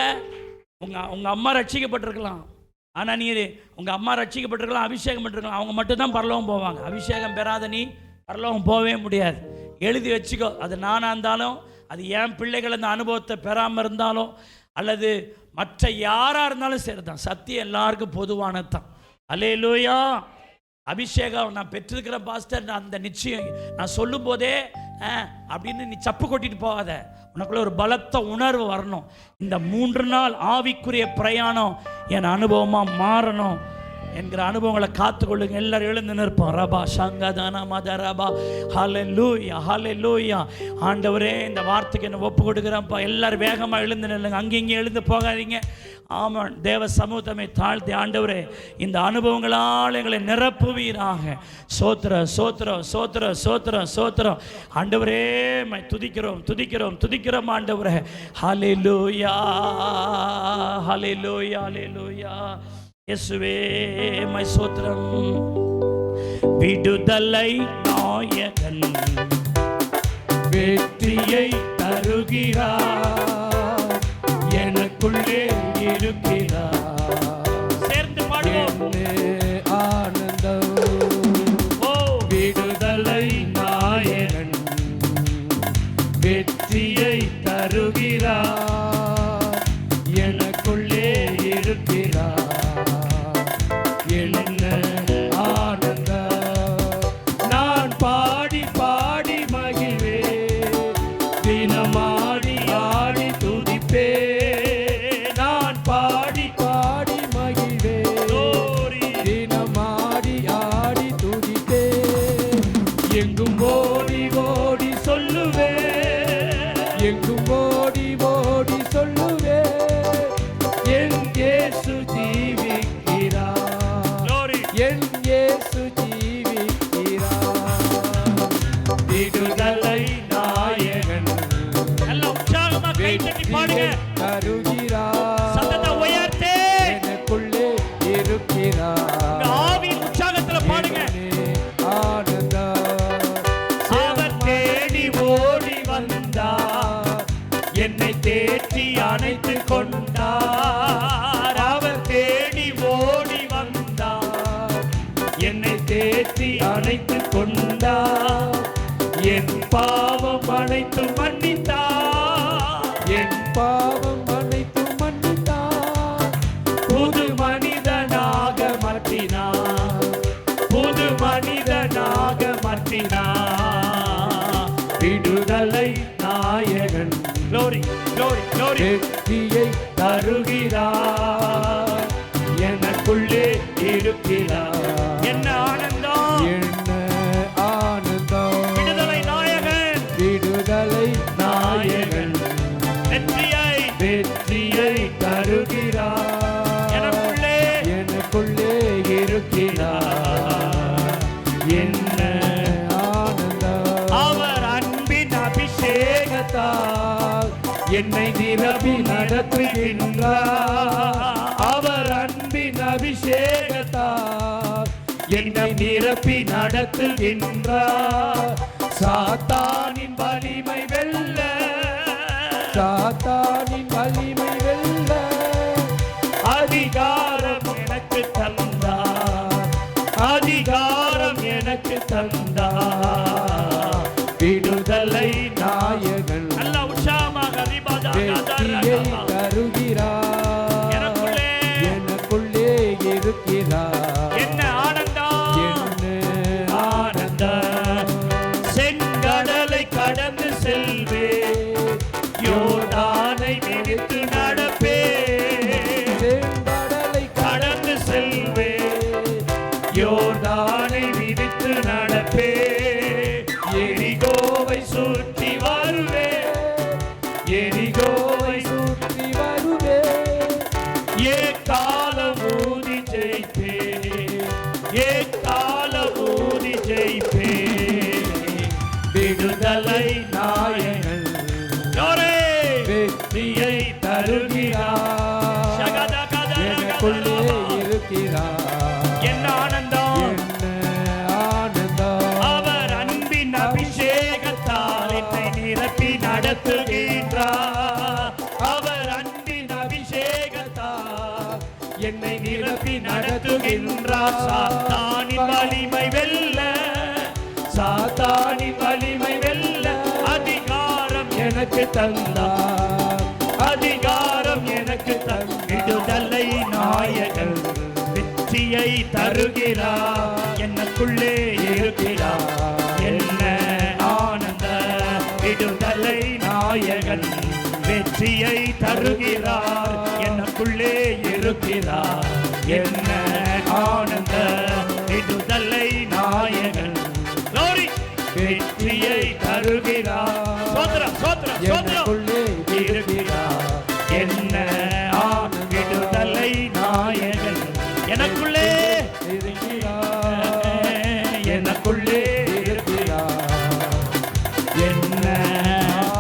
உங்க அம்மா ரட்சிக்கப்பட்டிருக்கலாம், ஆனால் நீ உங்கள் அம்மா ரட்சிக்கப்பட்டிருக்கலாம், அபிஷேகம் பண்ணிருக்கலாம், அவங்க மட்டும்தான் பரலோகம் போவாங்க. அபிஷேகம் பெறாத நீ பரலோகம் போகவே முடியாது. எழுதி வச்சுக்கோ. அது நானாக இருந்தாலும், அது என் பிள்ளைகள் அந்த அனுபவத்தை பெறாமல் இருந்தாலும், அல்லது மற்ற யாராக இருந்தாலும் சரி தான், சத்தியம் எல்லாருக்கும் பொதுவானது தான். அல்லேலூயா. அபிஷேகம் நான் பெற்றிருக்கிற பாஸ்டர், அந்த நிச்சயம் நான் சொல்லும் போதே அப்படின்னு நீ சப்பு கொட்டிட்டு போகாத. உனக்குள்ள ஒரு பலத்த உணர்வு வரணும். இந்த 3 நாள் ஆவிக்குரிய பிரயாணம் என் அனுபவமாக மாறணும் என்கிற அனுபவங்களை காத்துக்கொள்ளுங்க. எல்லாரும் எழுந்து நிற்போம். ரபா சங்கதானா மதரபா. ஹல்லேலூயா, ஹல்லேலூயா. ஆண்டவரே, இந்த வார்த்தைக்கு என்ன ஒப்பு கொடுக்குறேன்ப்பா. எல்லாரும் வேகமாக எழுந்து நில்லுங்க, அங்கேயும் எழுந்து போகாதீங்க. ஆமாம், தேவ சமூகத்தை தாழ்த்தி, ஆண்டவரே, இந்த அனுபவங்களால் எங்களை நிரப்புவீராக. சோத்திரம், சோத்திரம், சோத்திரம், சோத்திரம், சோத்திரம். ஆண்டவரே, துதிக்கிறோம், துதிக்கிறோம், துதிக்கிறோம் ஆண்டவரே. ஹல்லேலூயா, ஹல்லேலூயா, ஹல்லேலூயா. இயேசுவே மை சோத்திரம். விடுதலை நாயகன் வெற்றியை தருகிறார், எனக்குள்ளே இருக்கிறார். சேர்ந்து பாடுவோம். ஆனந்தம். ஓ, விடுதலை நாயகன் வெற்றியை தருகிறார், எனக்குள்ளே இருக்கிறார். சத்தத்தை உயர்த்தி என்னை தேற்றி அணைத்து கொண்டார். என் பாவம் அனைத்து மன்னித்தார். என் பாவம் அனைத்து மன்னித்தார். புது மனிதனாக மாற்றினார். புது மனிதனாக மாற்றினார். விடுதலை நாயகன் glory glory glory வெற்றியை தருகிறார். எனக்குள்ளே இருக்கிறார். என்ன ஆனந்தம், என்ன ஆனந்தம். விடுதலை நாயகன், விடுதலை நாயகன் வெற்றியை தருகிறார். எனக்குள்ளே இருக்கிறார். என்ன ஆனந்தம். அவர் அன்பின் அபிஷேகத்தால் என்னை நிரப்பி நடத்துகின்றார். அவர் அன்பின் அபிஷேகத்தால் என்னை நிரப்பி நடத்துகின்றார். சாத்தானின் வலிமை வெல்ல, சாத்தானின் வலிமை வெல்ல அதிகாரம் எனக்கு தந்தார். அதிகாரம் எனக்கு தந்தார். விடுதலை நாயகன் நல்ல உற்சாகமாக வெற்றியை தருகிறார். எனக்குள்ளே இருக்கிறார். என்ன ஆனந்தம், என்ன ஆனந்தம். செங்கடலை கடந்து செல்வே, யோர்தானை மிதித்து நடப்பே. செங்கடலை கடந்து செல்வே, யோர்தானை மிதித்து நடப்பே. எரிகோவை சுற்றி வருவே, எரிகோவை சுற்றி வருவே. காலம் ஊதி ஜெயிப்பே, காலம் ஊதி ஜெயிப்பே. விடுதலை நாயகன் வெற்றியை தருகிறார். எனக்குள்ளே இருக்கிறார். என்ன ஆனந்தம், என்ன ஆனந்தம். அவர் அன்பின் அபிஷேகத்தால் என்னை நிரப்பி நடத்துகின்றார். அவர் அன்பின் அபிஷேகத்தால் என்னை நிரப்பி நடத்துகின்றார். சாத்தானின் வலிமை வெல்ல, சாத்தானின் வலிமை வெல்ல அதிகாரம் எனக்கு தந்தார். அதிகாரம் எனக்கு விடுதலை நாயகன் வெற்றியை தருகிறார். எனக்குள்ளே இருக்கிறார். என்ன ஆனந்த, விடுதலை நாயகன் வெற்றியை தருகிறார். எனக்குள்ளே இருக்கிறார். என்ன ஆனந்த, விடுதலை நாயகன் glory வெற்றியை தருகிறார். சோத்ரம் சோத்ரம் சோத்ரம் எனக்குள்ளே இருக்கிறார். என்ன விடுதலை நாயகன் எனக்குள்ளே இருக்கிறார். எனக்குள்ளே இருக்கிறார். என்ன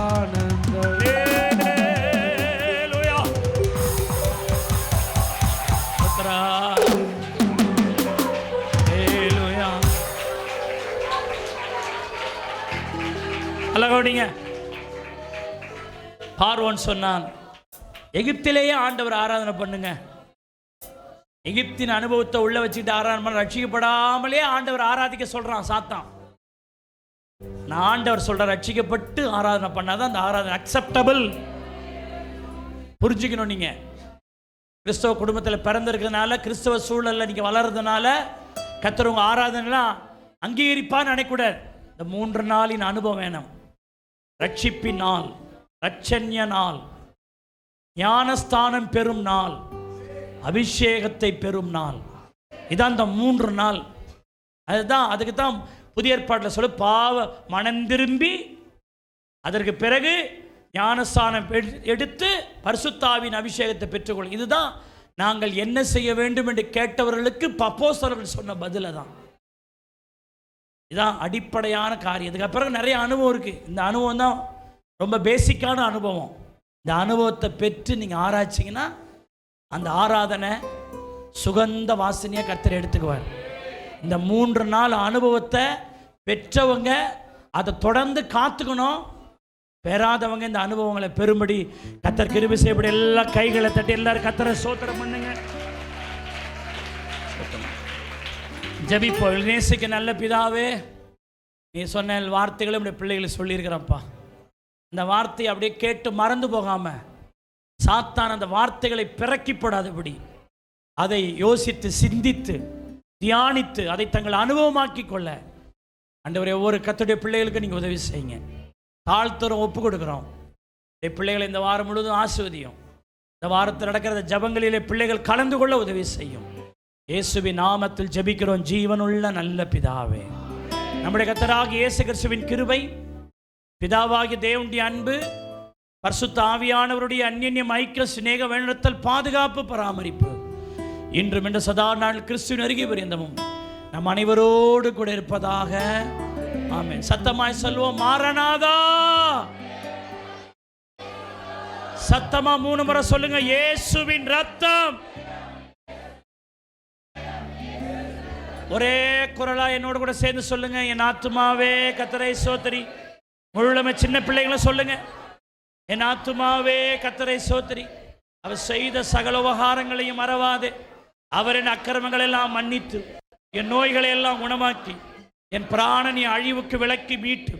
ஆனந்தம். ஹல்லேலூயா. ஸ்தோத்திரம். ஹல்லேலூயா. அழகோடிங்க. பார்வோன் சொன்னான், எகிப்திலேயே ஆண்டவர் ஆராதனை பண்ணுங்க. எகிப்தின் அனுபவத்தை உள்ள வச்சுக்கிட்டு ஆராதனை பண்ண, ரட்சிக்கப்படாமலே ஆண்டவர் ஆராதிக்க சொல்றான் சாத்தான். நான் ஆண்டவர் சொல்ற ரட்சிக்கப்பட்டு ஆராதனை பண்ணாதான் அந்த ஆராதனை அக்செப்டபிள். புரிஞ்சுக்கணும். நீங்க கிறிஸ்தவ குடும்பத்தில் பிறந்திருக்கிறதுனால, கிறிஸ்தவ சூழல்ல நீங்க வளர்றதுனால கர்த்தர் உங்க ஆராதனைலாம் அங்கீகரிப்பான்னு நினைக்கூடாது. இந்த 3 நாளின் அனுபவம் வேணும். ரட்சிப்பின் நாள், ரட்சண்ய நாள், ஞானஸ்தானம் பெறும் நாள், அபிஷேகத்தை பெறும் நாள். இதான் இந்த 3 நாள். அதுதான், அதுக்கு தான் புதிய ஏற்பாட்டில் சொல்லு, பாவ மனம் திரும்பி அதற்கு பிறகு ஞானஸ்தானம் எடுத்து பரிசுத்தாவின் அபிஷேகத்தை பெற்றுக்கொள்ளும். இதுதான் நாங்கள் என்ன செய்ய வேண்டும் என்று கேட்டவர்களுக்கு அப்போஸ்தலர்கள் சொன்ன பதில தான். இதுதான் அடிப்படையான காரியம். இதுக்கு பிறகு நிறைய அனுபவம் இருக்குது. இந்த அனுபவம் தான் ரொம்ப பேசிக்கான அனுபவம். இந்த அனுபவத்தை பெற்று நீங்கள் ஆராய்ச்சிங்கன்னா அந்த ஆராதனை சுகந்த வாசனையாக கர்த்தர் எடுத்துக்குவார். இந்த 3 நாள் அனுபவத்தை பெற்றவங்க அதை தொடர்ந்து காத்துக்கணும். பெறாதவங்க இந்த அனுபவங்களை பெறும்படி கர்த்தர் கிருபை செய்யப்படி எல்லா கைகளை தட்டி எல்லாரும் கர்த்தரை ஸ்தோத்திரம் பண்ணுங்க. ஜெபிப்போம். நேசிக்க நல்ல பிதாவே, நீ சொன்ன வார்த்தைகளை நம்முடைய பிள்ளைகளை சொல்லியிருக்கிறப்பா. இந்த வார்த்தையை அப்படியே கேட்டு மறந்து போகாம, சாத்தான் அந்த வார்த்தைகளை பிறக்கிப்படாதபடி அதை யோசித்து சிந்தித்து தியானித்து அதை தங்கள் அனுபவமாக்கி கொள்ள ஆண்டவரே ஒவ்வொரு கர்த்தருடைய பிள்ளைகளுக்கு நீங்கள் உதவி செய்யுங்க. தாழ்த்துறோம், ஒப்பு கொடுக்குறோம். பிள்ளைகளை இந்த வாரம் முழுவதும் ஆசீர்வதியும். இந்த வாரத்தில் நடக்கிற ஜபங்களிலே பிள்ளைகள் கலந்து கொள்ள உதவி செய்யும். இயேசுவின் நாமத்தில் ஜெபிக்கிறோம் ஜீவனுள்ள நல்ல பிதாவே. நம்முடைய கர்த்தராகிய இயேசு கிறிஸ்துவின் கிருபை, பிதாவாகிய தேவனுடைய அன்பு, பரிசுத்த ஆவியானவருடைய அன்யோன்யம் ஐக்கிய சிநேக வழிநடத்தல் பாதுகாப்பு பராமரிப்பு இன்றும் இன்று சதா நாள் கிறிஸ்துவின் அருகே பரியந்தமும் நம் அனைவரோடு கூட இருப்பதாக. ஆமென். சத்தமாய் சொல்வோம், மாரநாதா. சத்தமா 3 முறை சொல்லுங்க, இயேசுவின் ரத்தம். ஒரே குரலா என்னோட கூட சேர்ந்து சொல்லுங்க, என் ஆத்துமாவே கர்த்தரை ஸ்தோத்திரி. முழுமை சின்ன பிள்ளைங்களும் சொல்லுங்க, என் ஆத்துமாவே கர்த்தரை ஸ்தோத்திரி. அவர் செய்த சகல உபகாரங்களையும் மறவாதே. அவர் என் அக்கிரமங்கள் எல்லாம் மன்னித்து என் நோய்களை எல்லாம் குணமாக்கி என் பிராணனை அழிவுக்கு விலக்கி மீட்டு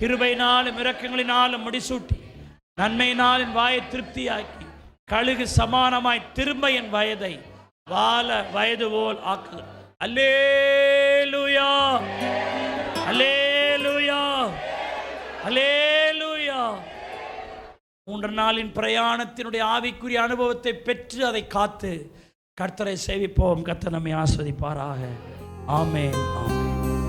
கிருபையினாலும் இரக்கங்களினாலும் முடிசூட்டி நன்மையினால் என் வாயை திருப்தியாக்கி கழுகு சமானமாய் திரும்ப என் வயதை வாழ வயது போல் ஆக்கு. அல்லேலூயா, அல்லேலூயா, அல்லேலூயா. 3 நாளின் பிரயாணத்தினுடைய ஆவிக்குரிய அனுபவத்தை பெற்று அதை காத்து கர்த்தரை சேவிப்போம். கர்த்தர் நம்மை ஆஸ்வதிப்பாராக. ஆமென், ஆமென்.